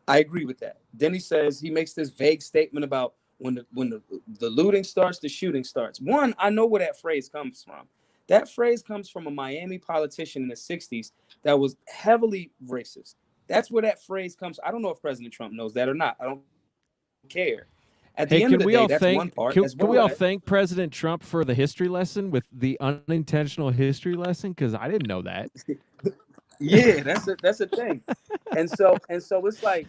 I agree with that. Then he makes this vague statement about when the looting starts, the shooting starts. One, I know where that phrase comes from. That phrase comes from a Miami politician in the 60s that was heavily racist. That's where that phrase comes. I don't know if President Trump knows that or not. I don't care. At the end of the day, that's one part. Can we all thank President Trump for the history lesson with the unintentional history lesson? Because I didn't know that. Yeah, that's a thing. And so it's like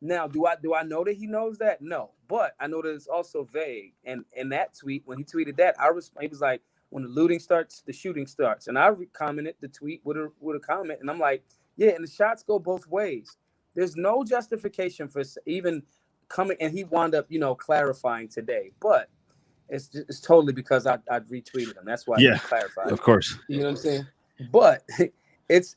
now, do I know that he knows that? No, but I know that it's also vague. And in that tweet, when he tweeted that, he was like, when the looting starts, the shooting starts. And I commented the tweet with a comment, and I'm like, yeah, and the shots go both ways. There's no justification for even coming, and he wound up, you know, clarifying today, but it's totally because I retweeted him. That's why he clarified. Of course. You know what I'm saying? But it's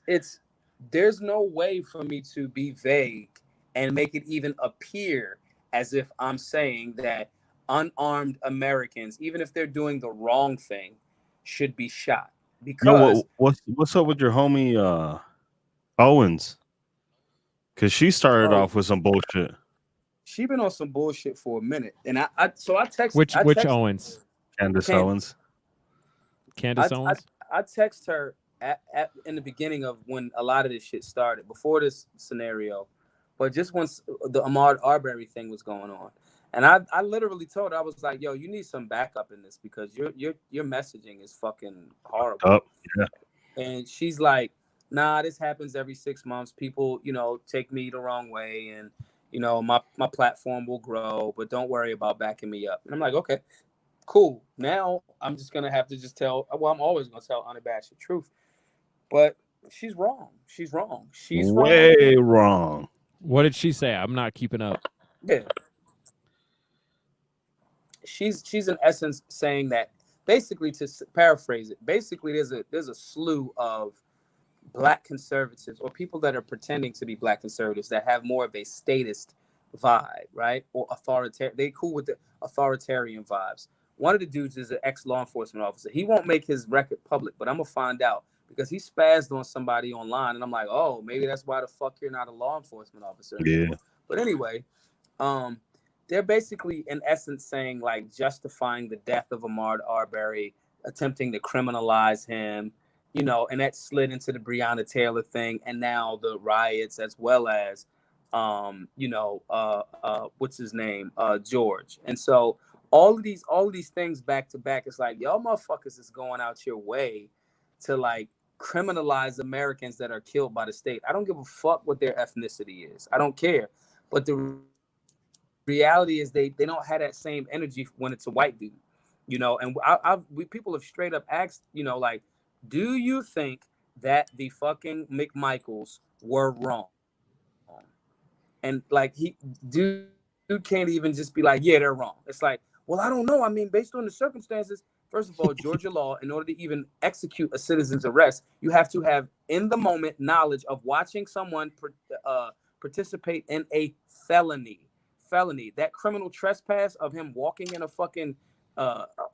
there's no way for me to be vague and make it even appear as if I'm saying that unarmed Americans, even if they're doing the wrong thing, should be shot. Because what's up with your homie Owens? Because she started off with some bullshit. She been on some bullshit for a minute, and I texted which Owens? Candace Owens. Candace Owens. I text her in the beginning of when a lot of this shit started, before this scenario, but just once the Ahmaud Arbery thing was going on, and I literally told her, I was like, yo, you need some backup in this because your messaging is fucking horrible. Oh, yeah. And she's like, nah, this happens every 6 months. People, you know, take me the wrong way, and you know, my platform will grow, but don't worry about backing me up. And I'm like, okay, cool. Now I'm just gonna have to just tell. Well, I'm always gonna tell unabashed truth, but she's wrong. She's way wrong. What did she say? I'm not keeping up. Yeah. She's in essence saying that, basically, to paraphrase it, basically there's a slew of Black conservatives or people that are pretending to be Black conservatives that have more of a statist vibe, right? Or authoritarian. They cool with the authoritarian vibes. One of the dudes is an ex-law enforcement officer. He won't make his record public, but I'm gonna find out because he spazzed on somebody online, and I'm like, oh, maybe that's why the fuck you're not a law enforcement officer anymore. Yeah. But anyway, they're basically in essence saying like justifying the death of Ahmaud Arbery, attempting to criminalize him, you know, and that slid into the Breonna Taylor thing, and now the riots as well as, what's his name, George, and so all of these things back to back. It's like y'all motherfuckers is going out your way to like criminalize Americans that are killed by the state. I don't give a fuck what their ethnicity is. I don't care, but the reality is they don't have that same energy when it's a white dude, you know. And people have straight up asked, you know, like, do you think that the fucking McMichaels were wrong? And like dude can't even just be like, yeah, they're wrong. It's like, well, I don't know. I mean, based on the circumstances, first of all, Georgia law, in order to even execute a citizen's arrest, you have to have in the moment knowledge of watching someone participate in a felony. That criminal trespass of him walking in a fucking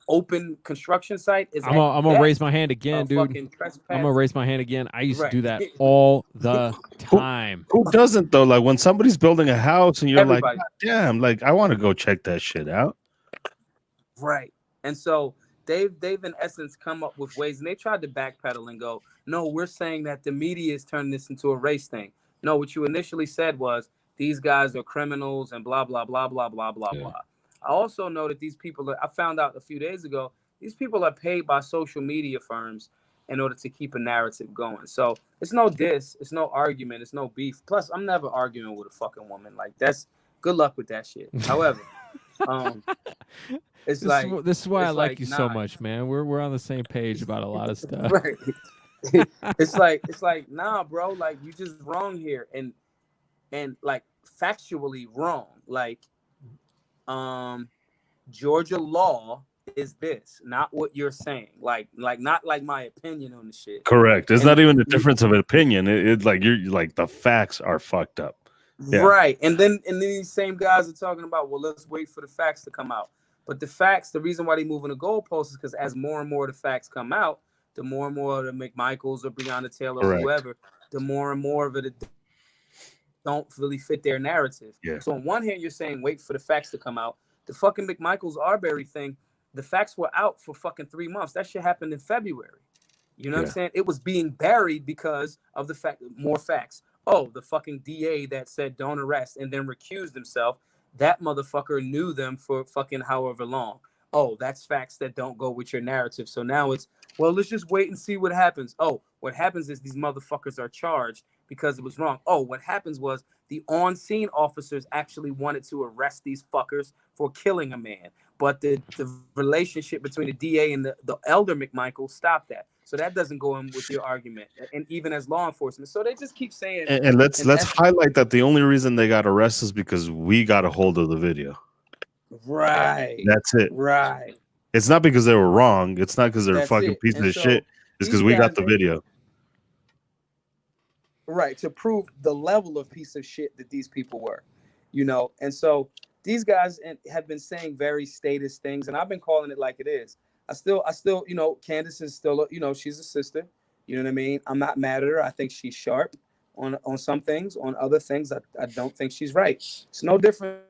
open construction site is. I'm gonna raise my hand again, dude. I'm gonna raise my hand again. I used to do that all the time. Who doesn't though? Like when somebody's building a house and you're Everybody. like, damn, like I want to go check that shit out. Right. And so they've in essence come up with ways, and they tried to backpedal and go, no, we're saying that the media is turning this into a race thing. No, what you initially said was these guys are criminals and blah, blah, blah, blah, blah, blah, blah. I also know that these people, I found out a few days ago, these people are paid by social media firms in order to keep a narrative going. So it's no diss, it's no argument, it's no beef. Plus, I'm never arguing with a fucking woman. Like, that's good luck with that shit. However, this is why I like you so much, man. We're on the same page about a lot of stuff. Right. it's like, nah, bro, like you just wrong here. And like factually wrong. Like, Georgia law is this, not what you're saying. Like not like my opinion on the shit. Correct. It's not even a difference of an opinion. It's like you're like the facts are fucked up. Yeah. Right. And then these same guys are talking about, well, let's wait for the facts to come out. But the facts, the reason why they're moving the goalposts is because as more and more of the facts come out, the more and more of the McMichaels or Breonna Taylor or whoever, the more and more of it don't really fit their narrative. Yeah. So on one hand, you're saying wait for the facts to come out. The fucking McMichaels Arbery thing, the facts were out for fucking 3 months. That shit happened in February. You know what I'm saying? It was being buried because of the fact more facts. Oh, the fucking DA that said don't arrest and then recused himself, that motherfucker knew them for fucking however long. Oh, that's facts that don't go with your narrative. So now it's, well, let's just wait and see what happens. Oh, what happens is these motherfuckers are charged because it was wrong. Oh, what happens was the on-scene officers actually wanted to arrest these fuckers for killing a man. But the relationship between the DA and the elder McMichael stopped that. So that doesn't go in with your argument. And even as law enforcement. So they just keep saying. And let's highlight that the only reason they got arrested is because we got a hold of the video. Right. That's it. Right. It's not because they were wrong. It's not because they're a fucking piece of shit. It's because we got the video. Right. To prove the level of piece of shit that these people were, you know. And so these guys have been saying very statist things, and I've been calling it like it is. I still, you know, Candace is still, you know, she's a sister. You know what I mean? I'm not mad at her. I think she's sharp on some things. On other things, I don't think she's right. It's no different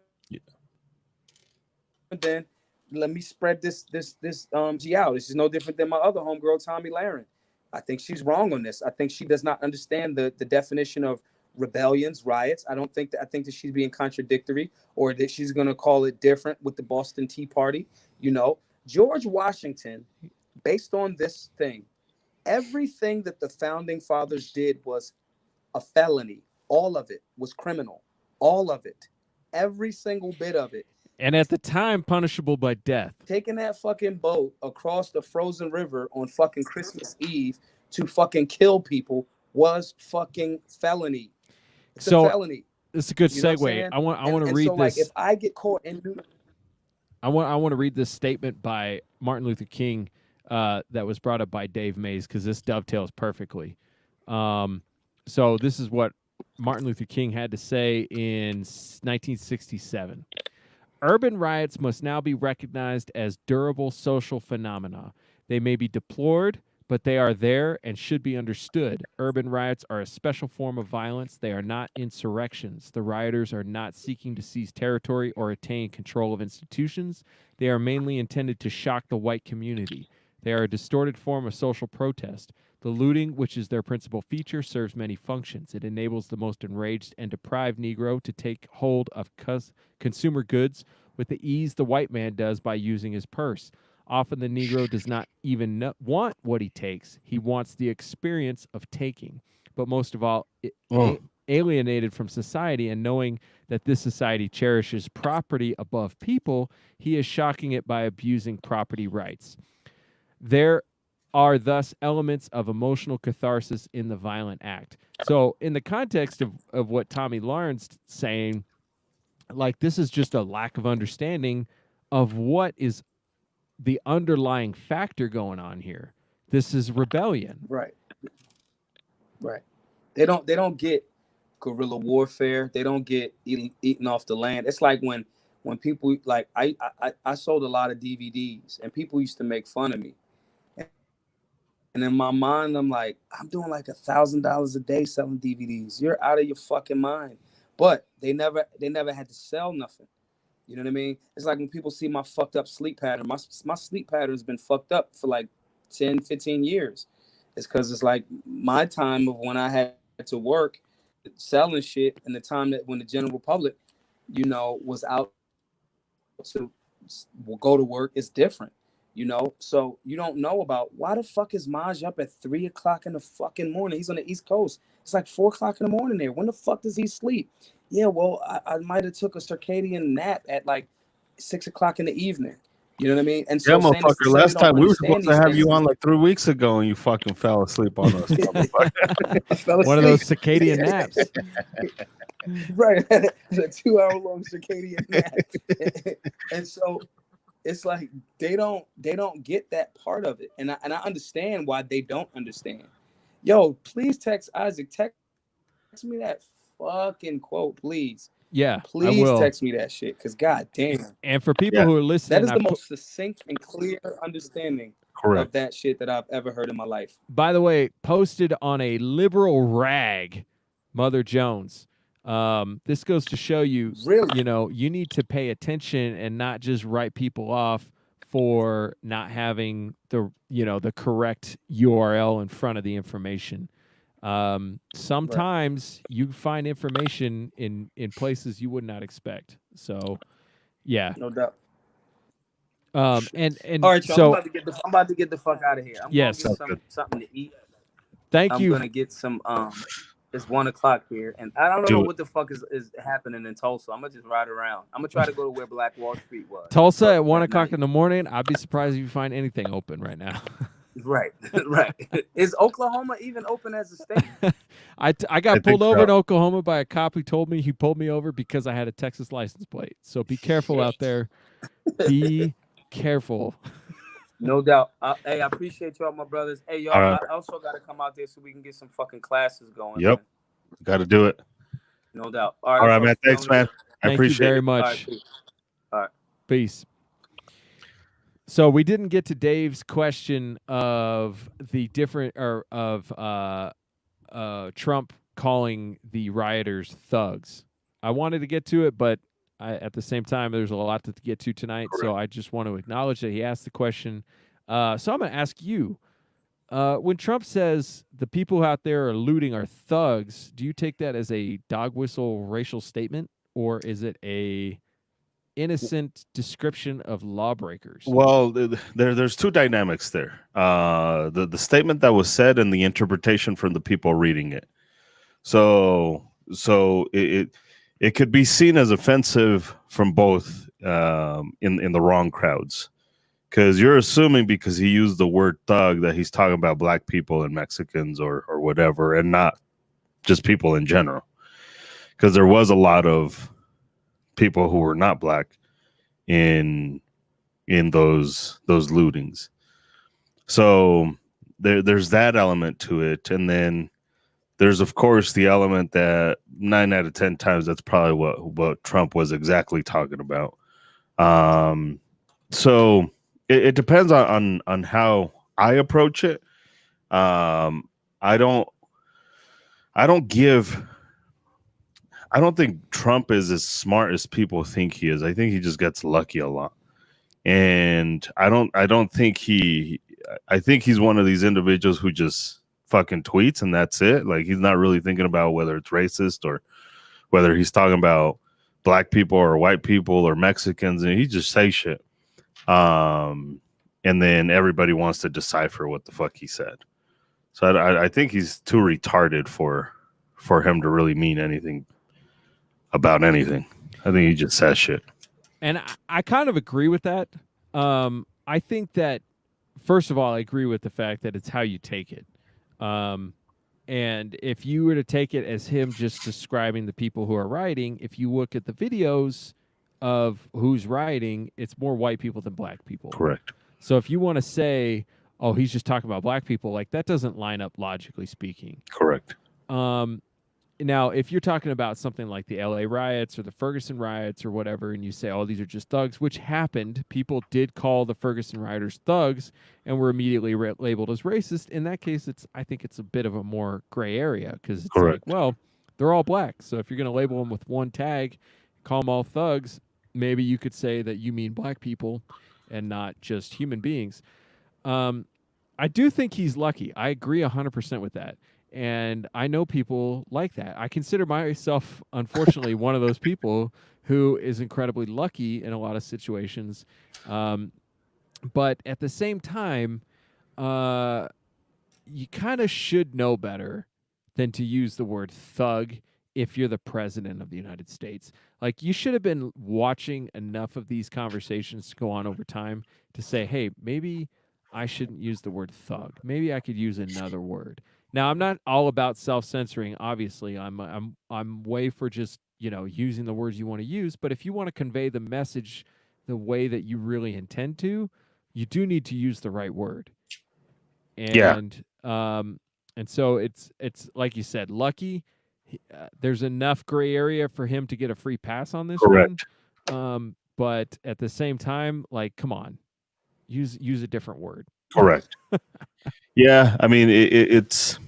than let me spread this G out. This is no different than my other homegirl, Tommy Lahren. I think she's wrong on this. I think she does not understand the definition of rebellions, riots. I think that she's being contradictory, or that she's going to call it different with the Boston Tea Party. You know, George Washington, based on this thing, everything that the founding fathers did was a felony. All of it was criminal. All of it. Every single bit of it. And at the time, punishable by death. Taking that fucking boat across the frozen river on fucking Christmas Eve to fucking kill people was fucking felony. It's a felony. This is a good segue. I want to read this. Like, if I get caught in I want to read this statement by Martin Luther King that was brought up by Dave Mays, because this dovetails perfectly. So this is what Martin Luther King had to say in 1967. Urban riots must now be recognized as durable social phenomena. They may be deplored, but they are there and should be understood. Urban riots are a special form of violence. They are not insurrections. The rioters are not seeking to seize territory or attain control of institutions. They are mainly intended to shock the white community. They are a distorted form of social protest. The looting, which is their principal feature, serves many functions. It enables the most enraged and deprived Negro to take hold of consumer goods with the ease the white man does by using his purse. Often the Negro does not even want what he takes. He wants the experience of taking. But most of all, alienated from society and knowing that this society cherishes property above people, he is shocking it by abusing property rights. There are thus elements of emotional catharsis in the violent act. So in the context of what Tommy Lawrence saying, like, this is just a lack of understanding of what is the underlying factor going on here. This is rebellion. Right. They don't get guerrilla warfare. They don't get eaten off the land. It's like when people, like, I sold a lot of DVDs and people used to make fun of me. And in my mind, I'm like, I'm doing like $1,000 a day selling DVDs. You're out of your fucking mind. But they never had to sell nothing. You know what I mean? It's like when people see my fucked up sleep pattern. My sleep pattern has been fucked up for like 10, 15 years. It's because it's like my time of when I had to work selling shit and the time that when the general public, you know, was out to go to work is different. You know, so you don't know about why the fuck is Maj up at 3 o'clock in the fucking morning? He's on the East Coast. It's like 4 o'clock in the morning there. When the fuck does he sleep? Yeah, well, I might have took a circadian nap at like 6 o'clock in the evening. You know what I mean? And so, motherfucker, last time we were supposed to have you on like 3 weeks ago and you fucking fell asleep on us. One of those circadian naps. Right. A 2-hour-long circadian nap. And so it's like they don't get that part of it. And I understand why they don't understand. Yo, please text Isaac. Text me that fucking quote, please. Yeah, please text me that shit, because god damn. And for people who are listening, that is the most succinct and clear understanding of that shit that I've ever heard in my life. By the way, posted on a liberal rag, Mother Jones. This goes to show you, really, you know, you need to pay attention and not just write people off for not having the, you know, the correct URL in front of the information. Sometimes you find information in places you would not expect. So, yeah, no doubt. And all right, so I'm about to get the fuck out of here. I'm gonna get something to eat. Thank you. I'm gonna get some. It's 1 o'clock here, and I don't know what the fuck is happening in Tulsa. I'm gonna just ride around. I'm gonna try to go to where Black Wall Street was. Tulsa at 1 o'clock in the morning. I'd be surprised if you find anything open right now. Right, right. Is Oklahoma even open as a state? I got pulled over in Oklahoma by a cop who told me he pulled me over because I had a Texas license plate. So be careful out there. Be careful. No doubt. Hey, I appreciate y'all, my brothers. Hey, y'all, I also got to come out there so we can get some fucking classes going. Yep. Got to do it. No doubt. All right, man. Thanks, man. I appreciate you very much. All right. Peace. So we didn't get to Dave's question of the different of Trump calling the rioters thugs. I wanted to get to it, but at the same time, there's a lot to get to tonight. Correct. So I just want to acknowledge that he asked the question. So I'm going to ask you, when Trump says the people out there are looting are thugs, do you take that as a dog whistle racial statement, or is it a innocent description of lawbreakers? Well, there's two dynamics there. The statement that was said and the interpretation from the people reading it. So it could be seen as offensive from both in the wrong crowds, because you're assuming because he used the word thug that he's talking about black people and Mexicans or whatever, and not just people in general, because there was a lot of people who were not black in those lootings. So there's that element to it, and then there's of course the element that 9 out of 10 times that's probably what Trump was exactly talking about. So it depends on how I approach it. I don't think Trump is as smart as people think he is. I think he just gets lucky a lot. And I don't think I think he's one of these individuals who just fucking tweets and that's it. Like, he's not really thinking about whether it's racist or whether he's talking about black people or white people or Mexicans, and he just says shit. And then everybody wants to decipher what the fuck he said. So I think he's too retarded for him to really mean anything about anything. I think he just says shit. And I kind of agree with that. I think that, first of all, I agree with the fact that it's how you take it. And if you were to take it as him just describing the people who are rioting, if you look at the videos of who's rioting, it's more white people than black people. Correct. So if you want to say, oh, he's just talking about black people, like, that doesn't line up logically speaking. Correct. Now, if you're talking about something like the LA riots or the Ferguson riots or whatever, and you say, oh, these are just thugs, which happened, people did call the Ferguson rioters thugs and were immediately labeled as racist. In that case, I think it's a bit of a more gray area, because it's Correct. like, well, they're all black. So if you're going to label them with one tag, call them all thugs, maybe you could say that you mean black people and not just human beings. I do think he's lucky. I agree 100% with that. And I know people like that. I consider myself, unfortunately, one of those people who is incredibly lucky in a lot of situations. But at the same time, you kind of should know better than to use the word thug if you're the president of the United States. Like, you should have been watching enough of these conversations to go on over time to say, hey, maybe I shouldn't use the word thug. Maybe I could use another word. Now, I'm not all about self-censoring. Obviously, I'm way for just, using the words you want to use. But if you want to convey the message the way that you really intend to, you do need to use the right word. And and so it's like you said, lucky. There's enough gray area for him to get a free pass on this Correct. one. But at the same time, like, come on, use a different word. Correct. Yeah, I mean, it's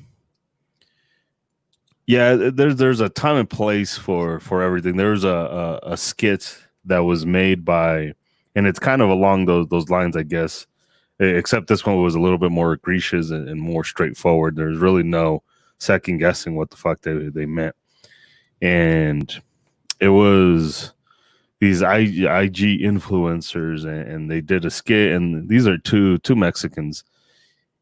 there's a time and place for everything. There's a skit that was made by, and it's kind of along those lines, I guess, except this one was a little bit more egregious and more straightforward. There's really no second guessing what the fuck they meant. And it was these IG influencers, and they did a skit, and these are two Mexicans,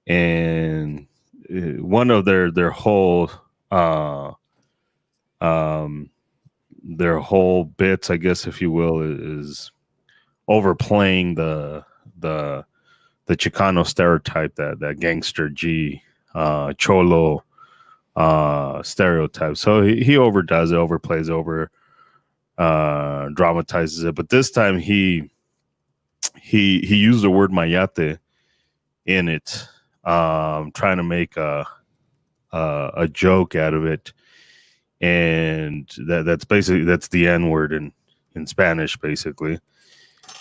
and one of their whole bits, I guess, if you will, is overplaying the Chicano stereotype, that gangster G cholo stereotype. So he overdoes it, overplays, dramatizes it. But this time he used the word mayate in it, trying to make a joke out of it, and that's the N word in Spanish, basically.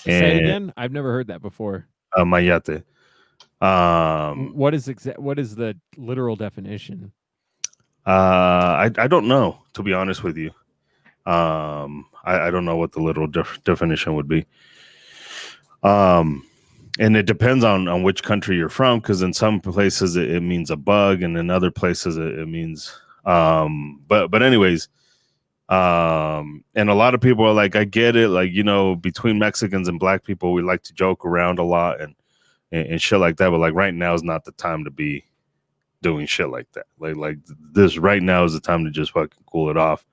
Say it again. I've never heard that before. Mayate. What is the literal definition? I don't know, to be honest with you. I don't know what the literal definition would be. And it depends on which country you're from, because in some places it means a bug, and in other places it means but anyways, and a lot of people are like, I get it, like, between Mexicans and black people, we like to joke around a lot and shit like that, but like right now is not the time to be doing shit like that. Like this right now is the time to just fucking cool it off.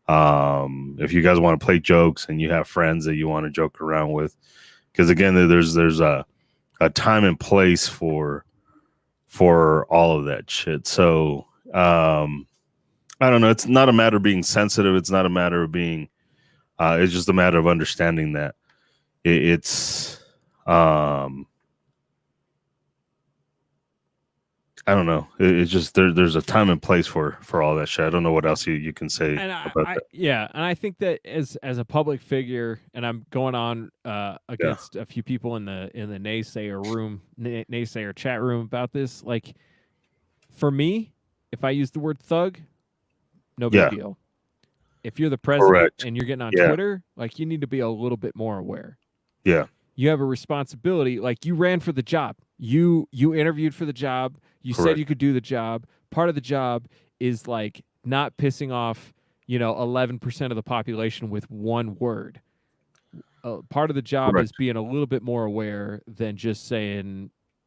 If you guys want to play jokes and you have friends that you want to joke around with, because again, there's a time and place for all of that shit. So I don't know. It's not a matter of being sensitive. It's not a matter of being. It's just a matter of understanding that it's I don't know. It's just there's a time and place for all that shit. I don't know what else you can say And about that. and I think that as a public figure, and I'm going on against a few people in the naysayer room, naysayer chat room about this. Like, for me, if I use the word thug, no big Yeah, deal. If you're the president correct. and you're getting on Yeah, Twitter, like, you need to be a little bit more aware. yeah, You have a responsibility. Like, you ran for the job. You interviewed for the job. You said correct. you could do the job. Part of the job is like not pissing off, 11% of the population with one word. Part of the job is Correct. being a little bit more aware than just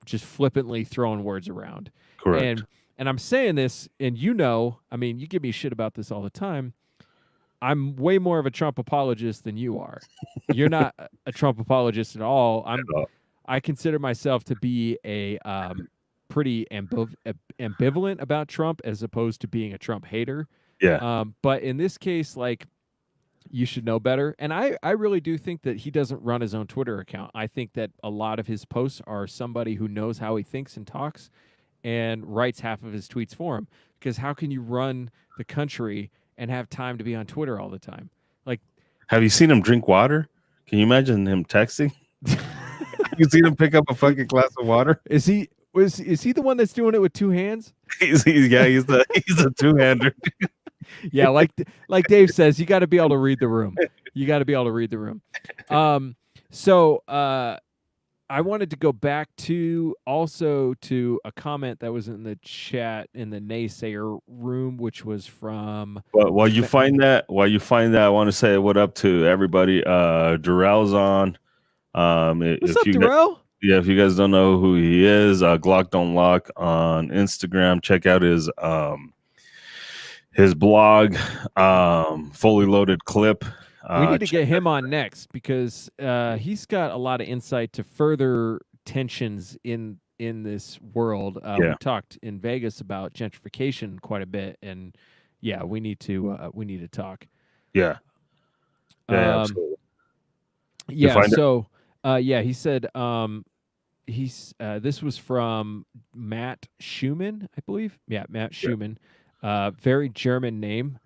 flippantly throwing words around. Correct. And I'm saying this, and I mean, you give me shit about this all the time. I'm way more of a Trump apologist than you are. You're not a Trump apologist at all. all. I consider myself to be a pretty ambivalent about Trump as opposed to being a Trump hater. Yeah. But in this case, like, you should know better. And I really do think that he doesn't run his own Twitter account. I think that a lot of his posts are somebody who knows how he thinks and talks and writes half of his tweets for him. Because how can you run the country and have time to be on Twitter all the time? Like, Have you seen him drink water? Can you imagine him texting? You seen him pick up a fucking glass of water? is he the one that's doing it with two hands? He's the two-hander. Yeah, like Dave says, you got to be able to read the room. You got to be able to read the room. So I wanted to go back to a comment that was in the chat in the naysayer room, which was from. But while you find that, I want to say what up to everybody. Darrell's on. What's up, Darrell? If you guys don't know who he is, Glock Don't Lock on Instagram. Check out his blog, Fully Loaded Clip. We need to get him on next because he's got a lot of insight to further tensions in this world. We talked in Vegas about gentrification quite a bit, and yeah, we need to talk. Yeah. Yeah, absolutely. Yeah. So, he said this was from Matt Schumann, I believe. Yeah, Matt Schumann. Very German name.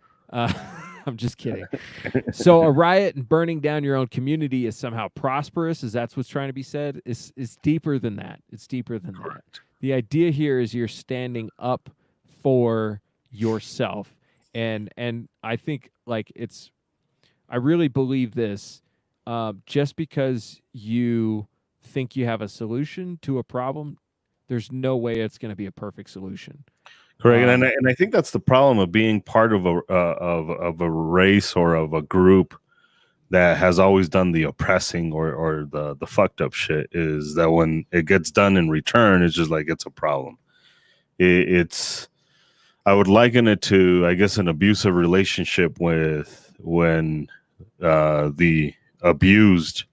I'm just kidding. So a riot and burning down your own community is somehow prosperous, is that's what's trying to be said? It's deeper than that. It's deeper than that. The idea here is you're standing up for yourself. And I think, like, I really believe this. Just because you think you have a solution to a problem, there's no way it's going to be a perfect solution. Correct, and I think that's the problem of being part of a race or of a group that has always done the oppressing or the fucked up shit, is that when it gets done in return, it's just like it's a problem. It's I would liken it to, I guess, an abusive relationship with when the abused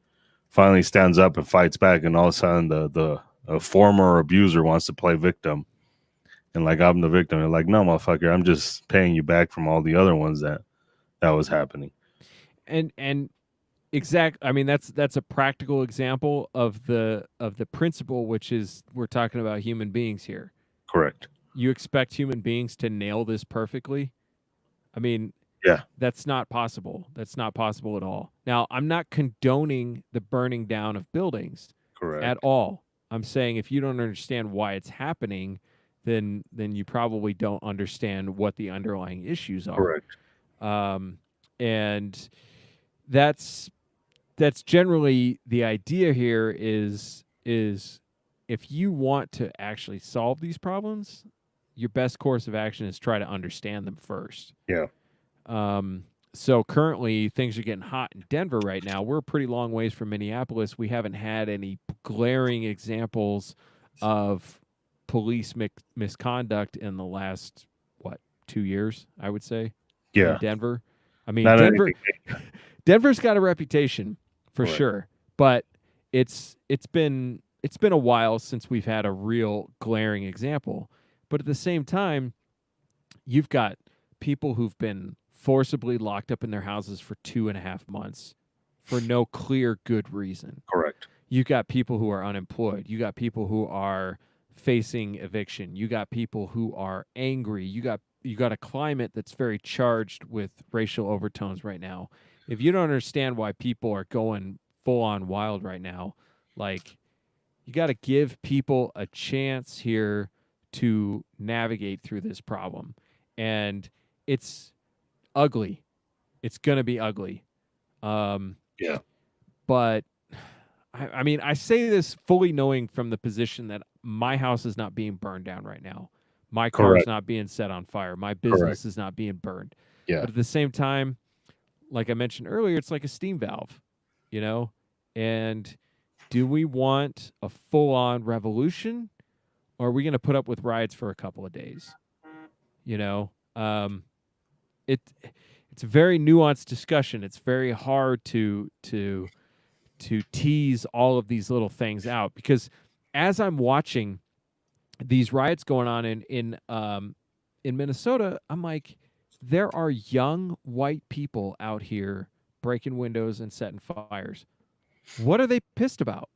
finally stands up and fights back, and all of a sudden the former abuser wants to play victim. And like, I'm the victim. And like, no, motherfucker, I'm just paying you back from all the other ones that was happening. And exact. I mean, that's a practical example of the principle, which is we're talking about human beings here. Correct. You expect human beings to nail this perfectly? I mean, yeah, that's not possible. That's not possible at all. Now, I'm not condoning the burning down of buildings. Correct. At all. I'm saying if you don't understand why it's happening, then you probably don't understand what the underlying issues are. Correct. And that's generally the idea here is if you want to actually solve these problems, your best course of action is try to understand them first. Yeah. So currently things are getting hot in Denver right now. We're a pretty long ways from Minneapolis. We haven't had any glaring examples of police misconduct in the last 2 years, I would say. Yeah. In Denver. I mean, Denver's got a reputation for sure, but it's been a while since we've had a real glaring example. But at the same time, you've got people who've been forcibly locked up in their houses for 2.5 months for no clear good reason. Correct. You got people who are unemployed. You got people who are facing eviction. You got people who are angry. You got a climate that's very charged with racial overtones right now. If you don't understand why people are going full on wild right now, like, you got to give people a chance here to navigate through this problem. And it's ugly. It's going to be ugly. Yeah. But I mean, I say this fully knowing from the position that my house is not being burned down right now. My car is Correct. not being set on fire. My business is not being burned. Yeah. But at the same time, like I mentioned earlier, it's like a steam valve, you know? And do we want a full-on revolution, or are we going to put up with riots for a couple of days? You know, it's a very nuanced discussion. It's very hard to tease all of these little things out, because as I'm watching these riots going on in Minnesota, I'm like, there are young white people out here breaking windows and setting fires. What are they pissed about?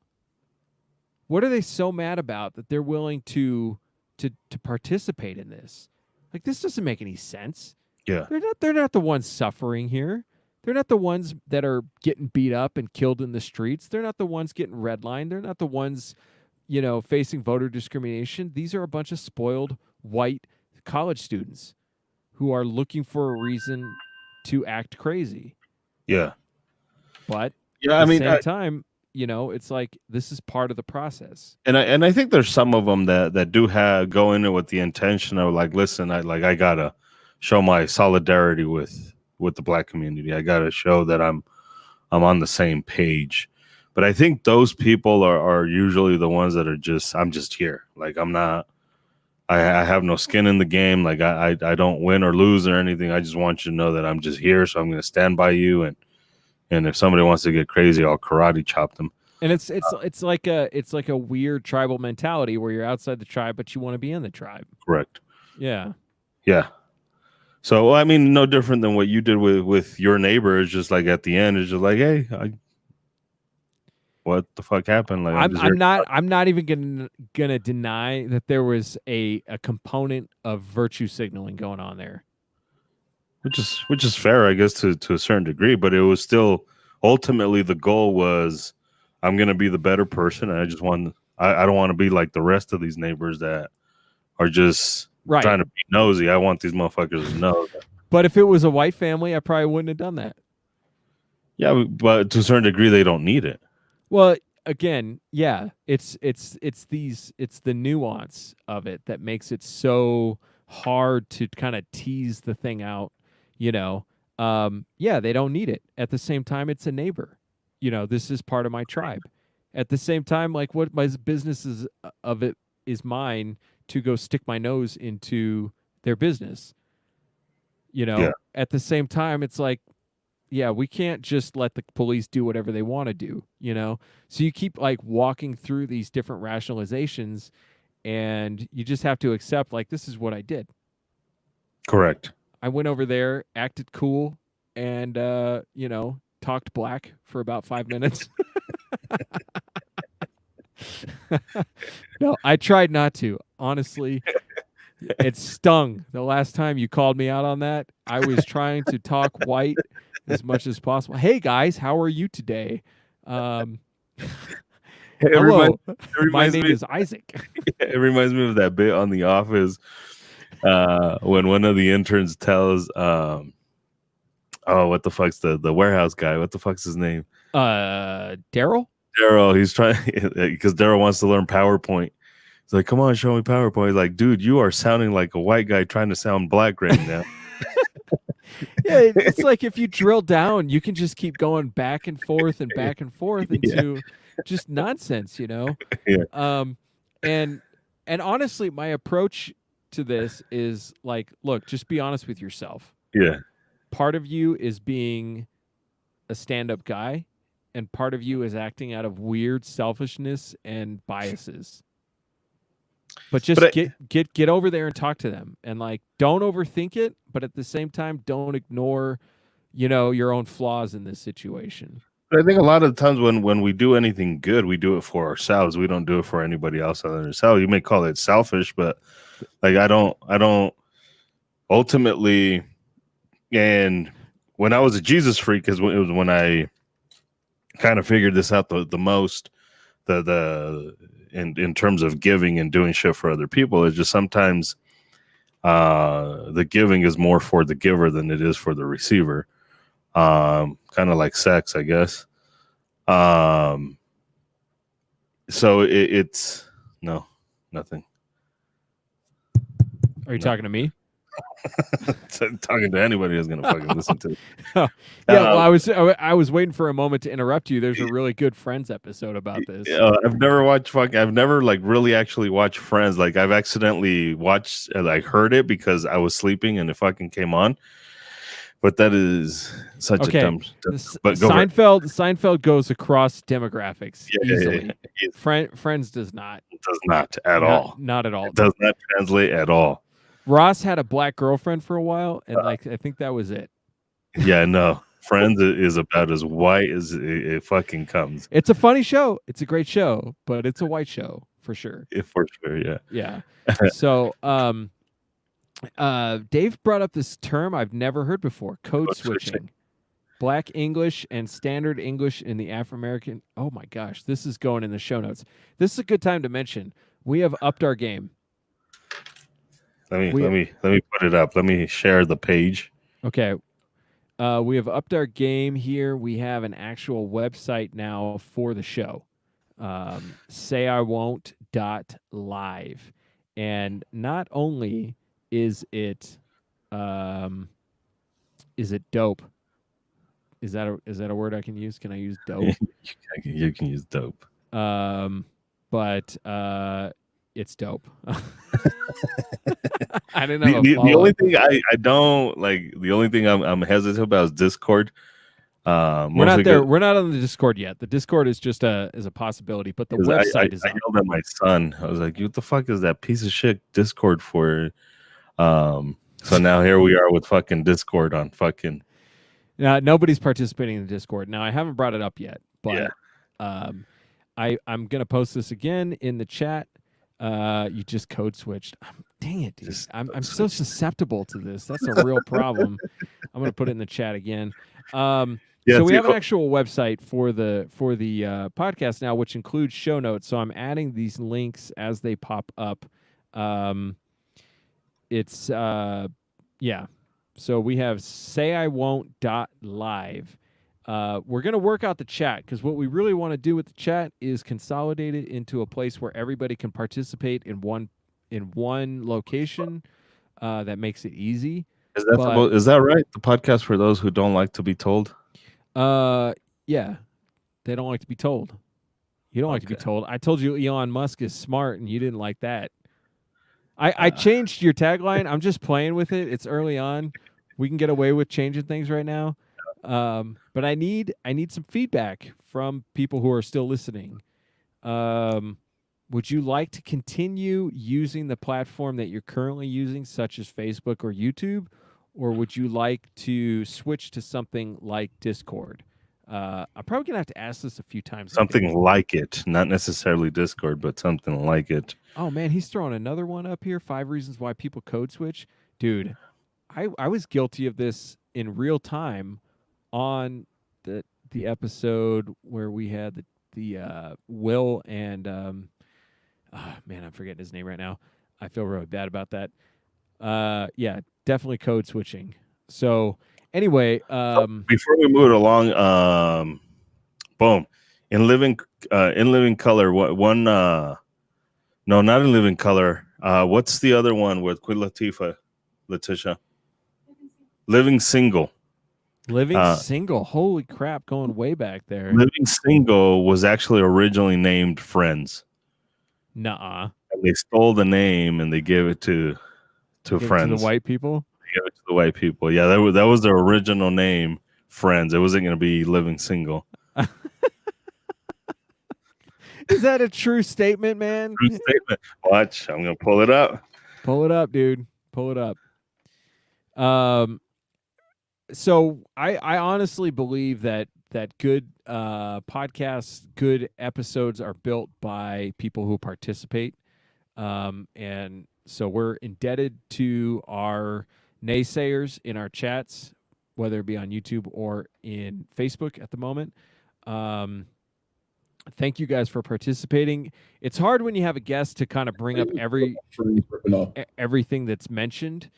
What are they so mad about that they're willing to participate in this? Like, this doesn't make any sense. Yeah. They're not the ones suffering here. They're not the ones that are getting beat up and killed in the streets. They're not the ones getting redlined. They're not the ones, you know, facing voter discrimination. These are a bunch of spoiled white college students who are looking for a reason to act crazy. Yeah. But Yeah, at I the mean, same time, you know, it's like, this is part of the process. and I think there's some of them that do go in it with the intention of like, listen, I gotta show my solidarity with the black community. I gotta show that I'm on the same page. But I think those people are usually the ones that are just, I'm just here. Like, I'm not, I have no skin in the game. Like, I don't win or lose or anything. I just want you to know that I'm just here. So I'm going to stand by you. And if somebody wants to get crazy, I'll karate chop them. And it's like a weird tribal mentality where you're outside the tribe, but you want to be in the tribe. Correct. Yeah. Yeah. So, I mean, no different than what you did with your neighbor. It's just like at the end, it's just like, hey, what the fuck happened? Like, I'm not even gonna deny that there was a component of virtue signaling going on there. Which is fair, I guess, to a certain degree, but it was still ultimately the goal was, I'm gonna be the better person. And I don't want to be like the rest of these neighbors that are just trying to be nosy. I want these motherfuckers to know that. But if it was a white family, I probably wouldn't have done that. Yeah, but to a certain degree, they don't need it. Well, again, yeah, it's the nuance of it that makes it so hard to kind of tease the thing out, you know. Yeah, they don't need it. At the same time, it's a neighbor. You know, this is part of my tribe. At the same time, like, what my business is of it is mine to go stick my nose into their business. You know, Yeah. At the same time, it's like, yeah, we can't just let the police do whatever they want to do, you know? So you keep like walking through these different rationalizations, and you just have to accept, like, this is what I did. Correct. I went over there, acted cool, and, you know, talked black for about 5 minutes. No, I tried not to. Honestly, it stung. The last time you called me out on that, I was trying to talk white as much as possible. Hey guys, how are you today? Hello, my name is Isaac. It reminds me of that bit on The Office when one of the interns tells, oh, what the fuck's the warehouse guy? What the fuck's his name? Daryl. Daryl. He's trying because Daryl wants to learn PowerPoint. He's like, come on, show me PowerPoint. He's like, dude, you are sounding like a white guy trying to sound black right now. Yeah, it's like if you drill down, you can just keep going back and forth into just nonsense, you know? Yeah. And honestly, my approach to this is like, look, just be honest with yourself. Yeah. Part of you is being a stand-up guy, and part of you is acting out of weird selfishness and biases. But just get over there and talk to them, and like, don't overthink it, but at the same time, don't ignore, you know, your own flaws in this situation. But I think a lot of the times when we do anything good, we do it for ourselves. We don't do it for anybody else other than ourselves. You may call it selfish, but like I don't ultimately. And when I was a Jesus freak, it was when I kind of figured this out the most. In terms of giving and doing shit for other people, it's just sometimes the giving is more for the giver than it is for the receiver. Kind of like sex, I guess. So it's no, nothing. Are you talking to me? Talking to anybody who's gonna fucking listen to it. Yeah, well, I was waiting for a moment to interrupt you. There's a really good Friends episode about this. I've never watched I've never like really actually watched Friends. Like I've accidentally watched like heard it because I was sleeping and it fucking came on. But that is such a dumb. But Seinfeld goes across demographics easily. Yeah. Friends does not. It does not at all. Not at all. It does not translate at all. Ross had a black girlfriend for a while, and I think that was it. Yeah, no. Friends is about as white as it fucking comes. It's a funny show. It's a great show, but it's a white show for sure. For sure, yeah. Yeah. So, Dave brought up this term I've never heard before: code switching. Black English and Standard English in the Afro-American. Oh my gosh, this is going in the show notes. This is a good time to mention. We have upped our game. Let me put it up. Let me share the page. Okay. We have upped our game here. We have an actual website now for the show. sayiwon't.live. And not only is it dope. Is that a word I can use? Can I use dope? You can use dope. But it's dope. I didn't have the only thing I don't like. The only thing I'm hesitant about is Discord. We're not there. We're not on the Discord yet. The Discord is just a possibility, but the website is. I yelled at my son. I was like, "What the fuck is that piece of shit Discord for?" So now here we are with fucking Discord on fucking. Now nobody's participating in the Discord. Now I haven't brought it up yet, but I'm gonna post this again in the chat. You just code switched. Dang it, dude. I'm so susceptible to this. That's a real problem. I'm gonna put it in the chat again. So we have an actual website for the podcast now, which includes show notes. So I'm adding these links as they pop up. It's So we have sayiwon't.live. We're going to work out the chat because what we really want to do with the chat is consolidate it into a place where everybody can participate in one location. That makes it easy. Is that right? The podcast for those who don't like to be told? Yeah. They don't like to be told. You don't like to be told. I told you Elon Musk is smart and you didn't like that. I changed your tagline. I'm just playing with it. It's early on. We can get away with changing things right now. But I need some feedback from people who are still listening. Would you like to continue using the platform that you're currently using, such as Facebook or YouTube, or would you like to switch to something like Discord? I'm probably gonna have to ask this a few times. Something like it, not necessarily Discord, but something like it. Oh man, he's throwing another one up here. 5 reasons why people code switch, dude. I was guilty of this in real time on the episode where we had the Will and man, I'm forgetting his name right now. I feel really bad about that. Yeah, definitely code switching. So anyway, before we move along, boom, in living color. No, not in living color. What's the other one with Queen Letitia? Living single. Living Single. Holy crap, going way back there. Living Single was actually originally named Friends. Nuh-uh. And they stole the name and they gave it to Friends. To the white people? They gave it to the white people. Yeah, that was the original name, Friends. It wasn't going to be Living Single. Is that a true statement, man? True statement. Watch, I'm going to pull it up. Pull it up, dude. Pull it up. So I honestly believe that that good podcasts, good episodes are built by people who participate. And so we're indebted to our naysayers in our chats, whether it be on YouTube or in Facebook at the moment. Thank you guys for participating. It's hard when you have a guest to kind of bring up everything that's mentioned,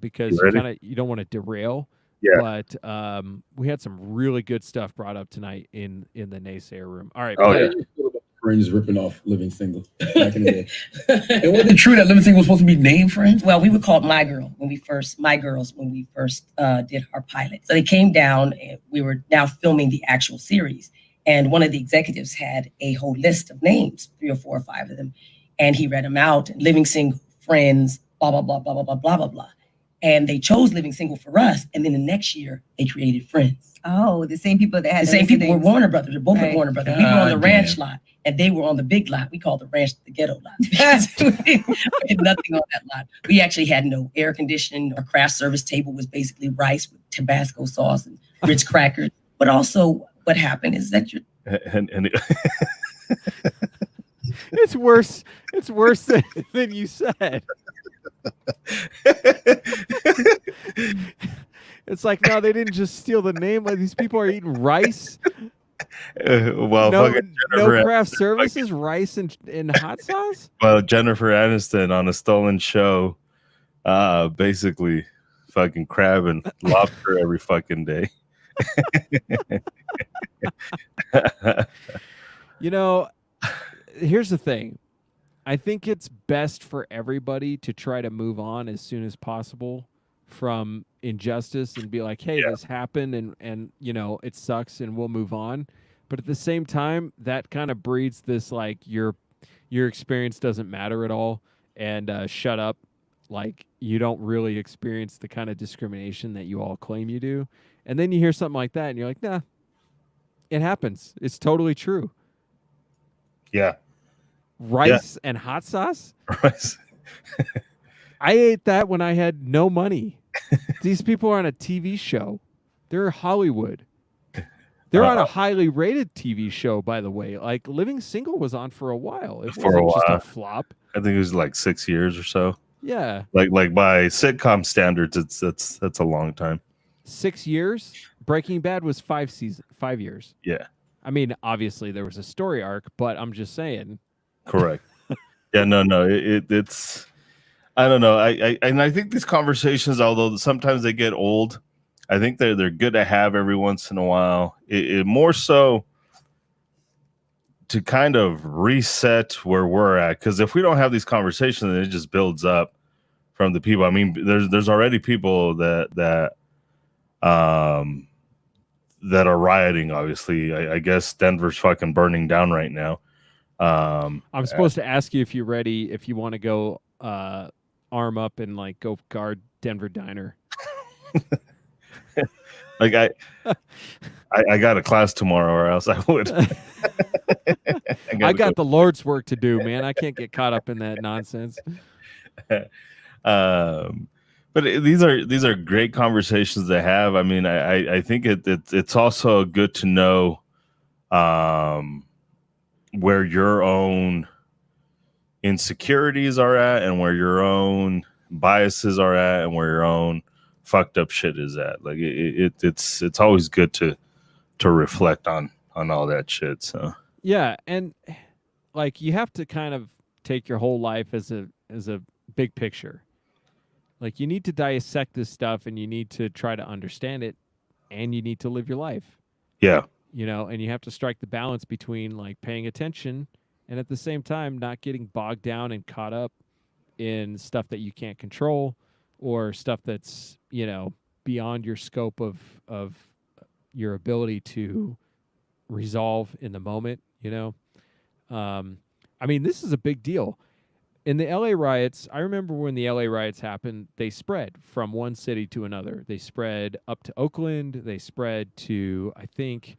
because You ready? you don't want to derail. Yeah. But we had some really good stuff brought up tonight in the naysayer room. All right. Oh, play yeah. it. Friends ripping off Living Single back in the day. It wasn't true that Living Single was supposed to be named Friends. Well, we were called My Girls when we first did our pilot. So they came down and we were now filming the actual series. And one of the executives had a whole list of names, 3 or 4 or 5 of them. And he read them out, Living Single, Friends, blah, blah, blah, blah, blah, blah, blah, blah, blah. And they chose Living Single for us. And then the next year they created Friends. Oh, the same people that had The same people were Warner Brothers. They're both Right. at Warner Brothers. We were on the ranch lot and they were on the big lot. We called the ranch the ghetto lot. We did nothing on that lot. We actually had no air conditioning. Our craft service table was basically rice with Tabasco sauce and Ritz crackers. But also what happened is that you're And It's worse. It's worse than you said. It's like, no, they didn't just steal the name. Like, these people are eating rice. well, No, fucking no Jennifer, craft services, rice and hot sauce. well, Jennifer Aniston on a stolen show, basically fucking crab and lobster every fucking day. You know, here's the thing. I think it's best for everybody to try to move on as soon as possible from injustice and be like, hey, this happened and you know, it sucks and we'll move on. But at the same time, that kind of breeds this like your experience doesn't matter at all and shut up. Like you don't really experience the kind of discrimination that you all claim you do. And then you hear something like that and you're like, nah, it happens. It's totally true. Yeah. Rice and hot sauce? Rice. I ate that when I had no money. These people are on a TV show. They're Hollywood. They're on a highly rated TV show, by the way. Like Living Single was on for a while. It wasn't just a flop. I think it was like 6 years or so. Yeah. Like by sitcom standards, that's a long time. 6 years. Breaking Bad was 5 years. Yeah. I mean, obviously there was a story arc, but I'm just saying. Correct. Yeah, no, it's I don't know. I think these conversations, although sometimes they get old, I think they're good to have every once in a while. It more so to kind of reset where we're at, because if we don't have these conversations, then it just builds up from the people. I mean, there's already people that are rioting. Obviously, I guess Denver's fucking burning down right now. I'm supposed to ask you if you're ready, if you want to go arm up and like go guard Denver Diner. Like I got a class tomorrow, or else I would. I got the Lord's work to do, man. I can't get caught up in that nonsense. But these are great conversations to have. I mean, I think it's also good to know where your own insecurities are at, and where your own biases are at, and where your own fucked up shit is at. Like it's always good to reflect on all that shit. So yeah, and like you have to kind of take your whole life as a big picture. Like you need to dissect this stuff, and you need to try to understand it, and you need to live your life. Yeah. You know, and you have to strike the balance between like paying attention and at the same time not getting bogged down and caught up in stuff that you can't control, or stuff that's, you know, beyond your scope of your ability to resolve in the moment, you know. I mean, this is a big deal. In the LA riots, I remember when the LA riots happened, they spread from one city to another. They spread up to Oakland. They spread to, I think,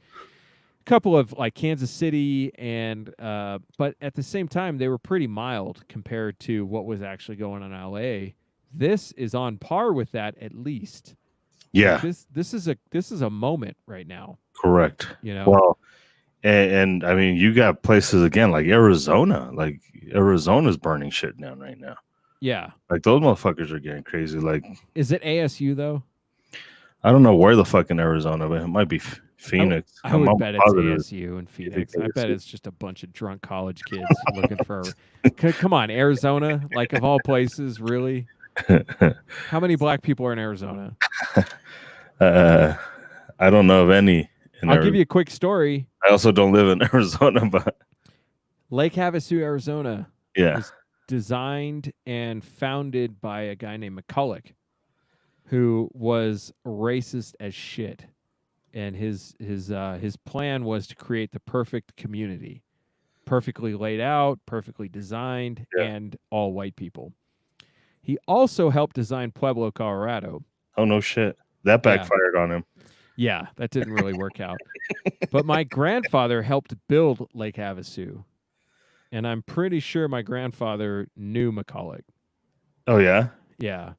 a couple of like Kansas City, and but at the same time, they were pretty mild compared to what was actually going on in LA. This is on par with that, at least. Yeah, Like this is a moment right now. correct. You know. Well, and I mean, you got places again like Arizona. Like Arizona's burning shit down right now. Yeah. Like those motherfuckers are getting crazy. Like, Is it ASU though? I don't know where the fuck in Arizona, but it might be Phoenix. I would I'm bet it's positive. ASU and Phoenix. I bet ASU. it's just a bunch of drunk college kids looking for. Come on, Arizona, like of all places, really? How many black people are in Arizona? I don't know of any. I'll give you a quick story. I also don't live in Arizona, but Lake Havasu, Arizona, yeah, was designed and founded by a guy named McCulloch, who was racist as shit. And his plan was to create the perfect community, perfectly laid out, perfectly designed, and all white people. He also helped design Pueblo, Colorado. Oh no shit, that backfired on him. Yeah, that didn't really work out. But my grandfather helped build Lake Havasu, and I'm pretty sure my grandfather knew McCulloch. Oh yeah, yeah.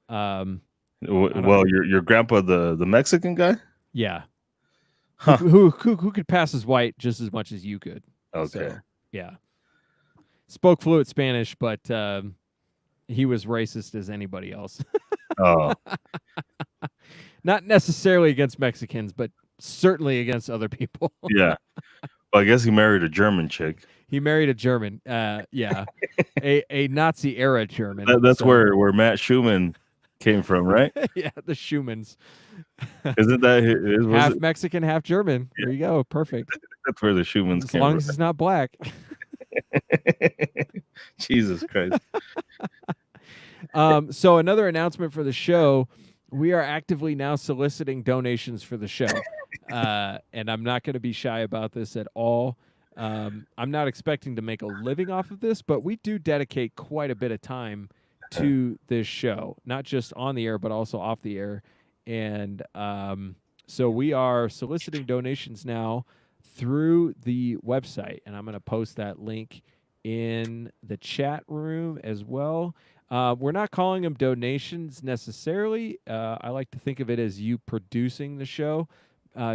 Well, your grandpa, the Mexican guy. Yeah. Huh. Who could pass as white just as much as you could. Okay. So, yeah. Spoke fluent Spanish, but he was racist as anybody else. Oh. Not necessarily against Mexicans, but certainly against other people. Yeah. Well, I guess he married a German chick. He married a German. Yeah. a Nazi era German. That's where Matt Schumann came from, right? Yeah, the Schumans. Isn't that half Mexican, half German? Yeah. There you go. Perfect. That's where the Schumans came from. As long as he's not black. Jesus Christ. So another announcement for the show. We are actively now soliciting donations for the show. And I'm not going to be shy about this at all. I'm not expecting to make a living off of this, but we do dedicate quite a bit of time to this show, not just on the air, but also off the air. And so we are soliciting donations now through the website, and I'm going to post that link in the chat room as well. We're not calling them donations necessarily. I like to think of it as you producing the show,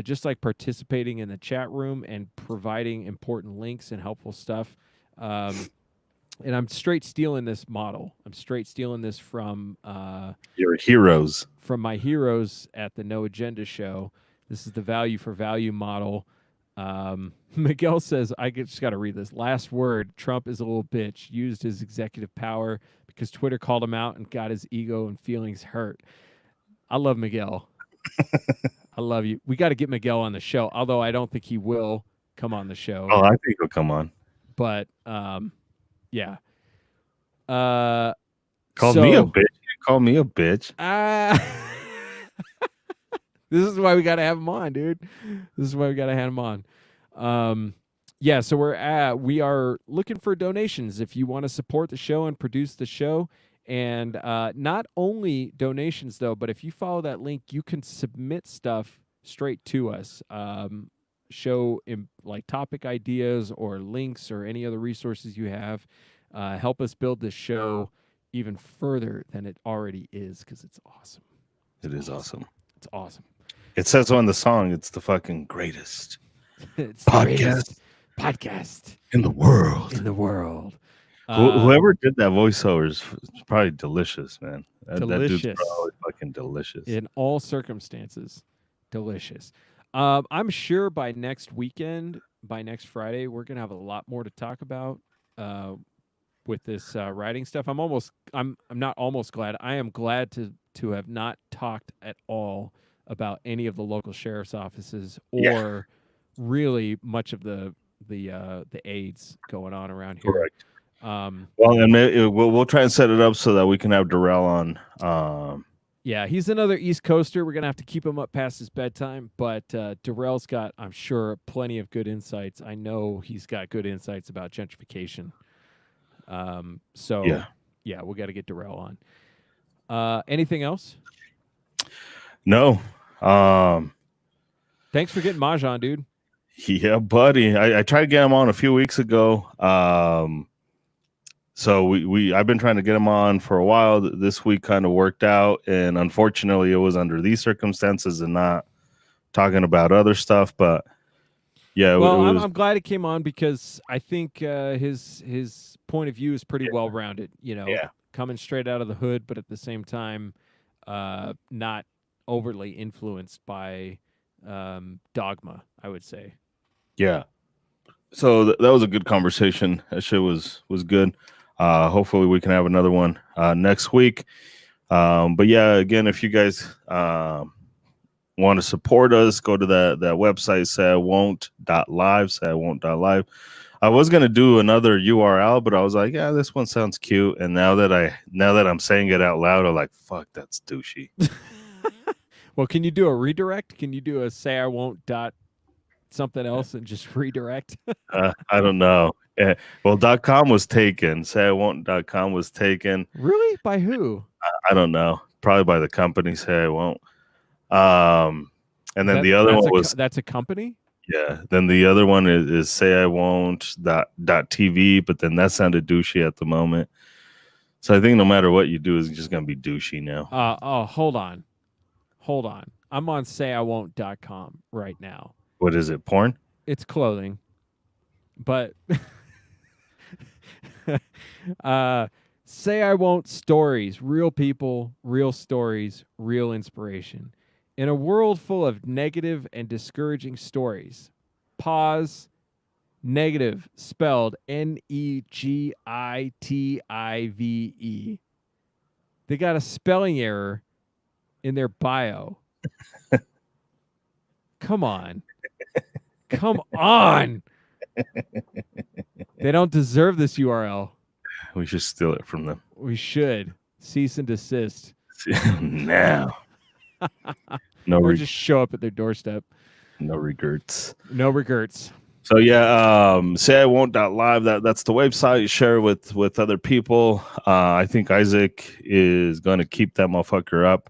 just like participating in the chat room and providing important links and helpful stuff. And I'm straight stealing this model. I'm straight stealing this from your heroes, from my heroes at the No Agenda show. This is the value for value model. Miguel says, I just got to read this. Last word, Trump is a little bitch, used his executive power because Twitter called him out and got his ego and feelings hurt. I love Miguel. I love you. We got to get Miguel on the show, although I don't think he will come on the show. Oh, I think he'll come on. But, yeah. Called me a bitch. Call me a bitch. This is why we got to have him on, dude. This is why we got to have him on. Yeah, so we are looking for donations if you want to support the show and produce the show. And not only donations, though, but if you follow that link, you can submit stuff straight to us. Show like topic ideas or links or any other resources you have. Help us build this show even further than it already is, because it's awesome. It is awesome. It's awesome. It says on the song, it's the fucking greatest it's podcast in the world. In the world. Whoever did that voiceover is probably delicious, man. Delicious. That dude's probably fucking delicious. In all circumstances, delicious. I'm sure by next weekend, by next Friday, we're gonna have a lot more to talk about with this writing stuff. I'm not almost glad. I am glad to have not talked at all about any of the local sheriff's offices or really much of the AIDS going on around here. Correct. Well, and we'll try and set it up so that we can have Darrell on. Yeah, he's another East Coaster. We're gonna have to keep him up past his bedtime, but Darrell's got, I'm sure, plenty of good insights. I know he's got good insights about gentrification. So yeah, we got to get Darrell on. Anything else? No. Thanks for getting Maj on, dude. Yeah, buddy. I tried to get him on a few weeks ago. So I've been trying to get him on for a while. This week kind of worked out, and unfortunately, it was under these circumstances and not talking about other stuff. But yeah, Well, it was, I'm glad it came on because I think his point of view is pretty well rounded. Yeah. Coming straight out of the hood, but at the same time, not overly influenced by dogma, I would say. yeah. So that was a good conversation. That shit was good. Hopefully we can have another one next week. But yeah, again, if you guys want to support us, go to that website, sayIwon't.live. I was gonna do another URL, but I was like, yeah, this one sounds cute. And now that I'm saying it out loud, I'm like, fuck, that's douchey. Well, can you do a redirect? Can you do a say I won't dot something else and just redirect? I don't know. Well, .com was taken. SayIwon't.com was taken. Really? By who? I don't know. Probably by the company. Say I won't. And then the other one was that's a company. Yeah. Then the other one is say I won't .tv, but then that sounded douchey at the moment. So I think no matter what you do, is just gonna be douchey now. Hold on. I'm on sayiwon't.com right now. What is it? Porn? It's clothing, but say I won't stories, real people, real stories, real inspiration. In a world full of negative and discouraging stories, pause, negative spelled NEGITIVE. They got a spelling error in their bio. Come on. Come on. They don't deserve this URL. We should steal it from them. We should. Cease and desist. Now. Or just show up at their doorstep. No regrets. No regrets. So yeah, say I won't.live. That's the website. Share with other people. I think Isaac is going to keep that motherfucker up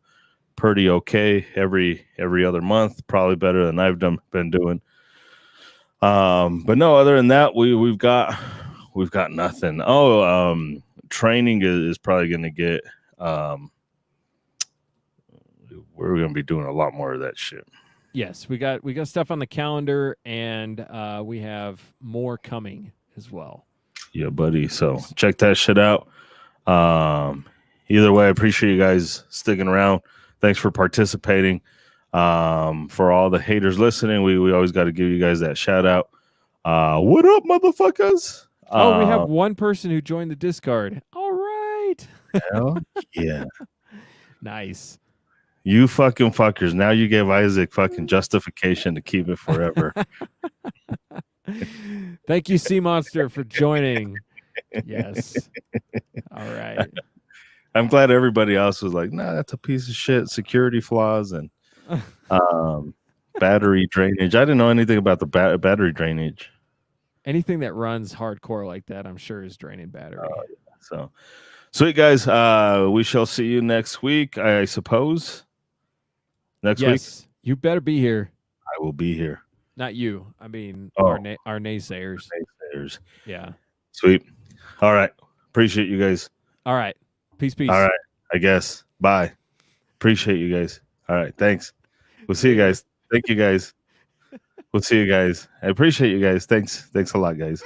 pretty okay every other month. Probably better than I've been doing. But no, other than that, we've got nothing. Training is probably going to get. We're going to be doing a lot more of that shit. Yes, we got stuff on the calendar, and we have more coming as well. Yeah, buddy. So check that shit out. Either way, I appreciate you guys sticking around. Thanks for participating. For all the haters listening, we always got to give you guys that shout out. What up, motherfuckers? We have one person who joined the Discord. All right. Hell yeah. Nice. You fucking fuckers. Now you gave Isaac fucking justification to keep it forever. Thank you, Sea Monster, for joining. Yes. All right. I'm glad everybody else was like, nah, that's a piece of shit. Security flaws and battery drainage. I didn't know anything about the battery drainage. Anything that runs hardcore like that, I'm sure, is draining battery. So, sweet guys. We shall see you next week, I suppose. Next week? You better be here. I will be here. Not you. I mean, our naysayers. Naysayers. Yeah. Sweet. All right. Appreciate you guys. All right. Peace. All right. I guess. Bye. Appreciate you guys. All right. Thanks. We'll see you guys. Thank you guys. We'll see you guys. I appreciate you guys. Thanks. Thanks a lot, guys.